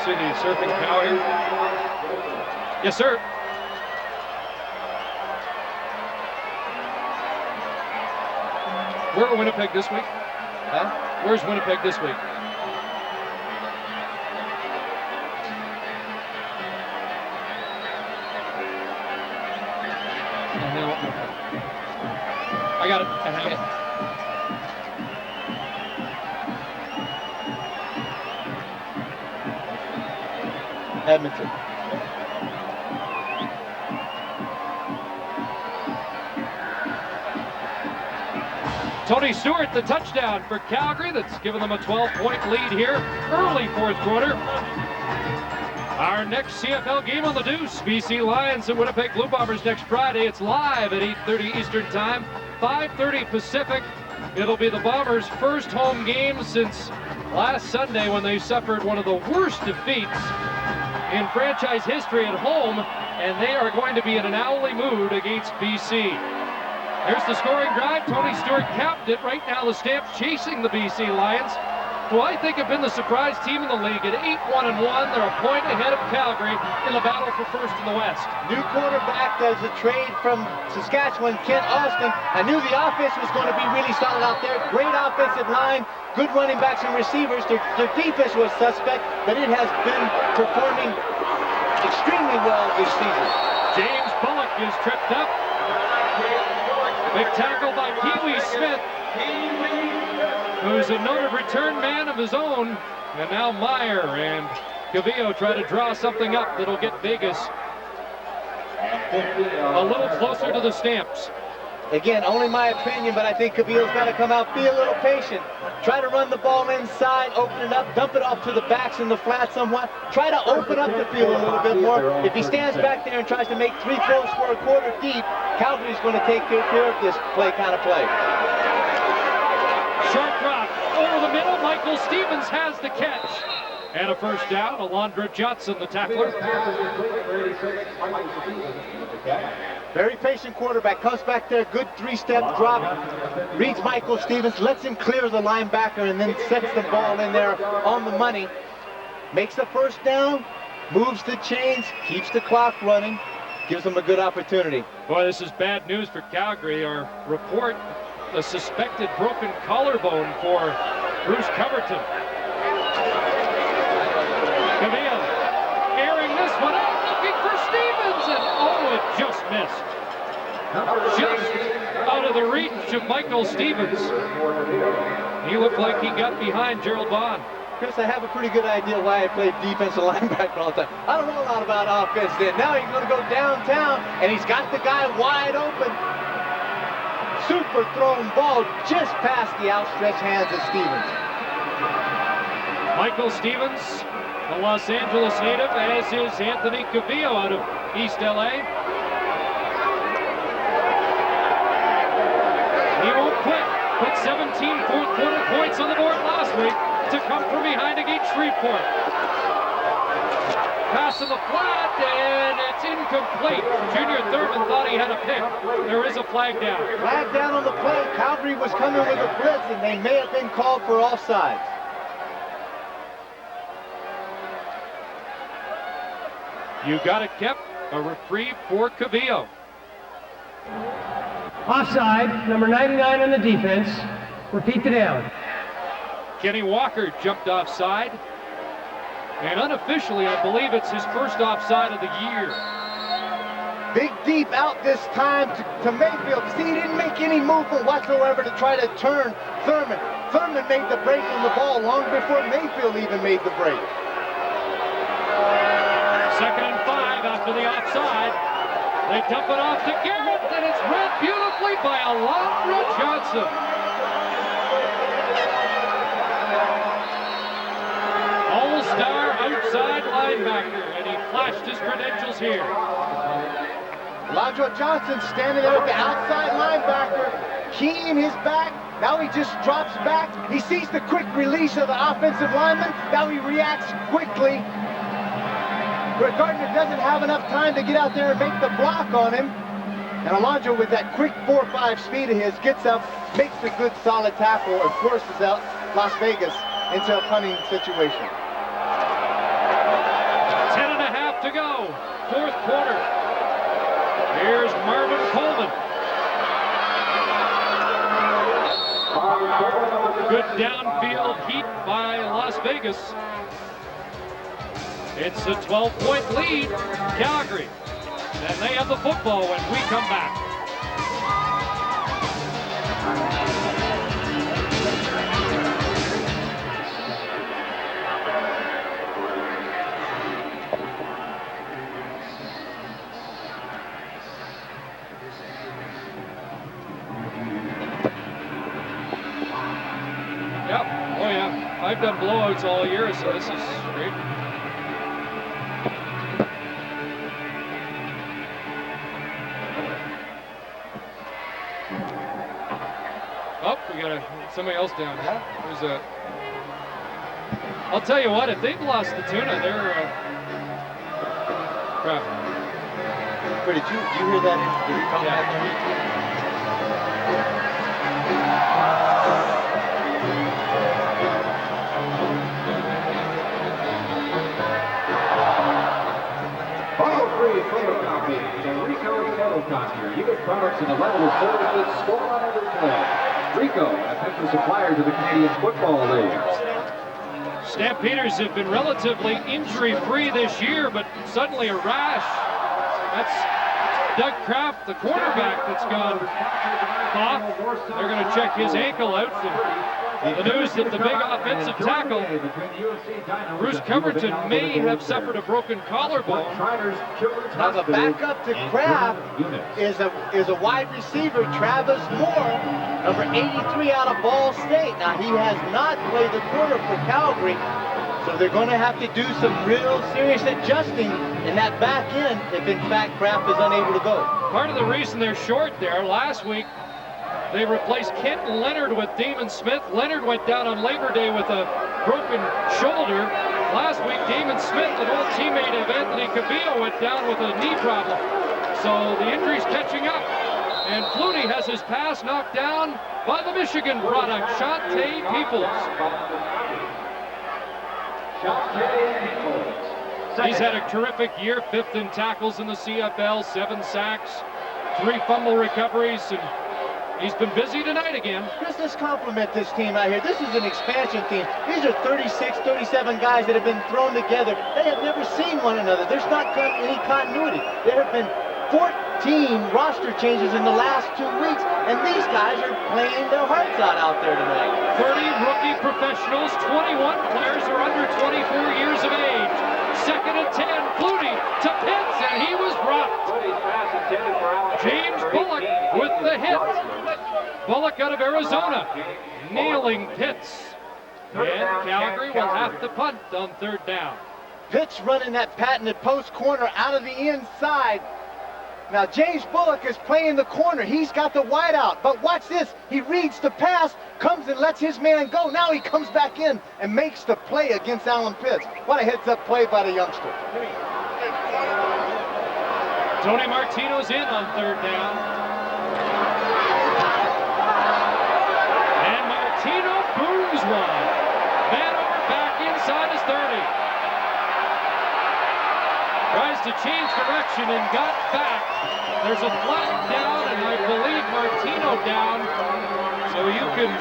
See the surfing cow here? Yes, sir. Where are Winnipeg this week? Huh? Where's Winnipeg this week? I got it. I have it. Edmonton. Tony Stewart, the touchdown for Calgary. That's given them a 12-point lead here. Early fourth quarter. Our next CFL game on the deuce. BC Lions and Winnipeg Blue Bombers next Friday. It's live at 8:30 Eastern Time, 5:30 Pacific. It'll be the Bombers' first home game since last Sunday when they suffered one of the worst defeats in franchise history at home, and they are going to be in an owly mood against BC. Here's the scoring drive. Tony Stewart capped it. Right now the Stamps chasing the BC Lions, who I think have been the surprise team in the league at 8-1-1. They're a point ahead of Calgary in the battle for first in the West. New quarterback does a trade from Saskatchewan, Kent Austin. I knew the offense was going to be really solid out there. Great offensive line, good running backs and receivers. Their defense was suspect, but it has been performing extremely well this season. James Bullock is tripped up. Big tackle by Pee-wee Smith, who's a noted return man of his own. And now Meyer and Cavillo try to draw something up that'll get Vegas a little closer to the Stamps. Again, only my opinion, but I think Cavillo's got to come out, be a little patient. Try to run the ball inside, open it up, dump it off to the backs in the flat somewhat. Try to open up the field a little bit more. If he stands back there and tries to make 3 throws for a quarter deep, Calgary's going to take care of this kind of play. Short drop over the middle. Michael Stevens has the catch. And a first down. Alondra Johnson, the tackler. Very patient quarterback. Comes back there, good 3-step drop. Reads Michael Stevens, lets him clear the linebacker, and then sets the ball in there on the money. Makes the first down, moves the chains, keeps the clock running, gives them a good opportunity. Boy, this is bad news for Calgary. Our report, a suspected broken collarbone for Bruce Coverton. Cavillo airing this one out, looking for Stevens, and oh, it just missed. Just out of the reach of Michael Stevens. He looked like he got behind Gerald Bond. Chris, I have a pretty good idea why I played defensive linebacker all the time. I don't know a lot about offense then. Now he's going to go downtown, and he's got the guy wide open. Super thrown ball just past the outstretched hands of Stevens. Michael Stevens, a Los Angeles native, as is Anthony Cavillo out of East LA. He won't quit. Put 17 fourth quarter points on the board last week to come from behind against Shreveport. Pass in the flat, and it's incomplete. Junior Thurman thought he had a pick. There is a flag down. Flag down on the play. Calgary was coming with a blitz, and they may have been called for offsides. You got it kept. A reprieve for Cavillo. Offside, number 99 on the defense. Repeat the down. Kenny Walker jumped offside. And unofficially, I believe it's his first offside of the year. Big deep out this time to Mayfield. See, he didn't make any movement whatsoever to try to turn Thurman. Thurman made the break on the ball long before Mayfield even made the break. 2nd and 5 after the offside. They dump it off to Garrett, and it's read beautifully by Alondra Johnson. All-star outside linebacker, and he flashed his credentials here. Alondra Johnson standing there with the outside linebacker, key in his back. Now he just drops back. He sees the quick release of the offensive lineman. Now he reacts quickly. Gardner doesn't have enough time to get out there and make the block on him. And Alondra, with that quick 4-5 speed of his, gets up, makes a good solid tackle, and forces out Las Vegas into a punting situation. 10.5 to go, fourth quarter. Here's Marvin Coleman. Good downfield heat by Las Vegas. It's a 12-point lead, Calgary. And they have the football when we come back. Yep. Oh, yeah. I've done blowouts all year, so this is great. Oh, we got somebody else down. Who's that? I'll tell you what, if they've lost the tuna, they're crap. Did you hear that? Did he call that? Photocopies and Rico Photocopier. You get products in the level of services score on every play. Rico, an official supplier to the Canadian Football League. Stampeders have been relatively injury-free this year, but suddenly a rash. That's Doug Kraft, the quarterback, that's gone off. They're going to check his ankle out. The news that the big offensive tackle, Bruce Coverton, may have suffered a broken collarbone. Now the backup to Kraft is a wide receiver, Travis Moore, number 83 out of Ball State. Now he has not played the corner for Calgary, so they're going to have to do some real serious adjusting in that back end if in fact Kraft is unable to go. Part of the reason they're short there, last week they replaced Kent Leonard with Damon Smith. Leonard went down on Labor Day with a broken shoulder. Last week, Damon Smith, an old teammate of Anthony Cavillo, went down with a knee problem. So the injury's catching up. And Flutie has his pass knocked down by the Michigan product, Shante Peoples. He's had a terrific year, 5th in tackles in the CFL, 7 sacks, 3 fumble recoveries, and he's been busy tonight again. Let's compliment this team out here. This is an expansion team. These are 36, 37 guys that have been thrown together. They have never seen one another. There's not any continuity. There have been 14 roster changes in the last 2 weeks, and these guys are playing their hearts out there tonight. 30 rookie professionals, 21 players are under 24 years of age. 2nd and 10, Flutie to Pitts, and he was dropped. James Bullock with the hit. Bullock out of Arizona, nailing Pitts. And Calgary will have to punt on 3rd down. Pitts running that patented post corner out of the inside. Now James Bullock is playing the corner. He's got the wide out. But watch this. He reads the pass, comes and lets his man go. Now he comes back in and makes the play against Alan Pitts. What a heads-up play by the youngster. Tony Martino's in on 3rd down. And Martino booms one. Man over back inside his 30. Tries to change direction and got back. There's a flag down, and I believe Martino down. So you can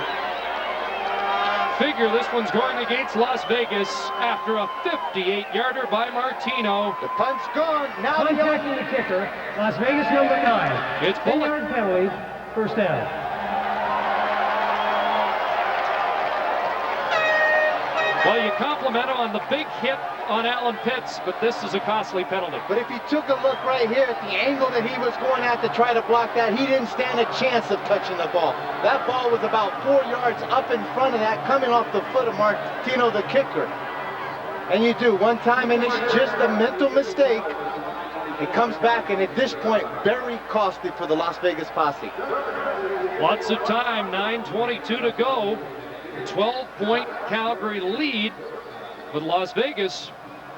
figure this one's going against Las Vegas after a 58-yarder by Martino. The punt's gone. Now contacting the kicker, Las Vegas number 9. It's 10-yard penalty, 1st down. Well, you compliment him on the big hit on Alan Pitts, but this is a costly penalty. But if you took a look right here at the angle that he was going at to try to block that, he didn't stand a chance of touching the ball. That ball was about 4 yards up in front of that, coming off the foot of Martino, the kicker. And you do one time, and it's just a mental mistake. It comes back, and at this point, very costly for the Las Vegas Posse. Lots of time, 9:22 to go. 12-point Calgary lead, but Las Vegas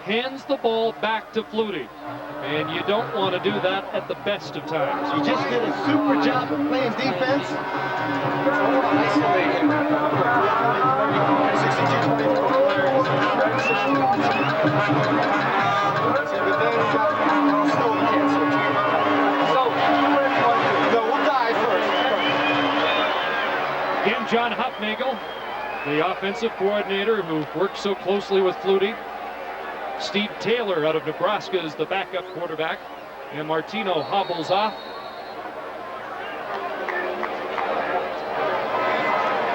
hands the ball back to Flutie. And you don't want to do that at the best of times. You just did a super job of playing defense. Again, John Huffnagel The offensive coordinator who works so closely with Flutie. Steve Taylor out of Nebraska is the backup quarterback. And Martino hobbles off.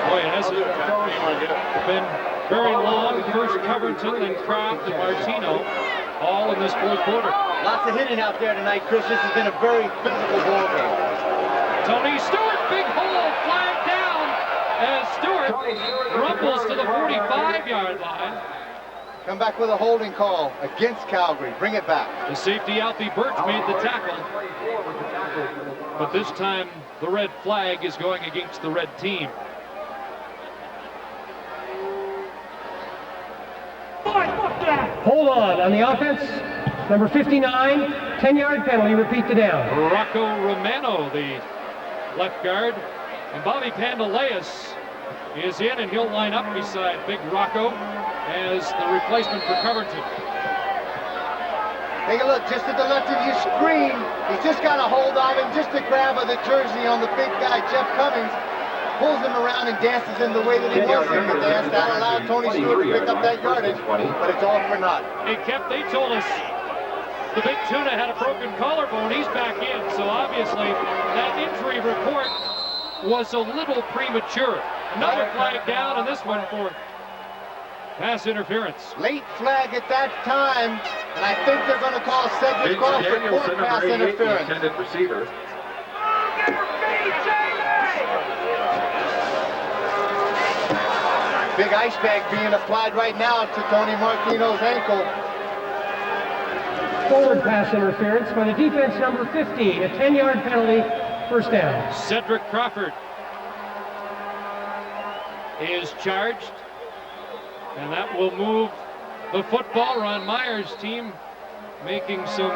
Boy, it hasn't been very long. First Covington, then Kraft and Martino, all in this fourth quarter. Lots of hitting out there tonight, Chris. This has been a very physical ball game. Tony Stewart, big hole, flag down as Stewart rumbles to the 45-yard line. Come back with a holding call against Calgary. Bring it back. The safety Alfie Birch made the tackle. But this time, the red flag is going against the red team. Hold on the offense. Number 59, 10-yard penalty. Repeat the down. Rocco Romano, the left guard. And Bobby Pandaleas is in, and he'll line up beside Big Rocco as the replacement for Covington. Take a look just to the left of your screen. He's just got a hold of him, just a grab of the jersey on the big guy, Jeff Cummings. Pulls him around and dances in the way that he wants him to dance. That allowed Tony Stewart to pick up that yardage, but it's all for naught. Hey, Kev, they told us the big tuna had a broken collarbone. He's back in, so obviously that injury report was a little premature. Another flag down, and this one for pass interference. Late flag at that time, and I think they're going to call Cedric Crawford for pass interference. Intended receiver. Big ice bag being applied right now to Tony Martino's ankle. Forward pass interference by the defense, number 15, a 10-yard penalty, first down. Cedric Crawford is charged, and that will move the football. Ron Meyer's team making some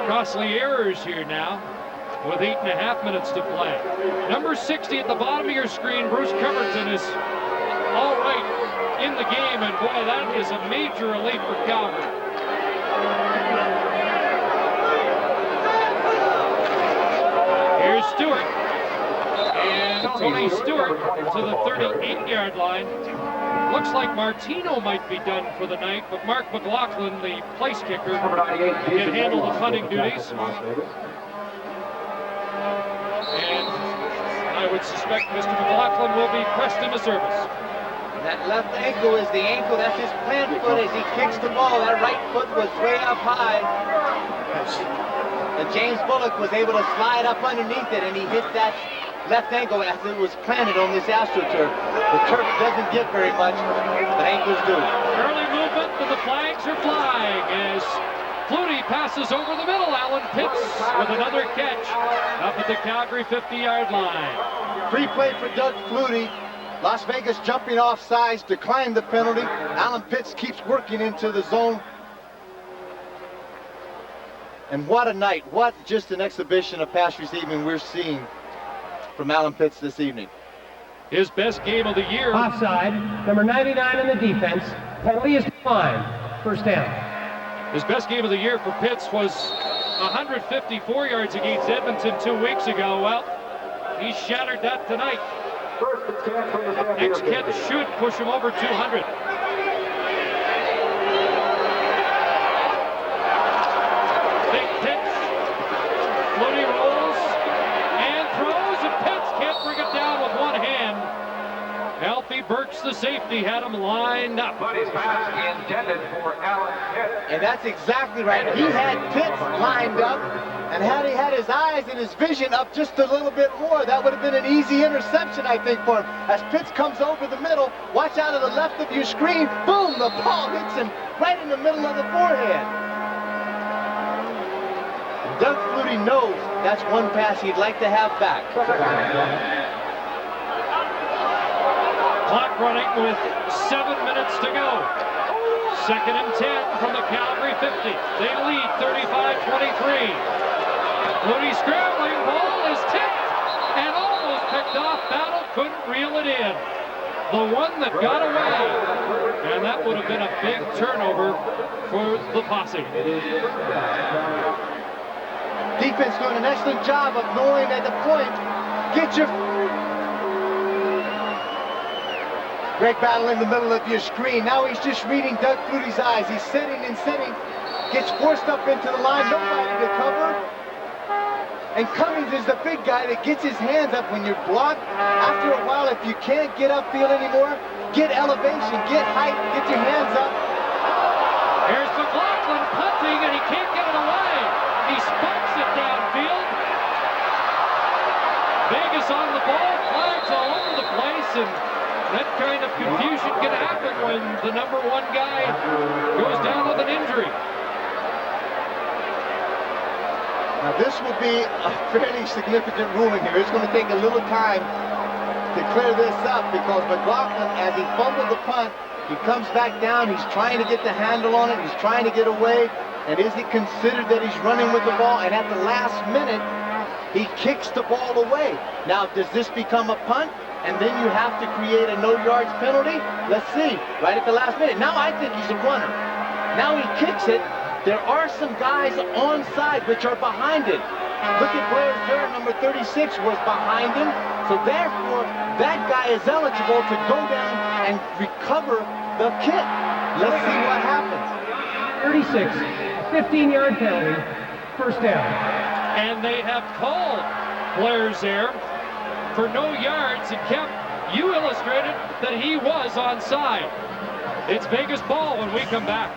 costly errors here now with 8.5 minutes to play. Number 60 at the bottom of your screen, Bruce Covington, is all right in the game, and boy, that is a major relief for Calgary. Here's Stewart, and Tony Stewart to the 38-yard line. Looks like Martino might be done for the night, but Mark McLaughlin, the place kicker, can handle the punting duties. And I would suspect Mr. McLaughlin will be pressed into service. That left ankle is the ankle, that's his plant foot as he kicks the ball. That right foot was way up high. And James Bullock was able to slide up underneath it, and he hit that left ankle as it was planted on this AstroTurf. The turf doesn't get very much, but ankles do. Early movement, and the flags are flying as Flutie passes over the middle. Alan Pitts with another catch up at the Calgary 50-yard line. Free play for Doug Flutie. Las Vegas jumping off sides, declined the penalty. Alan Pitts keeps working into the zone. And what a night. What just an exhibition of pass receiving we're seeing from Alan Pitts this evening. His best game of the year. Offside, number 99 in the defense. Penalty is declined. First down. His best game of the year for Pitts was 154 yards against Edmonton 2 weeks ago. Well, he shattered that tonight. Next catch should push him over 200. Big pitch. Flutie rolls and throws, and Pitts can't bring it down with one hand. Alfie Birch, the safety, had him lined up. But his pass intended for Alan Pitts. And that's exactly right. He had Pitts lined up, and had he had his eyes and his vision up just a little bit more, that would have been an easy interception, I think, for him. As Pitts comes over the middle, watch out to the left of your screen, boom, the ball hits him right in the middle of the forehead. And Doug Flutie knows that's one pass he'd like to have back. Clock running with 7 minutes to go. 2nd and 10 from the Calgary 50. They lead 35-23. Flutie scrambling, ball is tipped and almost picked off. Battle couldn't reel it in. The one that got away, and that would have been a big turnover for the Posse. Defense doing an excellent job of knowing at the point, get your Great battle in the middle of your screen. Now he's just reading Doug Flutie's eyes. He's setting and setting. Gets forced up into the line. Nobody to cover. And Cummings is the big guy that gets his hands up when you're blocked. After a while, if you can't get upfield anymore, get elevation, get height, get your hands up. Here's McLaughlin punting, and he can't get it away. He spikes it downfield. Vegas on the ball, flags all over the place, and that kind of confusion can happen when the number 1 guy goes down with an injury. Now this will be a fairly significant ruling here. It's going to take a little time to clear this up because McLaughlin, as he fumbled the punt, he comes back down. He's trying to get the handle on it. He's trying to get away. And is it considered that he's running with the ball? And at the last minute, he kicks the ball away. Now, does this become a punt? And then you have to create a no yards penalty? Let's see. Right at the last minute. Now I think he's a runner. Now he kicks it. There are some guys onside which are behind it. Look at Blair Zerr, number 36, was behind him. So therefore, that guy is eligible to go down and recover the kick. Let's see what happens. 36, 15-yard penalty, first down. And they have called Blair Zerr for no yards, and Kemp, you illustrated that he was onside. It's Vegas ball when we come back.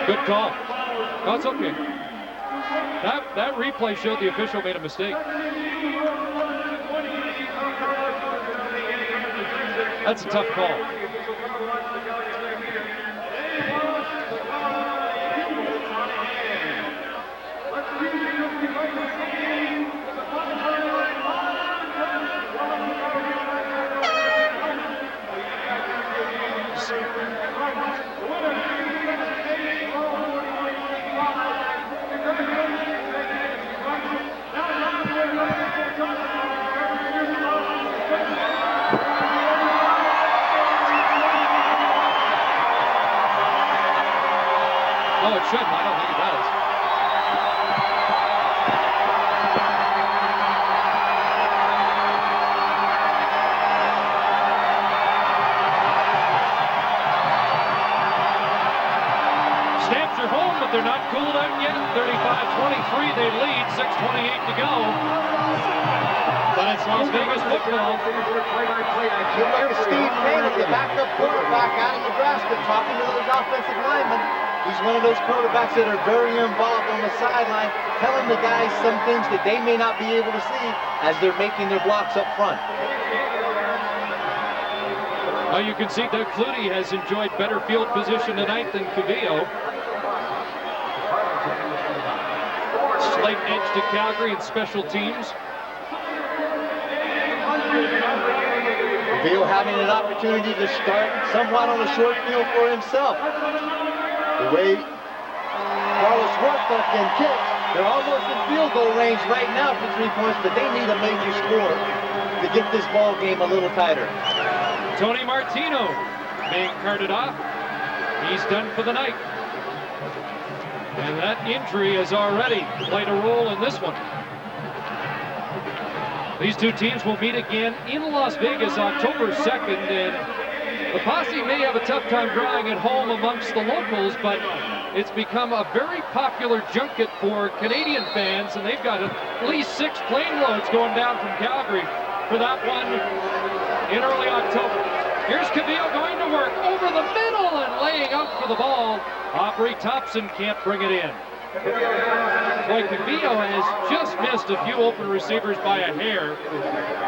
Good call. No, it's okay. That replay showed the official made a mistake. That's a tough call. Oh, it shouldn't. I don't think it does. Stamps are home, but they're not cooled out yet. 35-23, they lead. 6:28 to go. But it's Las Vegas football. Good look at Steve Payne, the backup quarterback out of Nebraska, talking to those offensive linemen. He's one of those quarterbacks that are very involved on the sideline, telling the guys some things that they may not be able to see as they're making their blocks up front. Well, you can see Doug Flutie has enjoyed better field position tonight than Cavillo. Slight edge to Calgary in special teams. Cavillo having an opportunity to start somewhat on the short field for himself. The way Carlos Huerta can kick, they're almost in field goal range right now for 3 points, but they need a major score to get this ball game a little tighter. Tony Martino being carted off. He's done for the night. And that injury has already played a role in this one. These two teams will meet again in Las Vegas October 2nd, and the Posse may have a tough time drawing at home amongst the locals, but it's become a very popular junket for Canadian fans, and they've got at least 6 plane loads going down from Calgary for that one in early October. Here's Cavillo going to work over the middle and laying out for the ball. Aubrey Thompson can't bring it in. Boy, Cavillo has just missed a few open receivers by a hair.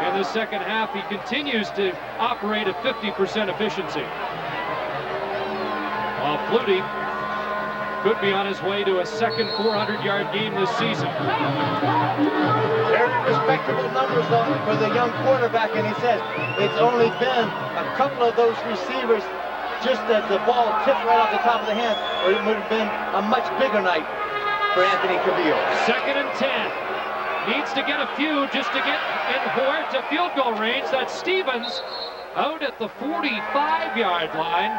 In the second half, he continues to operate at 50% efficiency. While Flutie could be on his way to a second 400-yard game this season. Very respectable numbers though for the young quarterback, and he says it's only been a couple of those receivers just as the ball tipped right off the top of the hand, or it would have been a much bigger night for Anthony Cavillo. 2nd and 10. Needs to get a few just to get in Huerta field goal range. That's Stevens out at the 45-yard line.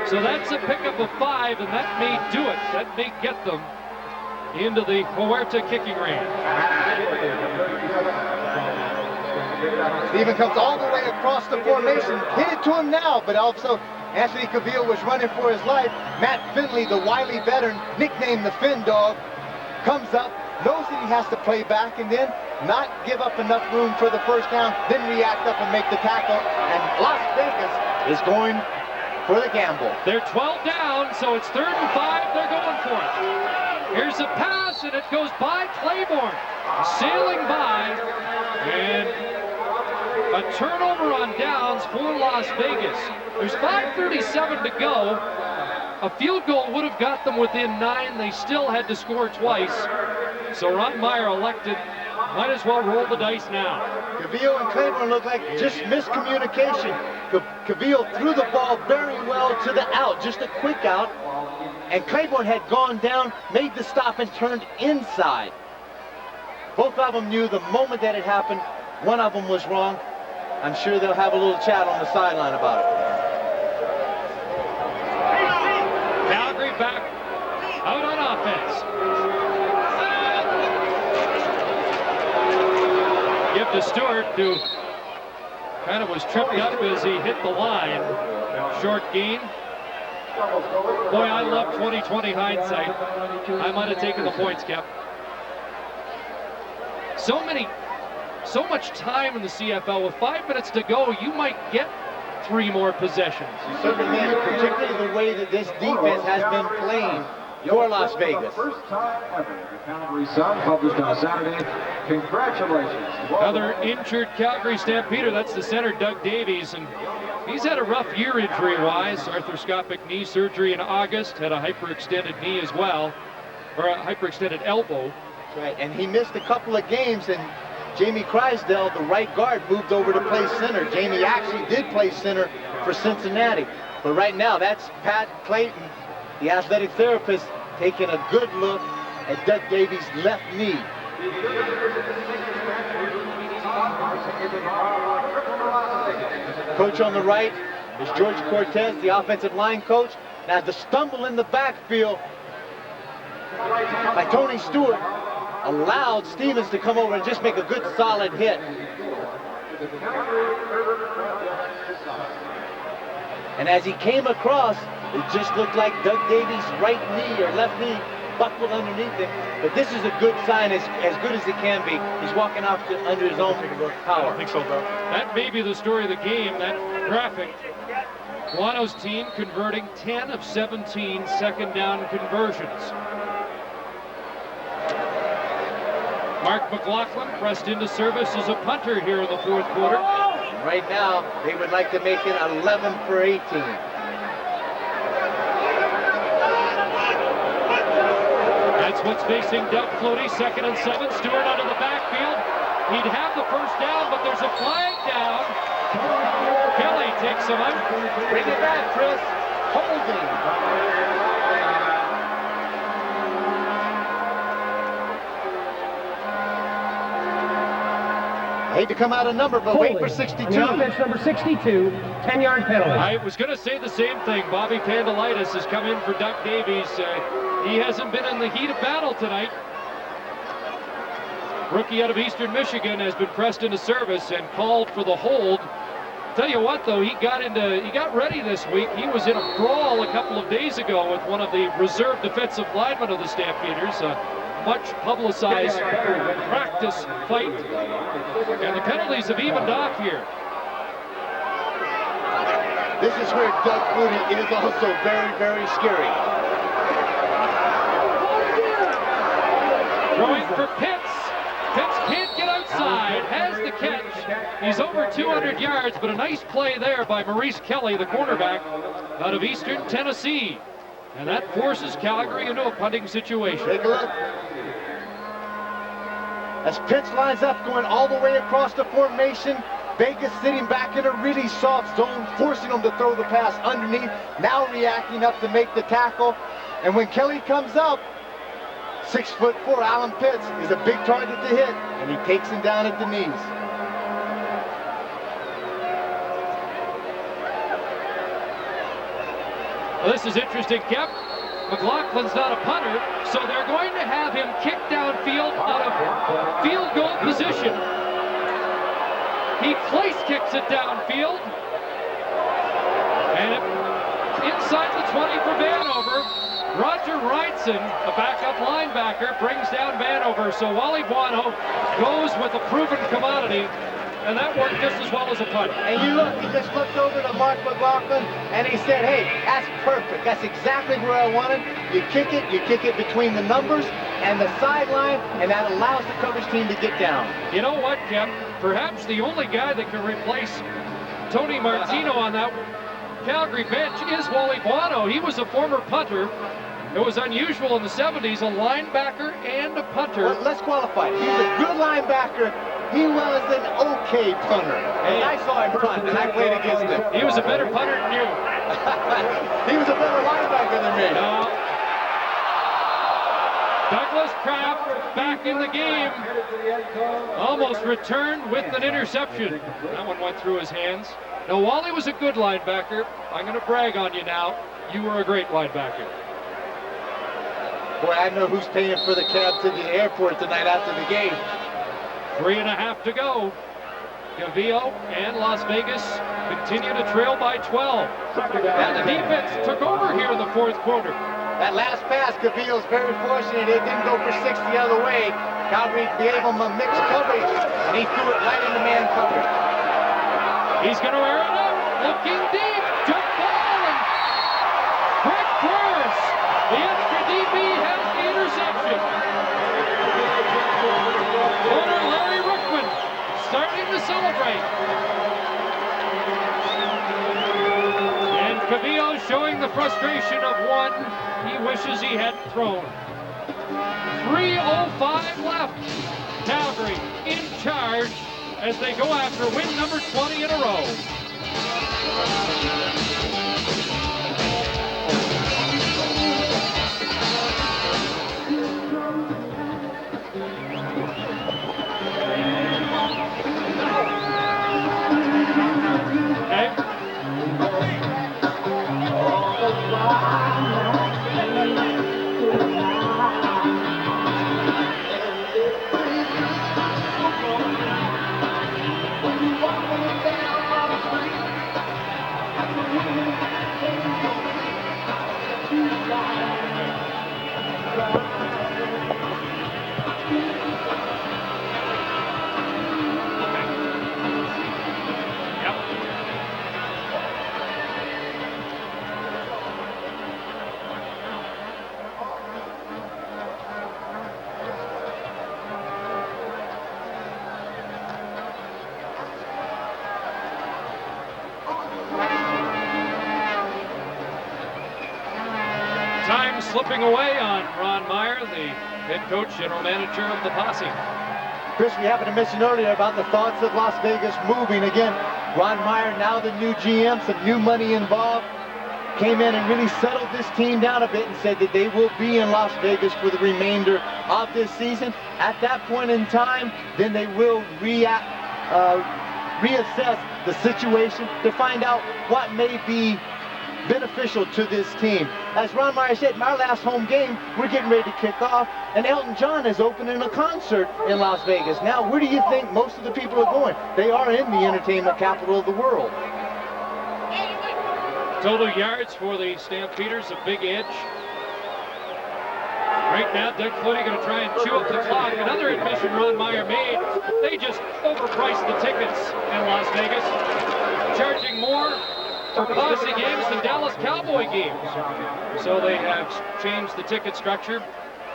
So that's a pickup of 5, and that may do it. That may get them into the Huerta kicking range. Steven comes all the way across the formation, hit it to him now, but also Anthony Cavill was running for his life. Matt Finley, the wily veteran, nicknamed the Fin Dog, comes up, knows that he has to play back and then not give up enough room for the first down, then react up and make the tackle. And Las Vegas is going for the gamble. They're 12 down, so it's 3rd and 5. They're going for it. Here's a pass, and it goes by Claiborne, sailing by, and a turnover on downs for Las Vegas. There's 5:37 to go. A field goal would have got them within 9. They still had to score twice. So Ron Meyer elected, might as well roll the dice now. Cavill and Claiborne look like just miscommunication. Cavill threw the ball very well to the out, just a quick out. And Claiborne had gone down, made the stop, and turned inside. Both of them knew the moment that it happened, one of them was wrong. I'm sure they'll have a little chat on the sideline about it. Calgary back out on offense. Give to Stewart, who kind of was tripped up as he hit the line. Short gain. Boy, I love 20/20 hindsight. I might have taken the points, Kev. So much time in the CFL. With 5 minutes to go, you might get 3 more possessions. You certainly can, particularly the way that this defense has been playing for Las Vegas. First time ever. The Calgary Sun, published on Saturday. Congratulations. Another injured Calgary Stampeder. That's the center, Doug Davies, and he's had a rough year injury-wise. Arthroscopic knee surgery in August. Had a hyperextended knee as well, or a hyperextended elbow. Right, and he missed a couple of games, and Jamie Crysdale, the right guard, moved over to play center. Jamie actually did play center for Cincinnati. But right now, that's Pat Clayton, the athletic therapist, taking a good look at Doug Davies' left knee. Coach on the right is George Cortez, the offensive line coach. Now the stumble in the backfield by Tony Stewart allowed Stevens to come over and just make a good solid hit. And as he came across, it just looked like Doug Davies' right knee or left knee buckled underneath him. But this is a good sign, as good as it can be. He's walking off under his own power. I think so, though. That may be the story of the game, that graphic. Guano's team converting 10 of 17 second down conversions. Mark McLaughlin pressed into service as a punter here in the 4th quarter. Right now, they would like to make it 11 for 18. That's what's facing Doug Flutie, 2nd and 7. Stewart out of the backfield. He'd have the first down, but there's a flag down. Kelly takes him out. Bring it back, Chris. Holding. I hate to come out of number, but wait for 62. Offense number 62, 10-yard penalty. I was going to say the same thing. Bobby Pandelitis has come in for Doug Davies. He hasn't been in the heat of battle tonight. Rookie out of Eastern Michigan has been pressed into service and called for the hold. Tell you what, though, he got ready this week. He was in a brawl a couple of days ago with one of the reserve defensive linemen of the Stampeders. Much publicized practice fight, and the penalties have evened off here. This is where Doug Flutie is also very, very scary. Throwing for Pitts. Pitts can't get outside, has the catch. He's over 200 yards, but a nice play there by Maurice Kelly, the cornerback out of Eastern Tennessee. And that forces Calgary into a punting situation. Take a look. As Pitts lines up, going all the way across the formation, Vegas sitting back in a really soft zone, forcing them to throw the pass underneath, now reacting up to make the tackle. And when Kelly comes up, 6'4", Alan Pitts is a big target to hit, and he takes him down at the knees. Well, this is interesting, Kev. McLaughlin's not a punter, so they're going to have him kick downfield out of field goal position. He place kicks it downfield. And inside the 20 for Vanover. Roger Wrightson, a backup linebacker, brings down Vanover. So Wally Buono goes with a proven commodity, and that worked just as well as a punt. And you look, he just looked over to Mark McLaughlin, and he said, hey, that's perfect. That's exactly where I wanted. You kick it between the numbers and the sideline, and that allows the coverage team to get down. You know what, Kev? Perhaps the only guy that can replace Tony Martino on that Calgary bench is Wally Buono. He was a former punter. It was unusual in the 70s, a linebacker and a punter. Well, let's qualify. He was a good linebacker. He was an okay punter. And I saw him punt, and I played against him. He was a better punter than you. He was a better linebacker than me. No. Douglas Kraft back in the game. Almost returned with an interception. That one went through his hands. Now, Wally was a good linebacker. I'm going to brag on you now. You were a great linebacker. Boy, I know who's paying for the cab to the airport tonight after the game. 3.5 to go. Gavillo and Las Vegas continue to trail by 12. And the defense took over here in the fourth quarter. That last pass, Gavillo's very fortunate. It didn't go for 6 the other way. Calgary gave him a mixed coverage, and he threw it right into man coverage. He's going to air it up. Looking deep. Jump ball. And quick burst. The extra DB has the interception. Owner Larry Rickman starting to celebrate. And Cavillo showing the frustration of one he wishes he hadn't thrown. 3:05 left. Calgary in charge as they go after win number 20 in a row. Time slipping away on Ron Meyer, the head coach, general manager of the Posse. Chris, we happened to mention earlier about the thoughts of Las Vegas moving. Again, Ron Meyer, now the new GM, some new money involved, came in and really settled this team down a bit and said that they will be in Las Vegas for the remainder of this season. At that point in time, then they will reassess the situation to find out what may be beneficial to this team. As Ron Meyer said, in our last home game, we're getting ready to kick off, and Elton John is opening a concert in Las Vegas. Now, where do you think most of the people are going? They are in the entertainment capital of the world. Total yards for the Stampeders, a big edge. Right now, Doug Flutie going to try and chew up the clock. Another admission Ron Meyer made. They just overpriced the tickets in Las Vegas, charging more for Posse games than Dallas Cowboy games. So they have changed the ticket structure,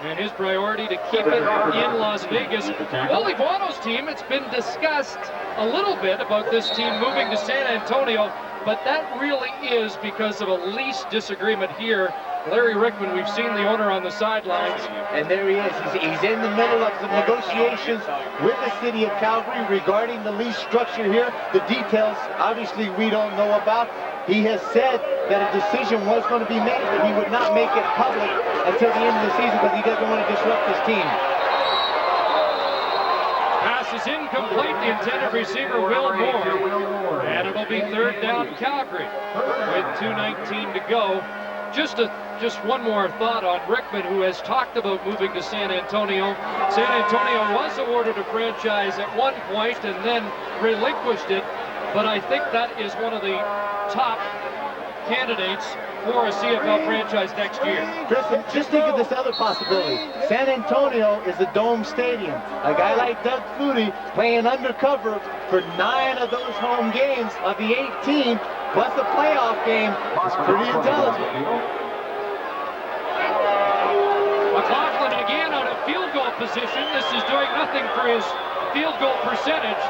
and his priority to keep it in Las Vegas. Wally Buono's team, it's been discussed a little bit about this team moving to San Antonio, but that really is because of a lease disagreement here. Larry Rickman, we've seen the owner on the sidelines. And there he is. He's in the middle of some negotiations with the city of Calgary regarding the lease structure here. The details, obviously, we don't know about. He has said that a decision was going to be made, but he would not make it public until the end of the season because he doesn't want to disrupt his team. Pass is incomplete. The intended receiver, Will Moore. And it'll be third down Calgary with 2:19 to go. Just one more thought on Rickman, who has talked about moving to San Antonio. San Antonio was awarded a franchise at one point and then relinquished it, but I think that is one of the top candidates for a CFL franchise next year. Kristen, just think of this other possibility. San Antonio is a dome stadium. A guy like Doug Flutie playing undercover for 9 of those home games of the 18, plus a playoff game, is pretty intelligent. McLaughlin again out of field goal position. This is doing nothing for his field goal percentage,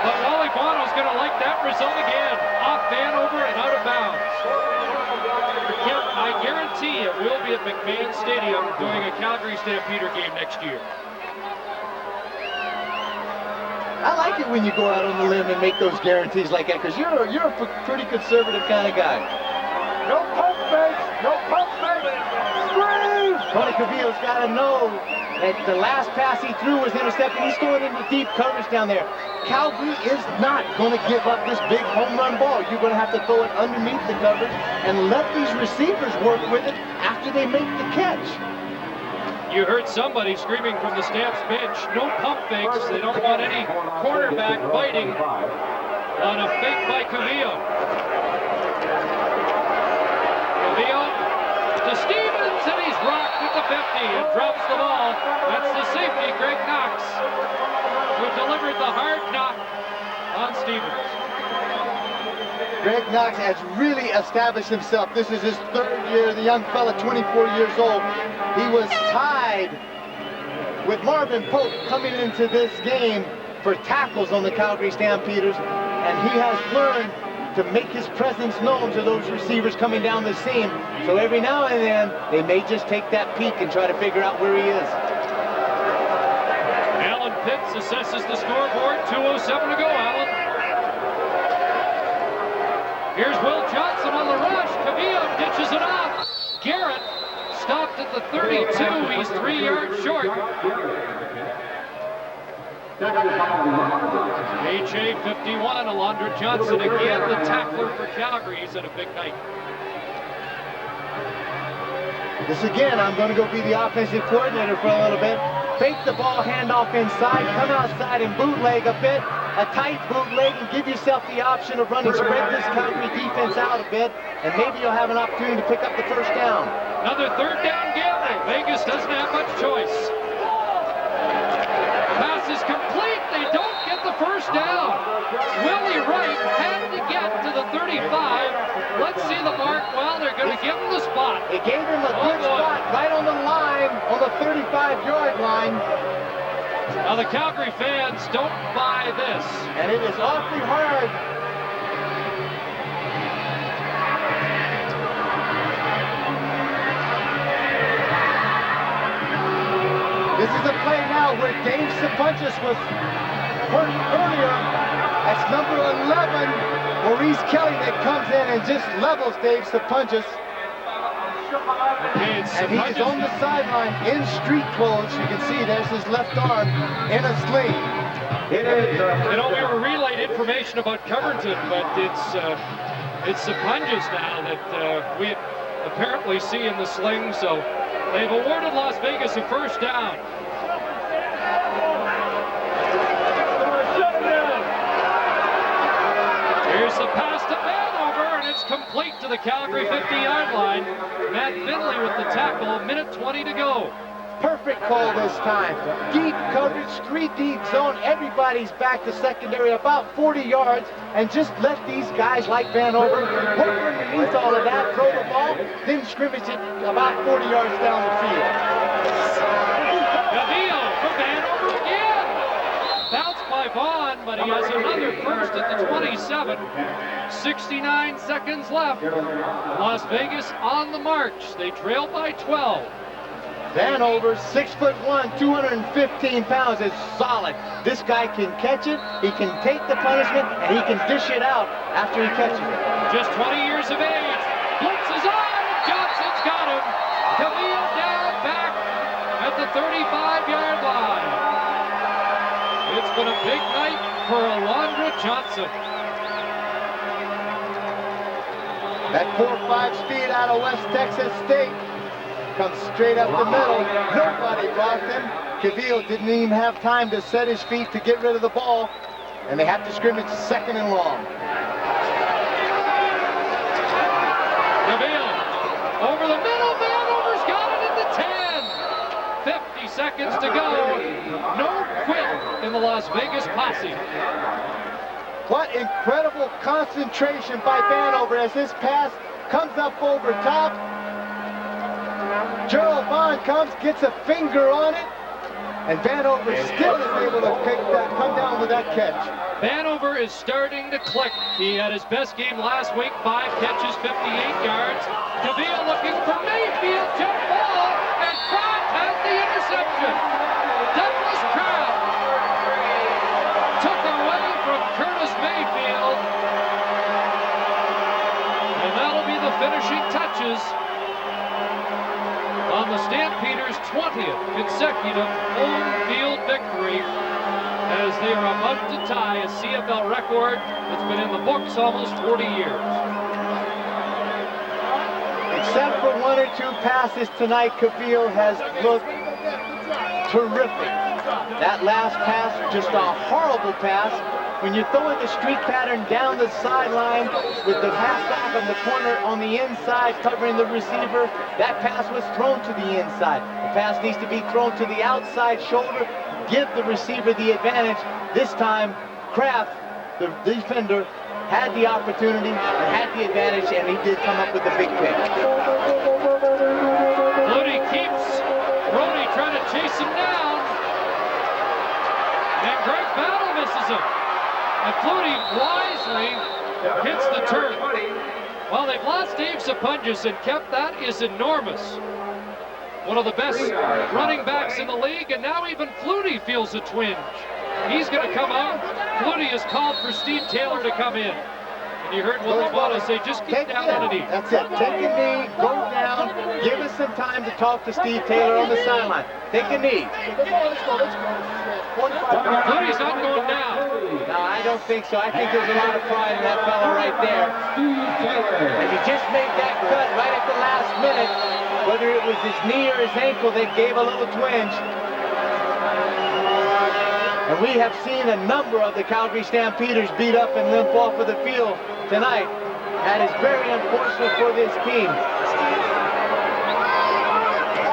but Wally Bono's going to like that result again. Off Vanover and out of bounds. I guarantee it will be at McMahon Stadium doing a Calgary Stampeder game next year. I like it when you go out on the limb and make those guarantees like that, because you're a pretty conservative kind of guy. No pump fakes! No pump fakes! Scream! Tony Cavillo's got to know that the last pass he threw was intercepted. He's going into deep coverage down there. Calgary is not going to give up this big home run ball. You're going to have to throw it underneath the coverage and let these receivers work with it after they make the catch. You heard somebody screaming from the Stamps bench, no pump fakes. They don't want any quarterback biting on a fake by Cavillo. Cavillo to Stevens, and he's rocked at the 50 and drops the ball. That's the safety, Greg Knox, who delivered the hard knock on Stevens. Greg Knox has really established himself. This is his 3rd year. The young fella, 24 years old. He was tied with Marvin Pope coming into this game for tackles on the Calgary Stampeders, and he has learned to make his presence known to those receivers coming down the seam. So every now and then, they may just take that peek and try to figure out where he is. Alan Pitts assesses the scoreboard. 2:07 to go, Alan. Here's Will Johnson on the rush. Cavillo ditches it off. Garrett stopped at the 32. He's 3 yards short. HA 51, Alondra Johnson again, the tackler for Calgary. He's had a big night. This again, I'm going to go be the offensive coordinator for a little bit. Fake the ball, handoff inside, come outside and bootleg a bit. A tight bootleg and give yourself the option of running. Spread this Calgary defense out a bit, and maybe you'll have an opportunity to pick up the first down. Another 3rd down gamble. Vegas doesn't have much choice. Pass is complete. They don't get the first down. Willie Wright had to get to the 35. Let's see the mark. Well, they're going to give him the spot. It gave him a good spot right on the line, on the 35-yard line. Now the Calgary fans don't buy this. And it is awfully hard. This is a play now where Dave Sapunchis was hurt earlier. That's number 11, Maurice Kelly, that comes in and just levels Dave Sapunchis. Okay, and he's on the sideline in street clothes. You can see there's his left arm in a sling. You know, we were relayed information about Coverton, but it's Sapunjis now that we apparently see in the sling. So they've awarded Las Vegas a first down. Here's the pass to Vanover, and it's complete to the Calgary 50-yard line. Matt Finley with the tackle, minute 20 to go. Perfect call this time. Deep coverage, 3 deep zone. Everybody's back to secondary about 40 yards, and just let these guys like Vanover work underneath all of that, throw the ball, then scrimmage it about 40 yards down the field. Cavillo for Vanover again. Bounced by Vaughn, but he has another first at the 27. 69 seconds left. Las Vegas on the march. They trail by 12. Vanover, 6'1", 215 pounds, is solid. This guy can catch it, he can take the punishment, and he can dish it out after he catches it. Just 20 years of age. Blitz is on. Johnson's got him. Cavillo down back at the 35-yard line. It's been a big night for Alondra Johnson. That 4.5 speed out of West Texas State comes straight up the middle. Nobody blocked him. Cavill didn't even have time to set his feet to get rid of the ball, and they have to scrimmage second and long. Cavill over the middle. Vanover's got it at the 10. 50 seconds to go. No quit in the Las Vegas Posse. What incredible concentration by Vanover as this pass comes up over top. Gerald Bond comes, gets a finger on it, and Vanover still is able to come down with that catch. Vanover is starting to click. He had his best game last week, 5 catches, 58 yards. Cavill looking for Mayfield, jump ball, and Kraft has the interception. Douglas Kraft took away from Curtis Mayfield, and that'll be the finishing touches on the Stampeders' 20th consecutive home field victory, as they are about to tie a CFL record that's been in the books almost 40 years. Except for 1 or 2 passes tonight, Cavill has looked terrific. That last pass, just a horrible pass. When you're throwing the streak pattern down the sideline with the halfback on the corner on the inside covering the receiver, that pass was thrown to the inside. The pass needs to be thrown to the outside shoulder, give the receiver the advantage. This time, Kraft, the defender, had the opportunity and had the advantage, and he did come up with a big pick. Flutie keeps Brody trying to chase him down, and Greg Battle misses him. And Flutie wisely hits the turf. Well, they've lost Dave Sapunjas and kept that is enormous. One of the best running backs in the league, and now even Flutie feels a twinge. He's going to come out. Flutie has called for Steve Taylor to come in. And you heard Willie Wallace say, just get down on a knee. That's it. Take a knee, go down, give us some time to talk to Steve Taylor on the sideline. Take a knee. Flutie's not going down. No, I don't think so. I think there's a lot of pride in that fella right there. And he just made that cut right at the last minute. Whether it was his knee or his ankle that gave a little twinge. And we have seen a number of the Calgary Stampeders beat up and limp off of the field tonight. That is very unfortunate for this team.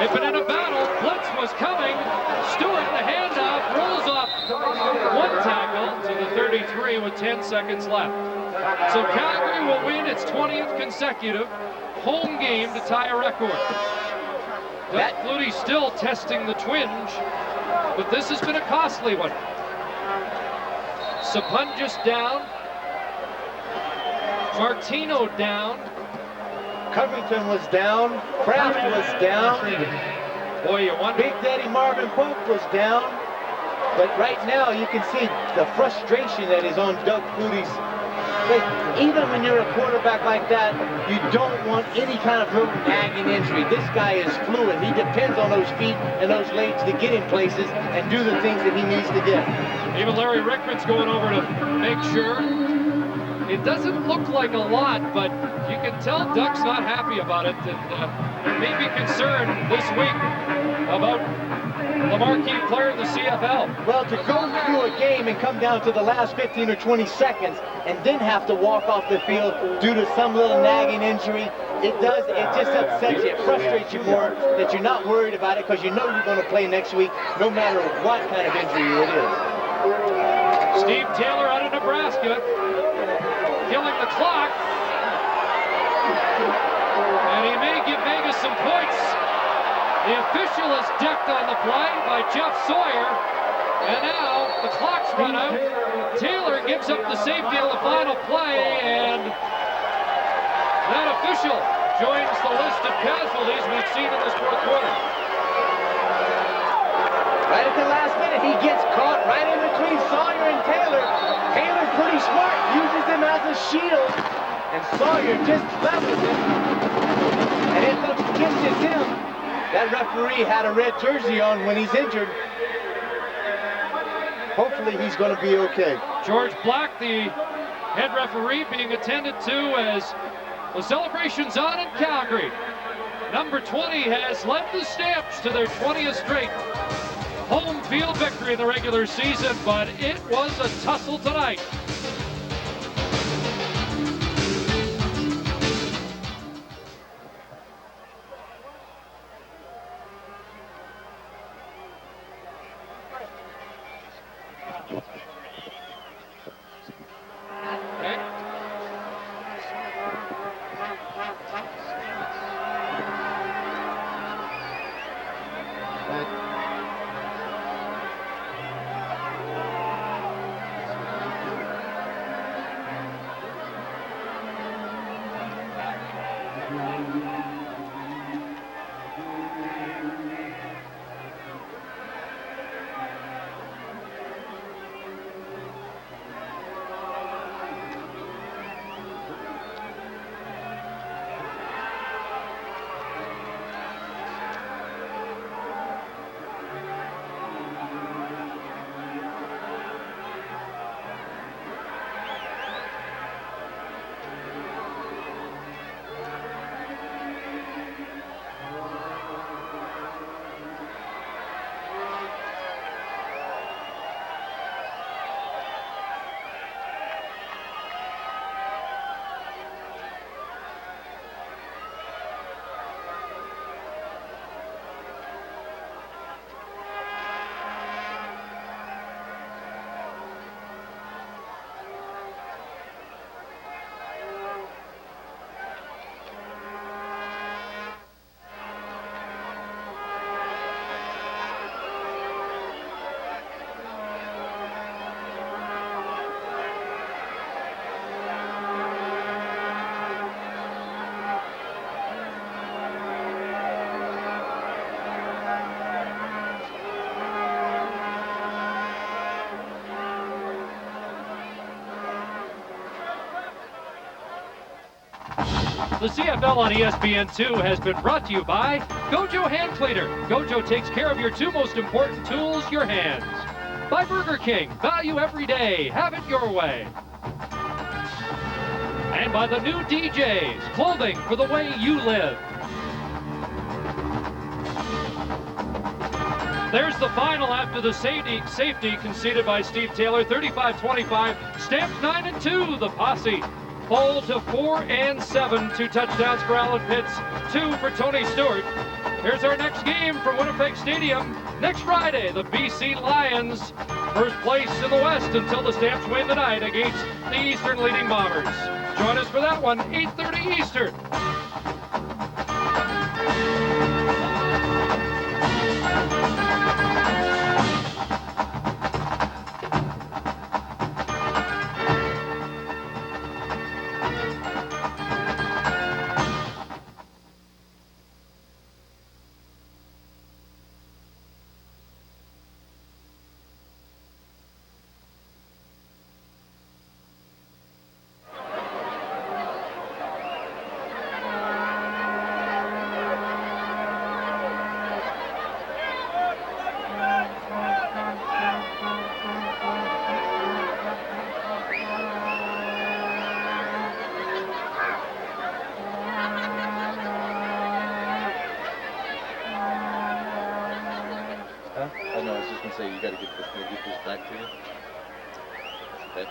They've been in a battle. Blitz was coming. Stewart, the handoff, rolls off 1 tackle to the 33 with 10 seconds left. So Calgary will win its 20th consecutive home game to tie a record. Doug Flutie still testing the twinge, but this has been a costly one. Sapunjas down. Martino down. Covington was down. Kraft was down. Boy, you wonder. Big Daddy Marvin Pope was down. But right now, you can see the frustration that is on Doug Flutie's face. Even when you're a quarterback like that, you don't want any kind of little nagging injury. This guy is fluid. He depends on those feet and those legs to get in places and do the things that he needs to get. Even Larry Rickman's going over to make sure. It doesn't look like a lot, but you can tell Doug's not happy about it, and may be concerned this week about the marquee player in the CFL. Well, to go through a game and come down to the last 15 or 20 seconds and then have to walk off the field due to some little nagging injury, it just upsets you. It frustrates you more that you're not worried about it because you know you're going to play next week no matter what kind of injury it is. Steve Taylor out of Nebraska, killing the clock. And he may give Vegas some points. The official is decked on the play by Jeff Sawyer. And now the clock's run out. Taylor gives up the safety on the final play, and that official joins the list of casualties we've seen in this fourth quarter. Right at the last minute, he gets caught right in between Sawyer and Taylor. Taylor's pretty smart, uses him as a shield, and Sawyer just levels him. And it looks just as him. That referee had a red jersey on when he's injured. Hopefully he's going to be okay. George Black, the head referee, being attended to as The celebration's on in Calgary. Number 20 has led the Stamps to their 20th straight home field victory in the regular season, but it was a tussle tonight. The CFL on ESPN2 has been brought to you by Gojo Hand Cleaner. Gojo takes care of your two most important tools, your hands. By Burger King, value every day, have it your way. And by the new DJs, clothing for the way you live. There's the final after the safety conceded by Steve Taylor, 35-25, Stamps 9-2, the Posse. Fall to 4-7, 2 touchdowns for Alan Pitts, 2 for Tony Stewart. Here's our next game from Winnipeg Stadium. Next Friday, the BC Lions, first place in the West until the Stamps win tonight against the Eastern leading Bombers. Join us for that one, 8:30 Eastern. So you got to get this back to you. Okay.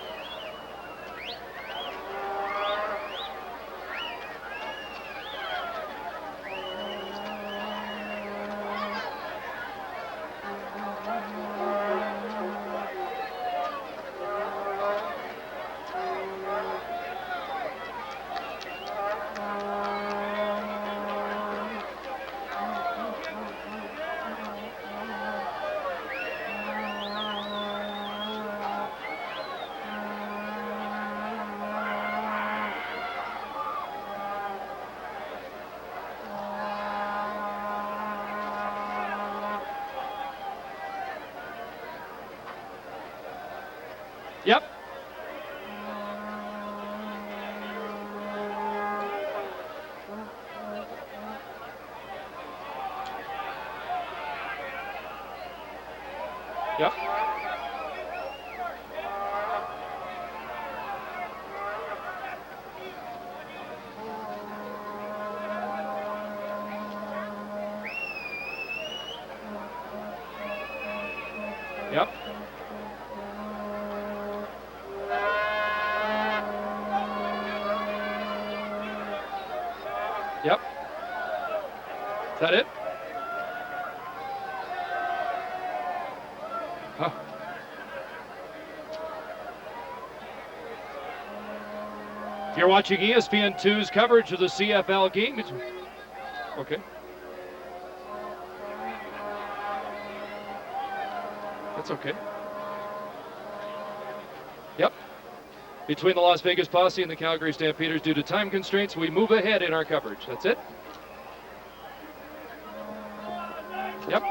Yep. Yep. Yep. Yep. Is that it? Huh. You're watching ESPN2's coverage of the CFL game. Okay. That's okay. Yep. Between the Las Vegas Posse and the Calgary Stampeders, due to time constraints, we move ahead in our coverage. That's it. Yep.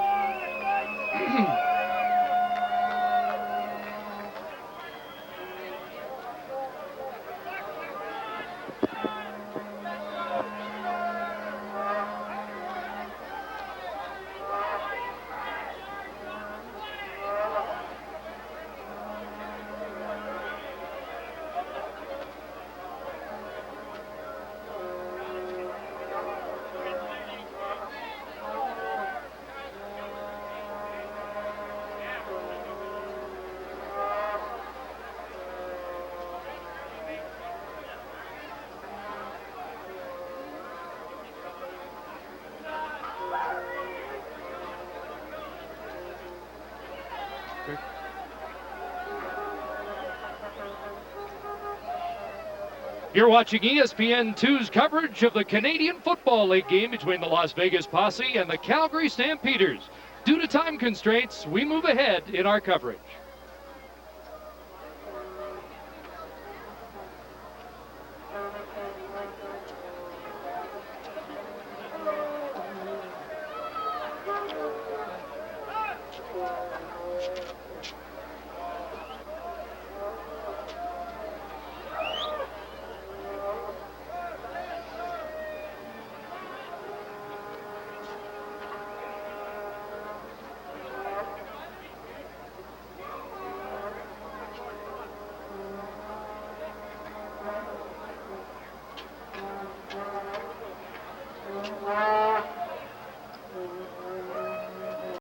You're watching ESPN2's coverage of the Canadian Football League game between the Las Vegas Posse and the Calgary Stampeders. Due to time constraints, we move ahead in our coverage.